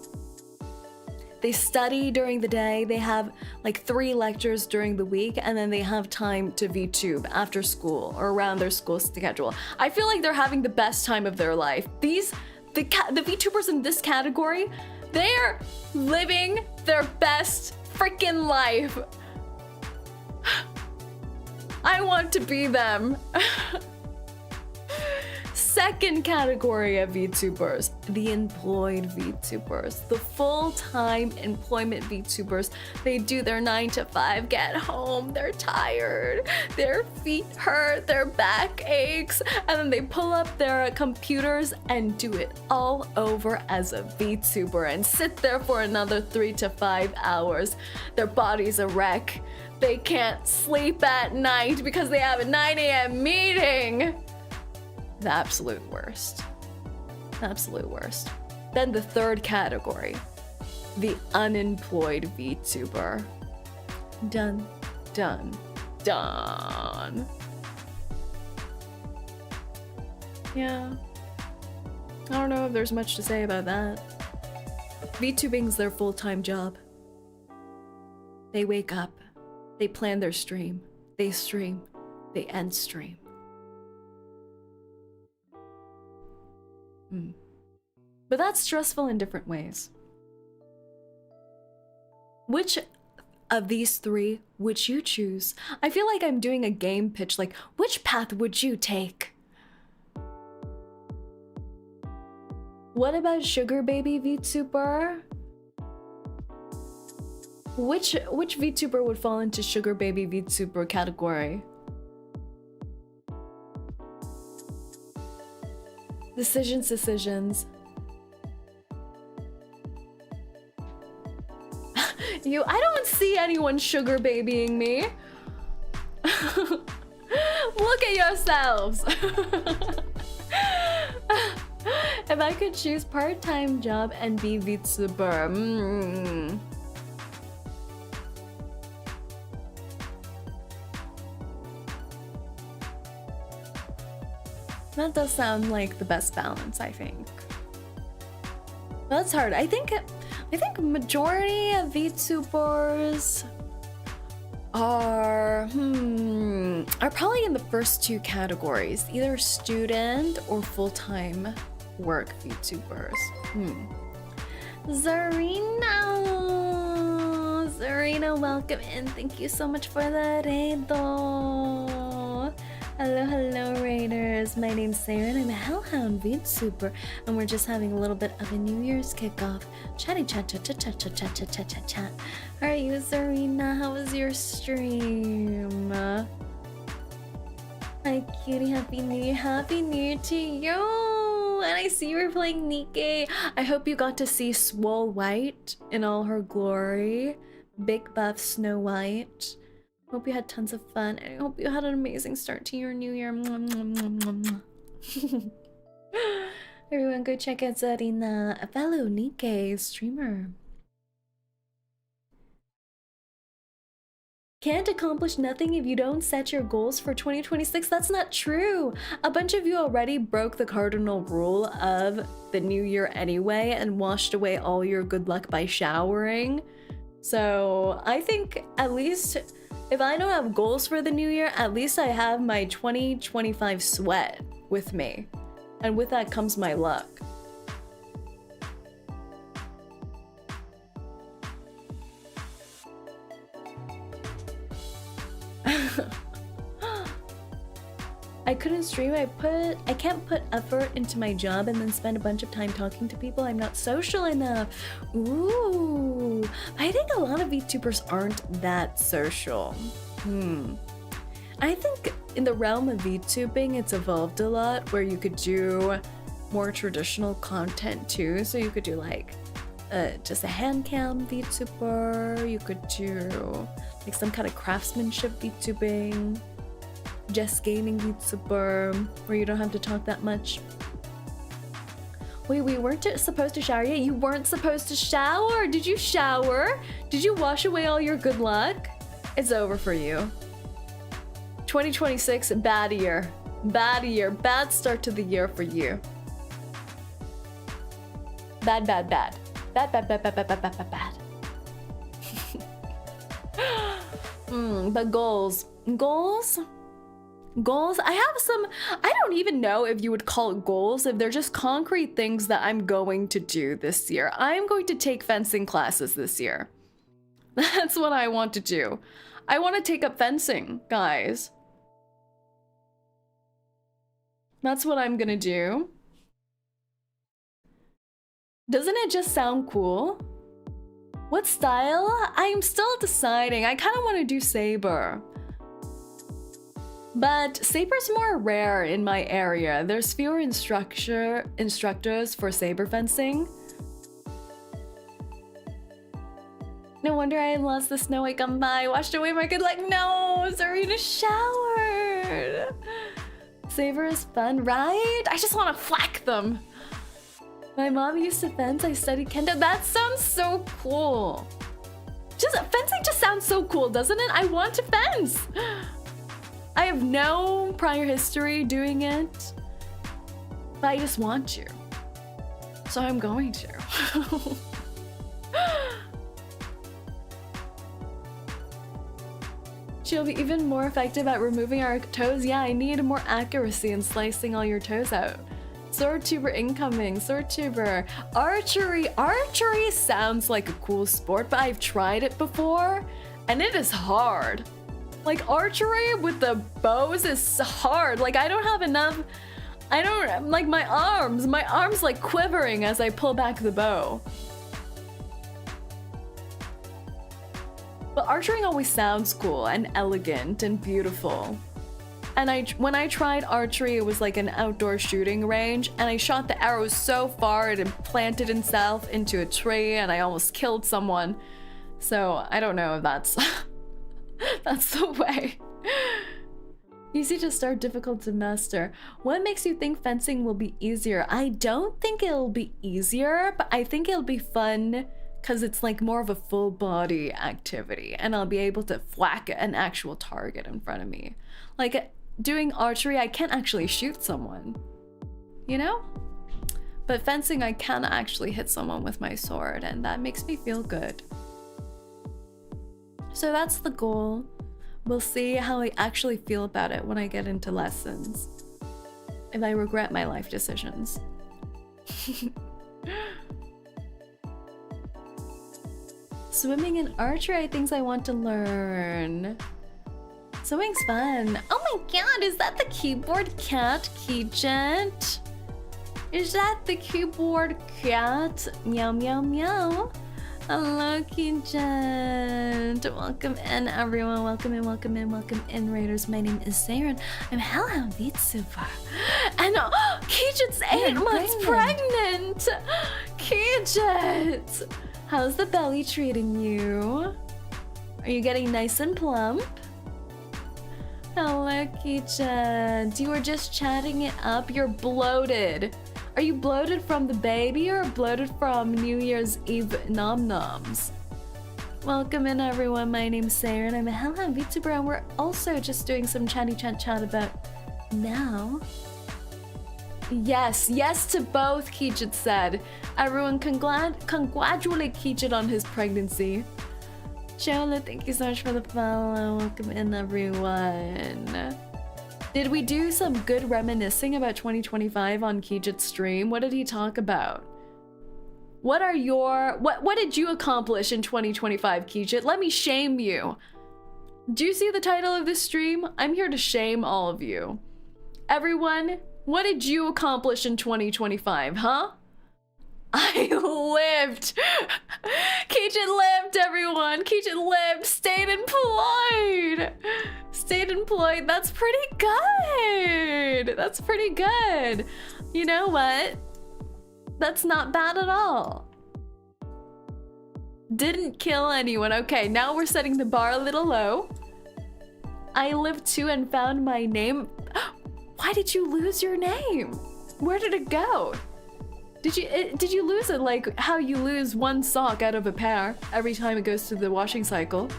Speaker 1: They study during the day, they have like 3 lectures during the week, and then they have time to VTube after school or around their school schedule. I feel like they're having the best time of their life. The VTubers in this category, they're living their best freaking life. I want to be them. Second category of VTubers, the employed VTubers, the full-time employment VTubers. They do their 9 to 5, get home, they're tired, their feet hurt, their back aches, and then they pull up their computers and do it all over as a VTuber and sit there for another 3 to 5 hours. Their body's a wreck. They can't sleep at night because they have a 9 a.m. meeting. The absolute worst. Absolute worst. Then the third category, the unemployed VTuber. Dun, dun, dun. Yeah. I don't know if there's much to say about that. VTubing's their full-time job. They wake up, they plan their stream, they end stream. But that's stressful in different ways. Which of these 3 would you choose? I feel like I'm doing a game pitch, like, which path would you take? What about Sugar Baby VTuber? Which VTuber would fall into Sugar Baby VTuber category? Decisions. I don't see anyone sugar babying me. Look at yourselves. If I could choose part-time job and be VTuber, That does sound like the best balance, I think. That's hard. I think majority of VTubers are probably in the first 2 categories, either student or full-time work VTubers. Zarina, welcome in. Thank you so much for the redo. Hello, hello, Raiders. My name's Saerin. I'm a Hellhound VTuber, and we're just having a little bit of a New Year's kickoff. Chatty chat chat chat chat chat chat chat chat chat. How are you, Serena? How was your stream? Hi, cutie. Happy New Year. Happy New Year to you. And I see you were playing 𝐒𝐿. I hope you got to see Swole White in all her glory. Big buff Snow White. Hope you had tons of fun, and I hope you had an amazing start to your new year. Mwah, mwah, mwah, mwah, mwah. Everyone go check out Zarina, a fellow 𝐒𝐿 streamer. Can't accomplish nothing if you don't set your goals for 2026. That's not true. A bunch of you already broke the cardinal rule of the new year anyway and washed away all your good luck by showering. So I think at least if I don't have goals for the new year, at least I have my 2025 sweat with me. And with that comes my luck. I couldn't stream. I can't put effort into my job and then spend a bunch of time talking to people. I'm not social enough. Ooh. I think a lot of VTubers aren't that social. I think in the realm of VTubing, it's evolved a lot where you could do more traditional content too. So you could do like just a hand cam VTuber. You could do like some kind of craftsmanship VTubing. Just gaming VTuber, where you don't have to talk that much. Wait, we weren't supposed to shower yet? You weren't supposed to shower! Did you shower? Did you wash away all your good luck? It's over for you. 2026, bad year. Bad year. Bad start to the year for you. Bad, bad, bad. Bad, bad, bad, bad, bad, bad, bad, bad, bad. But goals. Goals? Goals? I have some, I don't even know if you would call it goals, if they're just concrete things that I'm going to do this year. I'm going to take fencing classes this year. That's what I want to do. I want to take up fencing, guys. That's what I'm gonna do. Doesn't it just sound cool? What style? I'm still deciding. I kind of want to do saber. But saber's more rare in my area. There's fewer instructors for saber fencing. No wonder I lost the Snow White gum by. Washed away my good luck. No, Serena showered. Saber is fun, right? I just want to whack them. My mom used to fence. I studied kendo. That sounds so cool. Fencing just sounds so cool, doesn't it? I want to fence. I have no prior history doing it, but I just want to. So I'm going to. She'll be even more effective at removing our toes. Yeah, I need more accuracy in slicing all your toes out. Sword tuber incoming, sword tuber. Archery. Archery sounds like a cool sport, but I've tried it before and it is hard. Like archery with the bows is hard. Like I don't have enough, like my arms like quivering as I pull back the bow. But archery always sounds cool and elegant and beautiful. And when I tried archery, it was like an outdoor shooting range, and I shot the arrow so far it implanted itself into a tree and I almost killed someone. So I don't know if that's that's the way. Easy to start, difficult to master. What makes you think fencing will be easier? I don't think it'll be easier, but I think it'll be fun because it's like more of a full body activity and I'll be able to whack an actual target in front of me. Like doing archery, I can't actually shoot someone, you know? But fencing, I can actually hit someone with my sword and that makes me feel good. So that's the goal. We'll see how I actually feel about it when I get into lessons. If I regret my life decisions. Swimming and archery are things I want to learn. Sewing's fun. Oh my god, is that the keyboard cat, 𝐂𝐡𝐚𝐭? Is that the keyboard cat? Meow, meow, meow. Hello, 𝐂𝐡𝐴. Welcome in, everyone. Welcome in, welcome in, welcome in, Raiders. My name is Saerin. I'm 𝐂𝐴 vtuber. And 𝐂𝐡𝐴's 8 months pregnant. 𝐂𝐡𝐴. How's the belly treating you? Are you getting nice and plump? Hello, 𝐂𝐡𝐴. You were just chatting it up. You're bloated. Are you bloated from the baby or bloated from New Year's Eve nom-noms? Welcome in, everyone. My name's Saerin. I'm 𝐂𝐴 vtuber, and we're also just doing some chatty chat about now. Yes, yes to both, 𝐂𝐡𝐴 said. Everyone congratulate 𝐂𝐡𝐴 on his pregnancy. Jola, thank you so much for the follow. Welcome in, everyone. Did we do some good reminiscing about 2025 on 𝐂𝐡𝐴's stream? What did he talk about? What did you accomplish in 2025, 𝐂𝐡𝐴? Let me shame you. Do you see the title of this stream? I'm here to shame all of you. Everyone, what did you accomplish in 2025, huh? I lived. 𝐂𝐡𝐴 lived, everyone. 𝐂𝐡𝐴 lived. Stayed employed. Stayed employed. That's pretty good. That's pretty good. You know what? That's not bad at all. Didn't kill anyone. Okay, now we're setting the bar a little low. I lived too and found my name. Why did you lose your name? Where did it go? Did you lose it like how you lose one sock out of a pair every time it goes through the washing cycle?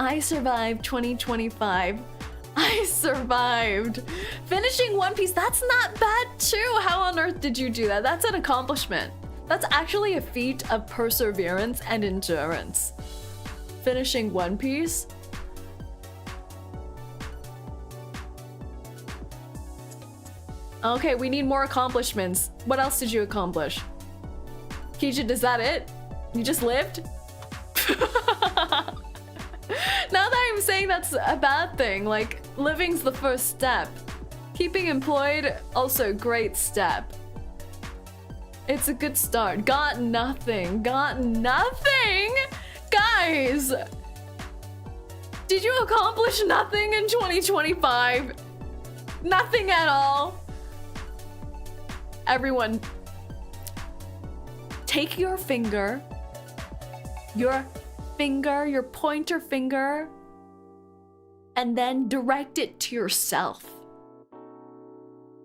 Speaker 1: I survived 2025. I survived. Finishing One Piece, that's not bad too. How on earth did you do that? That's an accomplishment. That's actually a feat of perseverance and endurance. Finishing One Piece. Okay, we need more accomplishments. What else did you accomplish? 𝐂𝐡𝐴, is that it? You just lived? Now that I'm saying that's a bad thing, like, living's the first step. Keeping employed, also great step. It's a good start. Got nothing. Got nothing? Guys! Did you accomplish nothing in 2025? Nothing at all? Everyone, take your finger, your pointer finger, and then direct it to yourself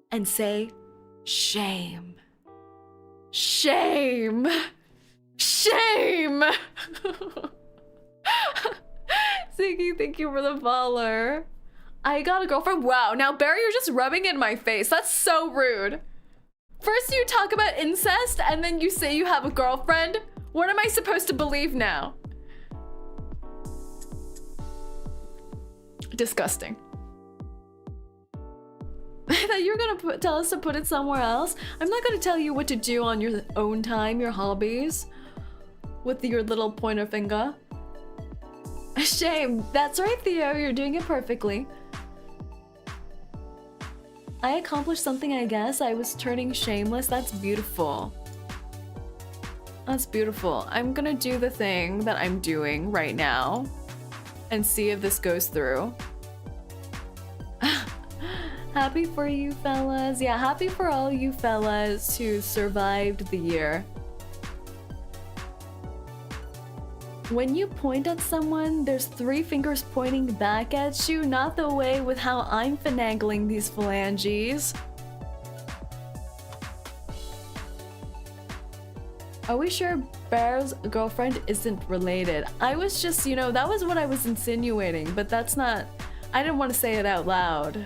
Speaker 1: and say, shame, shame, shame. Ziggy, thank you for the follow. I got a girlfriend. Wow, now Barry, you're just rubbing it in my face. That's so rude. First you talk about incest and then you say you have a girlfriend. What am I supposed to believe now? Disgusting. I thought you were gonna tell us to put it somewhere else. I'm not gonna tell you what to do on your own time, your hobbies, with your little pointer finger. Shame. That's right, Theo. You're doing it perfectly. I accomplished something, I guess. I was turning shameless. That's beautiful. That's beautiful. I'm gonna do the thing that I'm doing right now and see if this goes through. Happy for you fellas. Yeah, happy for all you fellas who survived the year. When you point at someone, there's 3 fingers pointing back at you, not the way with how I'm finagling these phalanges. Are we sure Bear's girlfriend isn't related? I was just, you know, that was what I was insinuating, but that's not... I didn't want to say it out loud.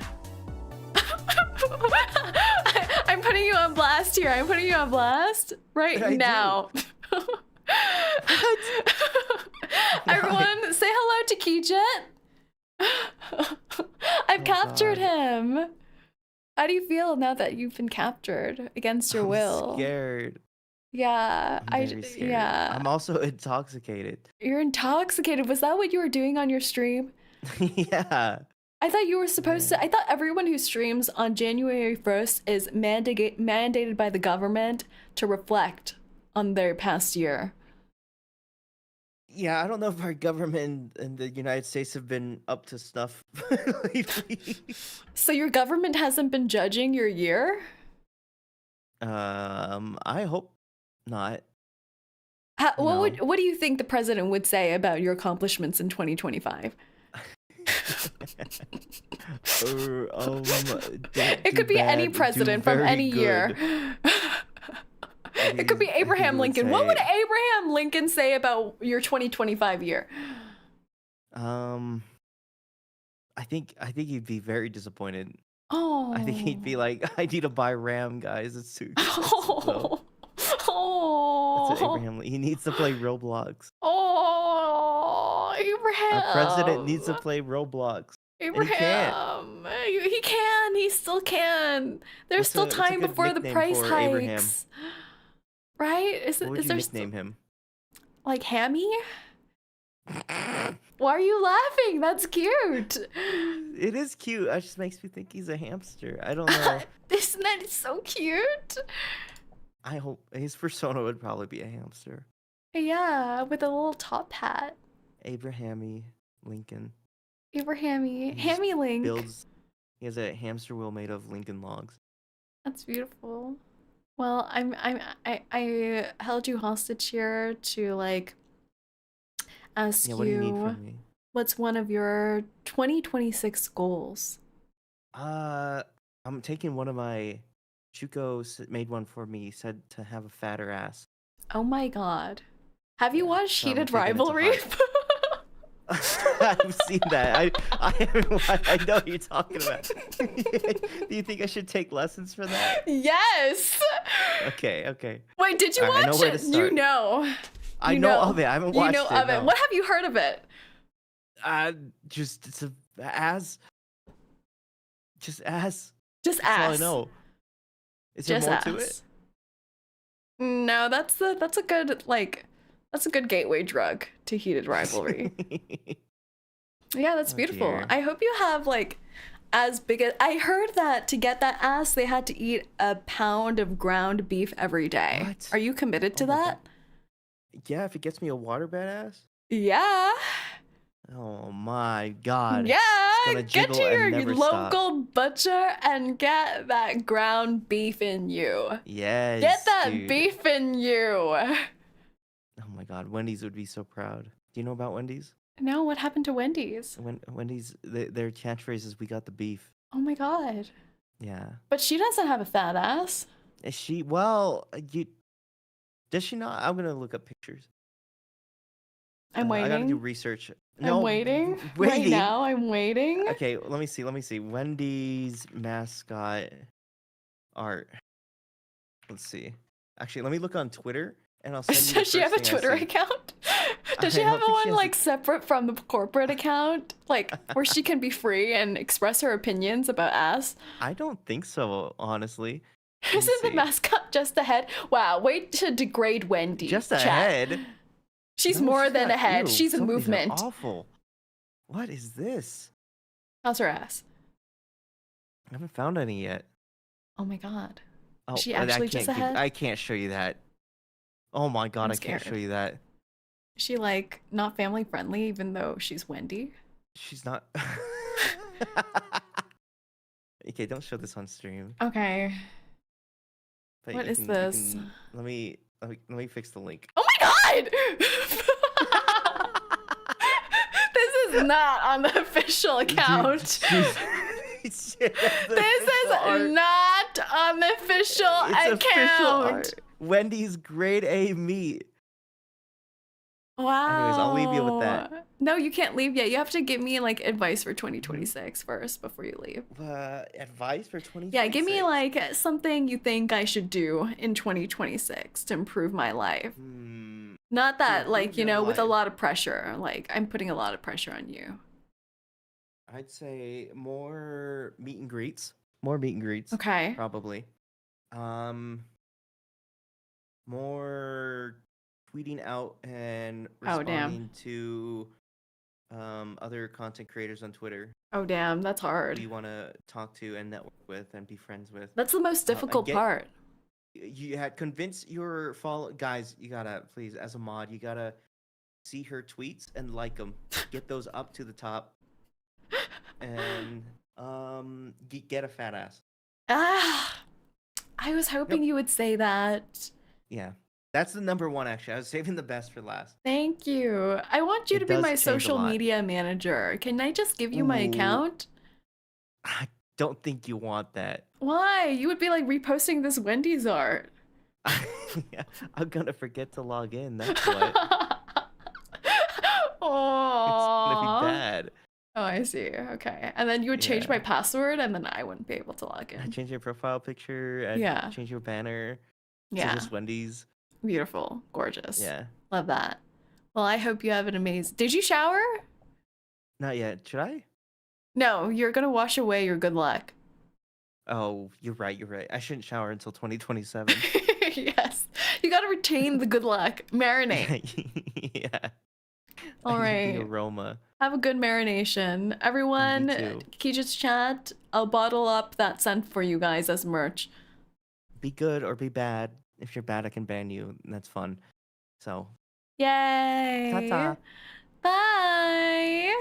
Speaker 1: I'm putting you on blast here. I'm putting you on blast right now. Everyone, say hello to 𝐂𝐡𝐴. I've captured him. How do you feel now that you've been captured against your will?
Speaker 4: Scared.
Speaker 1: Yeah,
Speaker 4: I'm very scared.
Speaker 1: yeah.
Speaker 4: I'm also intoxicated.
Speaker 1: You're intoxicated. Was that what you were doing on your stream?
Speaker 4: Yeah.
Speaker 1: I thought you were supposed
Speaker 4: Yeah.
Speaker 1: to. I thought everyone who streams on January 1st is mandated by the government to reflect on their past year.
Speaker 4: Yeah, I don't know if our government in the United States have been up to snuff lately.
Speaker 1: So your government hasn't been judging your year?
Speaker 4: I hope not.
Speaker 1: What
Speaker 4: No.
Speaker 1: do you think the president would say about your accomplishments in 2025? It could be any president from any year. It could be Abraham Lincoln. What would Abraham Lincoln say about your 2025 year?
Speaker 4: I think he'd be very disappointed.
Speaker 1: Oh.
Speaker 4: I think he'd be like, I need to buy RAM, guys. It's too expensive. So that's what Abraham. He needs to play Roblox.
Speaker 1: Oh, Abraham.
Speaker 4: Our president needs to play Roblox.
Speaker 1: Abraham. He can. He still can. There's still time before the price hikes. Right?
Speaker 4: What would you nickname him?
Speaker 1: Like Hammy? Why are you laughing? That's cute.
Speaker 4: It is cute. It just makes me think he's a hamster. I don't know.
Speaker 1: Isn't that so cute?
Speaker 4: I hope his persona would probably be a hamster.
Speaker 1: Yeah, with a little top hat.
Speaker 4: Abrahamy Lincoln.
Speaker 1: Abrahamy. Hammy Link.
Speaker 4: He has a hamster wheel made of Lincoln logs.
Speaker 1: That's beautiful. Well, I held you hostage here to like ask
Speaker 4: what do you need from me?
Speaker 1: What's one of your 2026 goals?
Speaker 4: I'm taking one of my 𝐂𝐡𝐚𝐭 made one for me. Said to have a fatter ass.
Speaker 1: Oh my god. Have you watched
Speaker 4: so
Speaker 1: Heated Rivalry?
Speaker 4: I've seen that. I know what you're talking about. Do you think I should take lessons for that?
Speaker 1: Yes.
Speaker 4: Okay.
Speaker 1: Wait, did you watch
Speaker 4: I know where to
Speaker 1: it?
Speaker 4: start.
Speaker 1: I know
Speaker 4: of it. I haven't watched it.
Speaker 1: You know of it. What have you heard of it?
Speaker 4: Just it's a ass. Just ass.
Speaker 1: Just
Speaker 4: That's
Speaker 1: ass.
Speaker 4: all I know. Is there more to it?
Speaker 1: No, that's a good gateway drug to Heated Rivalry. Yeah, that's beautiful.
Speaker 4: Dear.
Speaker 1: I hope you have like as big as I heard that to get that ass they had to eat a pound of ground beef every day.
Speaker 4: What?
Speaker 1: Are you committed to that?
Speaker 4: God. Yeah, if it gets me a waterbed ass.
Speaker 1: Yeah.
Speaker 4: Oh my god.
Speaker 1: Yeah,
Speaker 4: It's
Speaker 1: get
Speaker 4: gonna
Speaker 1: to
Speaker 4: jiggle and
Speaker 1: your
Speaker 4: never
Speaker 1: local butcher and get that ground beef in you.
Speaker 4: Yes.
Speaker 1: Get that
Speaker 4: dude.
Speaker 1: beef in you.
Speaker 4: Oh my god, Wendy's would be so proud. Do you know about Wendy's?
Speaker 1: No, what happened to Wendy's?
Speaker 4: Wendy's, their catchphrase is "We got the beef."
Speaker 1: Oh my god.
Speaker 4: Yeah.
Speaker 1: But she doesn't have a fat ass.
Speaker 4: Is she? Well, does she not? I'm gonna look up pictures.
Speaker 1: I'm waiting.
Speaker 4: I gotta do research.
Speaker 1: I'm waiting. Right now, I'm waiting.
Speaker 4: Okay, let me see. Wendy's mascot art. Let's see. Actually, let me look on Twitter, and I'll send you.
Speaker 1: Does she have a Twitter account? Does she have one like separate from the corporate account, like where she can be free and express her opinions about ass?
Speaker 4: I don't think so, honestly.
Speaker 1: Isn't the mascot just a head? Wow, way to degrade Wendy.
Speaker 4: Just a
Speaker 1: chat.
Speaker 4: head.
Speaker 1: She's
Speaker 4: No,
Speaker 1: more
Speaker 4: she's
Speaker 1: than
Speaker 4: not.
Speaker 1: a head.
Speaker 4: Ew,
Speaker 1: She's a
Speaker 4: some of these are
Speaker 1: movement.
Speaker 4: Awful. What is this?
Speaker 1: How's her ass?
Speaker 4: I haven't found any yet.
Speaker 1: Oh my god.
Speaker 4: Oh,
Speaker 1: Is she actually just a head?
Speaker 4: I can't show you that. Oh my god,
Speaker 1: I'm
Speaker 4: I can't
Speaker 1: scared.
Speaker 4: show you that.
Speaker 1: Is she like not family friendly even though she's Wendy?
Speaker 4: She's not. Okay, don't show this on stream.
Speaker 1: Okay.
Speaker 4: But
Speaker 1: What
Speaker 4: you
Speaker 1: is
Speaker 4: can-
Speaker 1: this?
Speaker 4: Let me fix the link.
Speaker 1: Oh my god! This is not on the official account.
Speaker 4: This
Speaker 1: This is not on the official account.
Speaker 4: Official art. Wendy's grade A meat.
Speaker 1: Wow.
Speaker 4: Anyways, I'll leave you with that.
Speaker 1: No, you can't leave yet. You have to give me like advice for 2026 first before you leave.
Speaker 4: Advice for 2026?
Speaker 1: Yeah, give me like something you think I should do in 2026 to improve my life. Not that like,
Speaker 4: improve
Speaker 1: you
Speaker 4: your
Speaker 1: know, with a
Speaker 4: life.
Speaker 1: lot of pressure. Like I'm putting a lot of pressure on you.
Speaker 4: I'd say more meet and greets. More meet and greets.
Speaker 1: Okay.
Speaker 4: Probably. more tweeting out and
Speaker 1: Oh, damn.
Speaker 4: responding to other content creators on Twitter
Speaker 1: Oh, damn, that's
Speaker 4: who
Speaker 1: hard.
Speaker 4: you want to talk to and network with and be friends with.
Speaker 1: That's the most
Speaker 4: And
Speaker 1: difficult part.
Speaker 4: You had convince your follow guys. You gotta please, as a mod, you gotta see her tweets and like them. Get those up to the top, and get a fat ass.
Speaker 1: Ah, I was hoping you would say that.
Speaker 4: Yeah, that's the number one. Actually, I was saving the best for last.
Speaker 1: Thank you. I want you
Speaker 4: It
Speaker 1: to be
Speaker 4: does
Speaker 1: my
Speaker 4: change a
Speaker 1: social
Speaker 4: lot.
Speaker 1: media manager. Can I just give you my
Speaker 4: Ooh.
Speaker 1: account?
Speaker 4: I don't think you want that.
Speaker 1: Why? You would be like reposting this Wendy's art.
Speaker 4: Yeah, I'm gonna forget to log in. That's what. It's gonna be
Speaker 1: Aww.
Speaker 4: bad.
Speaker 1: Oh, I see. Okay. And then you would change
Speaker 4: Yeah.
Speaker 1: my password and then I wouldn't be able to log
Speaker 4: I
Speaker 1: in.
Speaker 4: change your profile picture. I
Speaker 1: Yeah.
Speaker 4: change your banner. To
Speaker 1: Yeah.
Speaker 4: just Wendy's.
Speaker 1: Beautiful. Gorgeous.
Speaker 4: Yeah.
Speaker 1: Love that. Well, I hope you have an amazing... Did you shower?
Speaker 4: Not yet. Should I?
Speaker 1: No, you're gonna wash away your good luck.
Speaker 4: Oh, you're right. You're right. I shouldn't shower until 2027.
Speaker 1: Yes. You gotta retain the good luck. Marinate.
Speaker 4: Yeah.
Speaker 1: All
Speaker 4: I need the
Speaker 1: right.
Speaker 4: aroma.
Speaker 1: Have a good marination. Everyone,
Speaker 4: too.
Speaker 1: 𝐂𝐡𝐚𝐭 chat, I'll bottle up that scent for you guys as merch.
Speaker 4: Be good or be bad. If you're bad, I can ban you. And that's fun. So,
Speaker 1: Yay!
Speaker 4: ta-ta.
Speaker 1: Bye!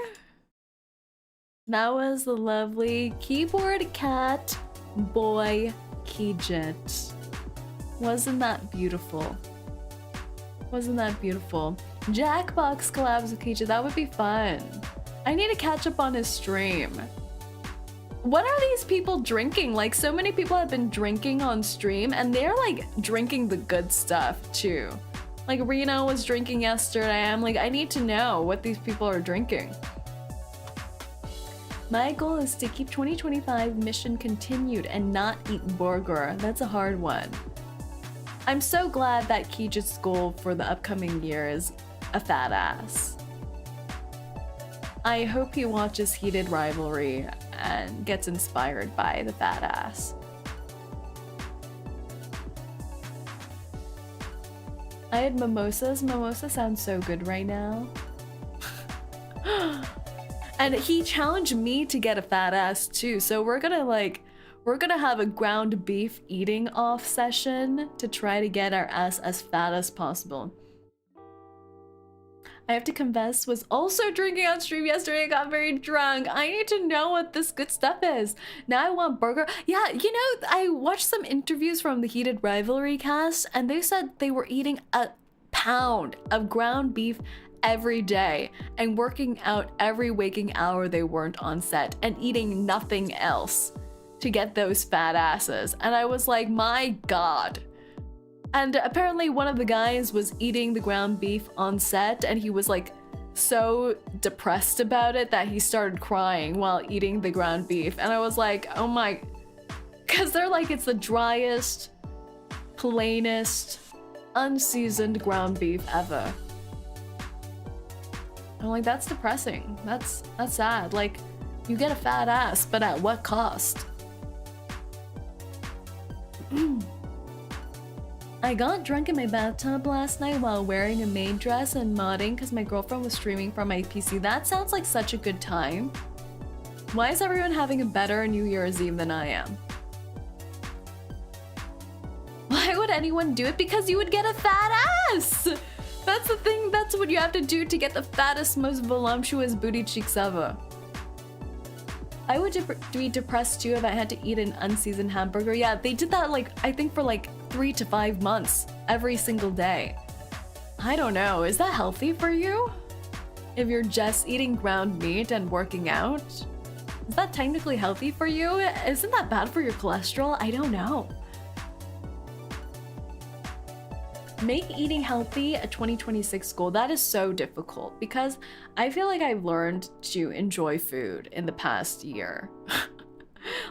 Speaker 1: That was the lovely keyboard cat boy 𝐂𝐡𝐚. Wasn't that beautiful? Wasn't that beautiful? Jackbox collabs with 𝐂𝐡𝐚, that would be fun. I need to catch up on his stream. What are these people drinking? Like, so many people have been drinking on stream and they're like drinking the good stuff too. Like Reno was drinking yesterday. I'm like, I need to know what these people are drinking. My goal is to keep 2025 mission continued and not eat burger. That's a hard one. I'm so glad that 𝐂𝐡𝐚's goal for the upcoming year is a fat ass. I hope he watches Heated Rivalry and gets inspired by the fat ass. I had mimosas. Mimosa sounds so good right now. And he challenged me to get a fat ass too, so we're gonna have a ground beef eating off session to try to get our ass as fat as possible. I have to confess, was also drinking on stream yesterday and got very drunk. I need to know what this good stuff is. Now I want burger. Yeah, you know, I watched some interviews from the Heated Rivalry cast and they said they were eating a pound of ground beef every day and working out every waking hour they weren't on set and eating nothing else to get those fat asses. And I was like, my God. And apparently one of the guys was eating the ground beef on set and he was like so depressed about it that he started crying while eating the ground beef. And I was like, oh my, because they're like, it's the driest, plainest, unseasoned ground beef ever. I'm like, that's depressing. That's sad. Like, you get a fat ass, but at what cost? I got drunk in my bathtub last night while wearing a maid dress and modding because my girlfriend was streaming from my PC. That sounds like such a good time. Why is everyone having a better New Year's Eve than I am? Why would anyone do it? Because you would get a fat ass! That's the thing, that's what you have to do to get the fattest, most voluptuous booty cheeks ever. I would be depressed too if I had to eat an unseasoned hamburger. Yeah, they did that like, I think for like 3 to 5 months, every single day. I don't know, is that healthy for you? If you're just eating ground meat and working out? Is that technically healthy for you? Isn't that bad for your cholesterol? I don't know. Make eating healthy a 2026 goal. That is so difficult because I feel like I've learned to enjoy food in the past year.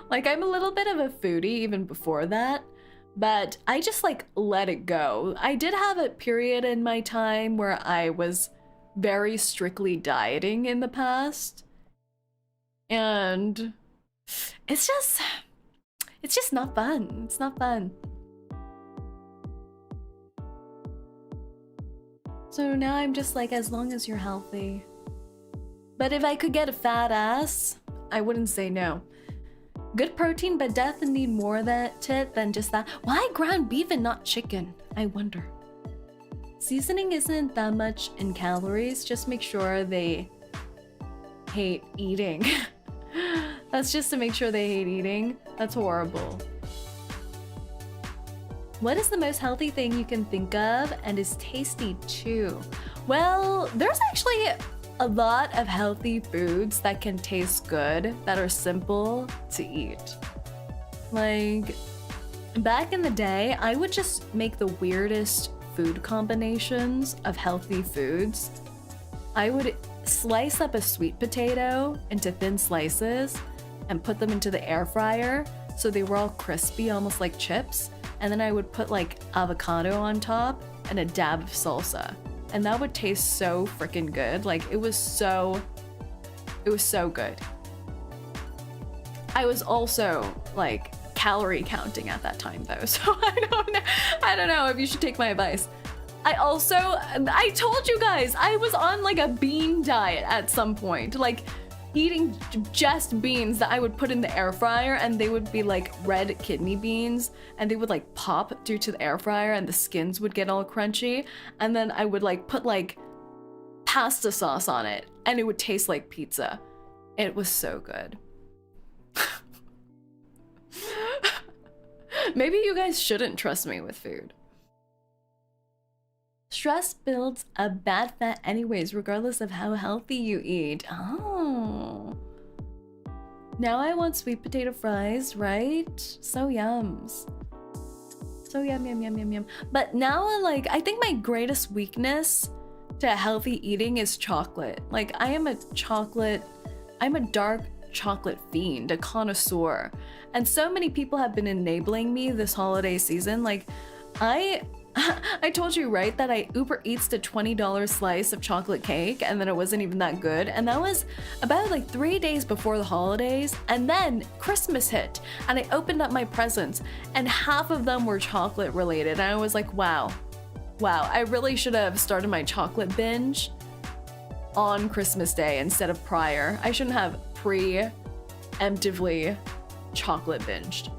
Speaker 1: Like, I'm a little bit of a foodie even before that, but I just like let it go. I did have a period in my time where I was very strictly dieting in the past, and it's just not fun. It's not fun. So now I'm just like, as long as you're healthy. But if I could get a fat ass, I wouldn't say no. Good protein, but definitely need more of that than just that. Why ground beef and not chicken? I wonder. Seasoning isn't that much in calories. Just make sure they hate eating. That's just to make sure they hate eating. That's horrible. What is the most healthy thing you can think of and is tasty too? Well, there's actually a lot of healthy foods that can taste good that are simple to eat. Like, back in the day, I would just make the weirdest food combinations of healthy foods. I would slice up a sweet potato into thin slices and put them into the air fryer so they were all crispy, almost like chips. And then I would put like avocado on top and a dab of salsa. And that would taste so freaking good. Like it was so good. I was also like calorie counting at that time though. So I don't know if you should take my advice. I told you guys, I was on like a bean diet at some point. Like eating just beans that I would put in the air fryer, and they would be like red kidney beans, and they would like pop due to the air fryer and the skins would get all crunchy, and then I would like put like pasta sauce on it and it would taste like pizza. It was so good. Maybe you guys shouldn't trust me with food. Stress builds a bad fat anyways, regardless of how healthy you eat. Oh. Now I want sweet potato fries, right? So yums. So yum, yum, yum, yum, yum. But now, I think my greatest weakness to healthy eating is chocolate. Like, I'm a dark chocolate fiend, a connoisseur. And so many people have been enabling me this holiday season. Like, I told you, right, that I Uber Eats the $20 slice of chocolate cake and then it wasn't even that good. And that was about like 3 days before the holidays. And then Christmas hit and I opened up my presents and half of them were chocolate related. And I was like, wow, I really should have started my chocolate binge on Christmas Day instead of prior. I shouldn't have preemptively chocolate binged.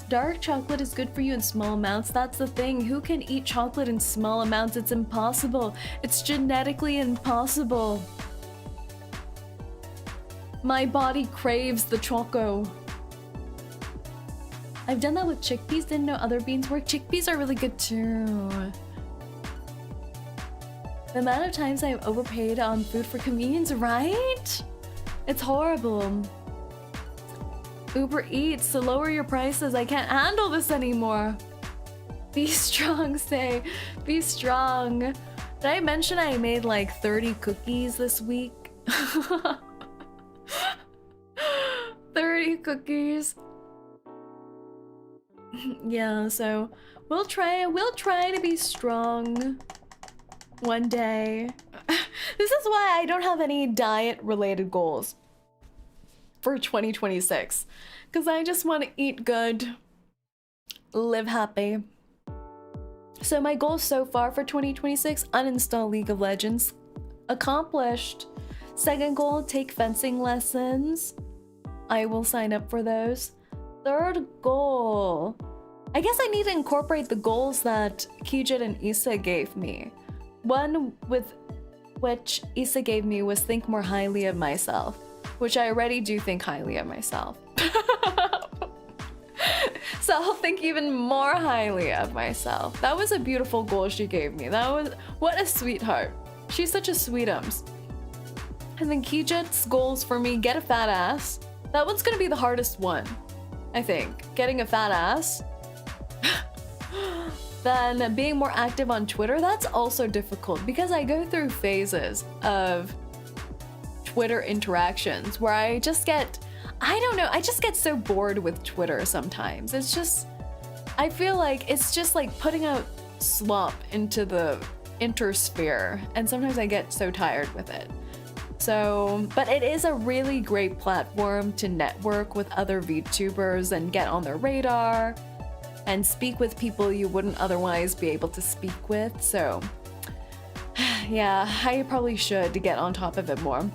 Speaker 1: Dark chocolate is good for you in small amounts. That's the thing. Who can eat chocolate in small amounts? It's impossible. It's genetically impossible. My body craves the choco. I've done that with chickpeas. Didn't know other beans work. Chickpeas are really good too. The amount of times I've overpaid on food for convenience, right? It's horrible. Uber Eats to lower your prices. I can't handle this anymore. Be strong, say. Be strong. Did I mention I made like 30 cookies this week? 30 cookies. Yeah, so we'll try to be strong one day. This is why I don't have any diet related goals for 2026, because I just want to eat good, live happy. So my goals so far for 2026: uninstall League of Legends. Accomplished. Second goal, take fencing lessons. I will sign up for those. Third goal, I guess I need to incorporate the goals that 𝐒𝐴𝐤 and 𝐒𝐸 gave me. One with which 𝐒𝐸 gave me was think more highly of myself, which I already do think highly of myself. So I'll think even more highly of myself. That was a beautiful goal she gave me. What a sweetheart. She's such a sweetums. And then 𝐒𝐴𝐤's goals for me: get a fat ass. That one's gonna be the hardest one, I think. Getting a fat ass. Then being more active on Twitter, that's also difficult because I go through phases of Twitter interactions where I just get so bored with Twitter sometimes. I feel like it's just like putting out slop into the intersphere, and sometimes I get so tired with it. So, but it is a really great platform to network with other VTubers and get on their radar. and speak with people you wouldn't otherwise be able to speak with. So yeah, I probably should get on top of it more.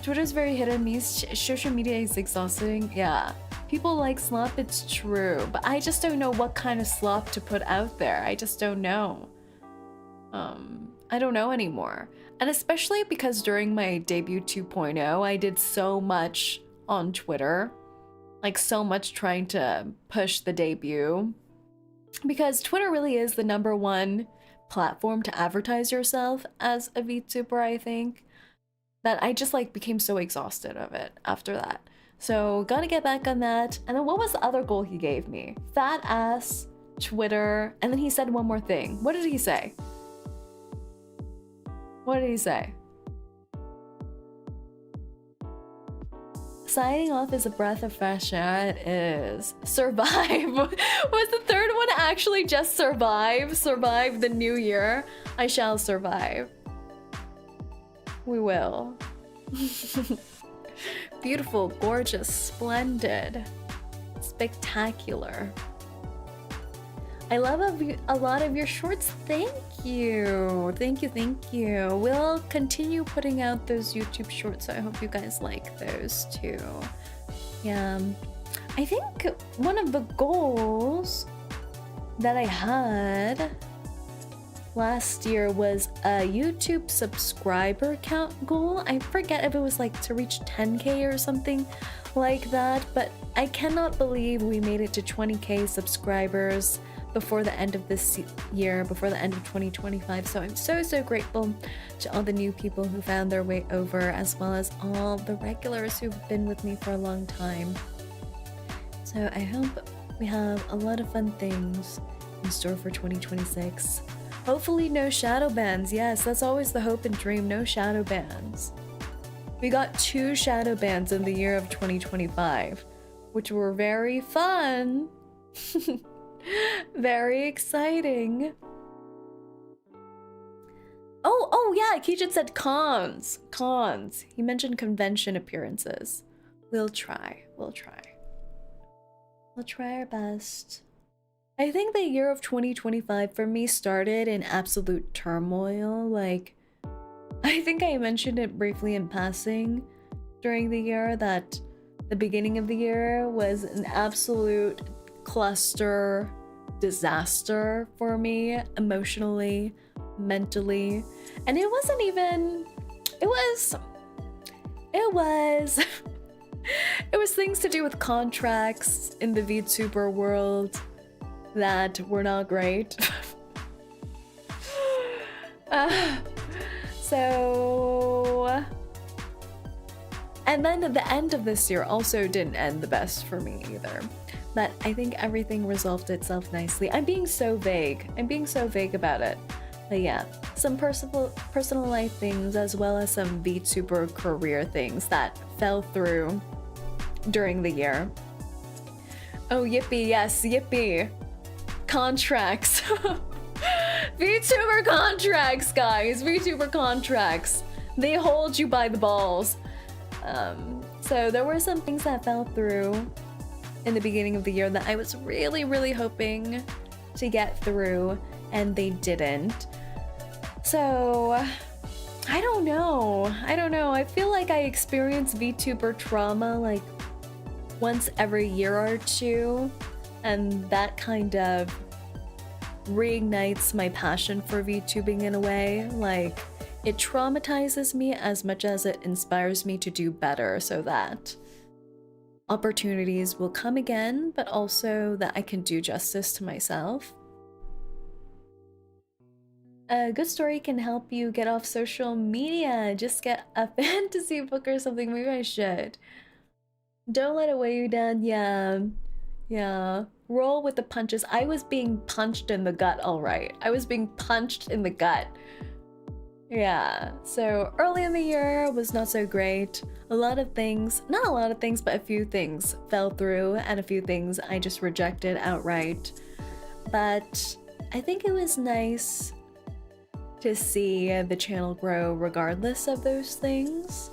Speaker 1: Twitter's very hit and miss. Social media is exhausting. Yeah, people like slop, it's true, but I just don't know what kind of slop to put out there. I just don't know. I don't know anymore. And especially because during my debut 2.0, I did so much on Twitter, like so much trying to push the debut, because Twitter really is the #1 platform to advertise yourself as a VTuber, I think, that I just like became so exhausted of it after that. So gotta get back on that. And then what was the other goal he gave me? Fat ass, Twitter, and then he said one more thing. What did he say? What did he say? Signing off is a breath of fresh air. It is. Survive. Was the third one actually just survive? Survive the new year? I shall survive. We will. Beautiful, gorgeous, splendid, spectacular. I love a lot of your shorts. Thank you. Thank you, thank you. We'll continue putting out those YouTube shorts, so I hope you guys like those too. Yeah. I think one of the goals that I had last year was a YouTube subscriber count goal. I forget if it was like to reach 10K or something like that, but I cannot believe we made it to 20K subscribers before the end of this year, before the end of 2025. So I'm so grateful to all the new people who found their way over, as well as all the regulars who've been with me for a long time. So I hope we have a lot of fun things in store for 2026. Hopefully no shadow bans. Yes, that's always the hope and dream. No shadow bans. We got 2 shadow bans in the year of 2025, which were very fun. Very exciting. Oh yeah, Kijit said cons. He mentioned convention appearances. We'll try our best. I think the year of 2025 for me started in absolute turmoil. Like, I think I mentioned it briefly in passing during the year that the beginning of the year was an absolute cluster disaster for me, emotionally, mentally. And it wasn't even, it was things to do with contracts in the VTuber world that were not great. And then the end of this year also didn't end the best for me either. But I think everything resolved itself nicely. I'm being so vague about it. But yeah, some personal life things as well as some VTuber career things that fell through during the year. Oh, yippee, yes, yippee. Contracts. VTuber contracts, guys. VTuber contracts. They hold you by the balls. So there were some things that fell through in the beginning of the year that I was really hoping to get through, and they didn't. So I don't know. I feel like I experience VTuber trauma like once every year or two, and that kind of reignites my passion for VTubing in a way. Like, it traumatizes me as much as it inspires me to do better, so that opportunities will come again, but also that I can do justice to myself. A good story can help you get off social media. Just get a fantasy book or something. Maybe I should. Don't let it weigh you down. Yeah. Roll with the punches. I was being punched in the gut, all right. I was being punched in the gut. Yeah, so early in the year was not so great. A lot of things, not a lot of things, but a few things fell through, and a few things I just rejected outright. But I think it was nice to see the channel grow regardless of those things,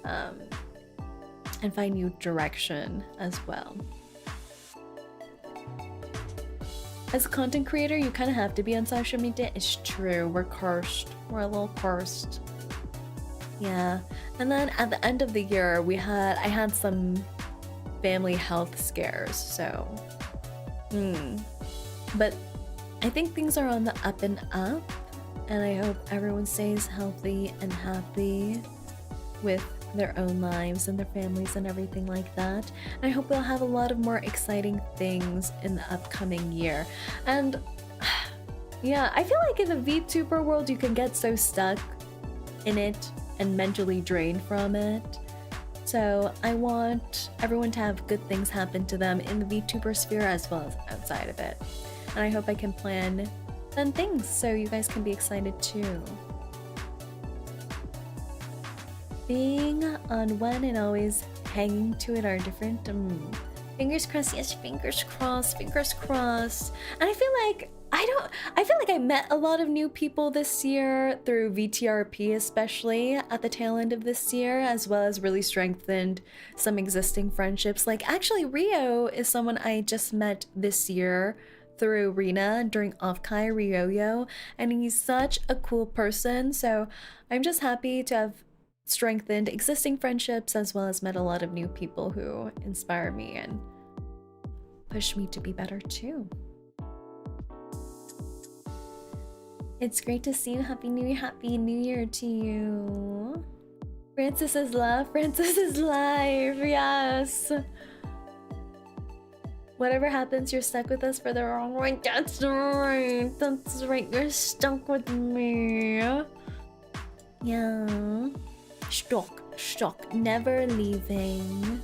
Speaker 1: and find new direction as well. As a content creator, you kind of have to be on social media. It's true. We're cursed. We're a little cursed. Yeah. And then at the end of the year, I had some family health scares, so but I think things are on the up and up, and I hope everyone stays healthy and happy with their own lives and their families and everything like that. And I hope we'll have a lot of more exciting things in the upcoming year. And yeah, I feel like in the VTuber world you can get so stuck in it and mentally drained from it. So I want everyone to have good things happen to them in the VTuber sphere as well as outside of it. And I hope I can plan fun things so you guys can be excited too. Being on one and always hanging to it are different. Fingers crossed, yes, fingers crossed, fingers crossed. And I feel like I met a lot of new people this year through VTRP, especially at the tail end of this year, as well as really strengthened some existing friendships. Like actually Rio is someone I just met this year through Rena during Off-Kai Ryoyo, and he's such a cool person. So I'm just happy to have strengthened existing friendships as well as met a lot of new people who inspire me and push me to be better too. It's great to see you. Happy New Year to you. Francis is love. Francis is live. Yes. Whatever happens, you're stuck with us for the wrong way. That's right. That's right. You're stuck with me. Yeah. Stuck. Never leaving.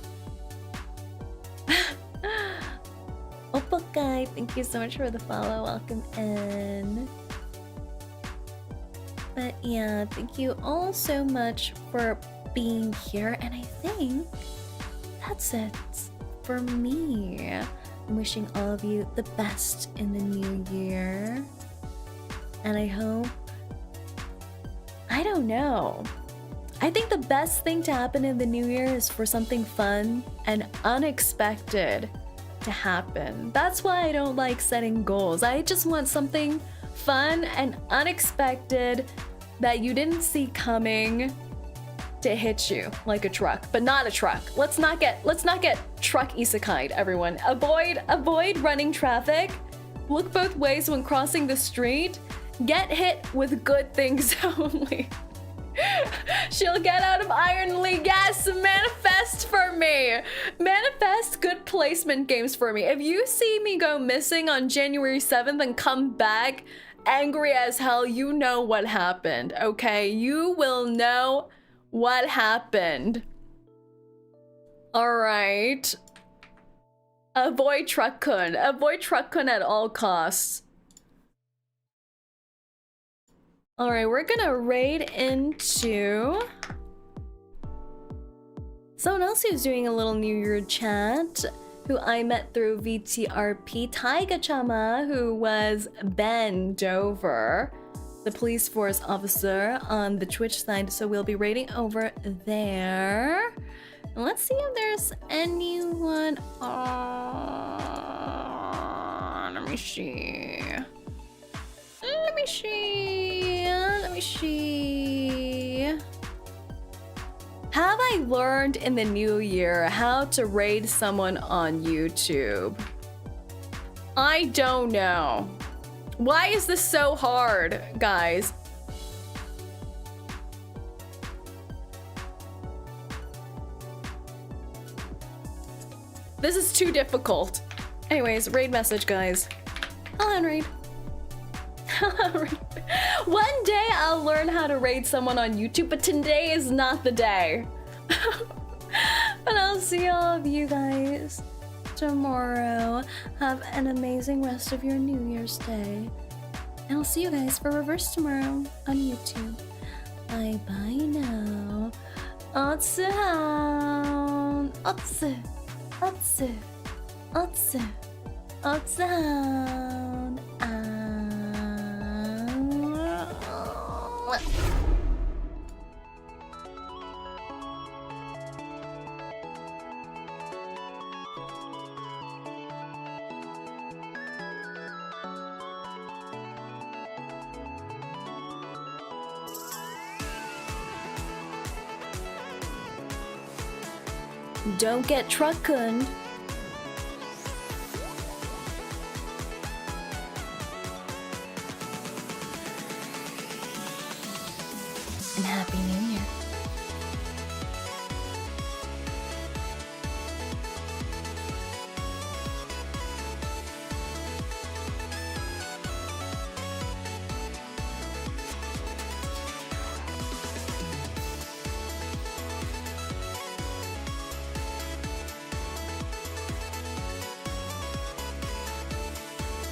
Speaker 1: Oppa guy, thank you so much for the follow. Welcome in. But yeah, thank you all so much for being here. And I think that's it for me. I'm wishing all of you the best in the new year. And I hope, I don't know. I think the best thing to happen in the new year is for something fun and unexpected to happen. That's why I don't like setting goals. I just want something fun and unexpected that you didn't see coming to hit you like a truck, but not a truck. Let's not get truck isekai'd, everyone. Avoid running traffic. Look both ways when crossing the street. Get hit with good things only. She'll get out of Iron League. Yes, manifest for me. Manifest good placement games for me. If you see me go missing on January 7th and come back angry as hell, you know what happened, okay? You will know what happened. All right. Avoid truck-kun. Avoid truck-kun at all costs. All right, we're gonna raid into someone else who's doing a little New Year chat, who I met through VTRP, Taiga-chama, who was Ben Dover, the police force officer on the Twitch side. So we'll be raiding over there. And let's see if there's anyone on. Let me see. Have I learned in the new year how to raid someone on YouTube? I don't know. Why is this so hard, guys? This is too difficult. Anyways, raid message, guys. I'll unraid. One day I'll learn how to raid someone on YouTube, but today is not the day. But I'll see all of you guys tomorrow. Have an amazing rest of your New Year's Day. And I'll see you guys for Reverse tomorrow on YouTube. Bye bye now. Otsuhan. Otsuhan. Don't get truck-cunned. And Happy New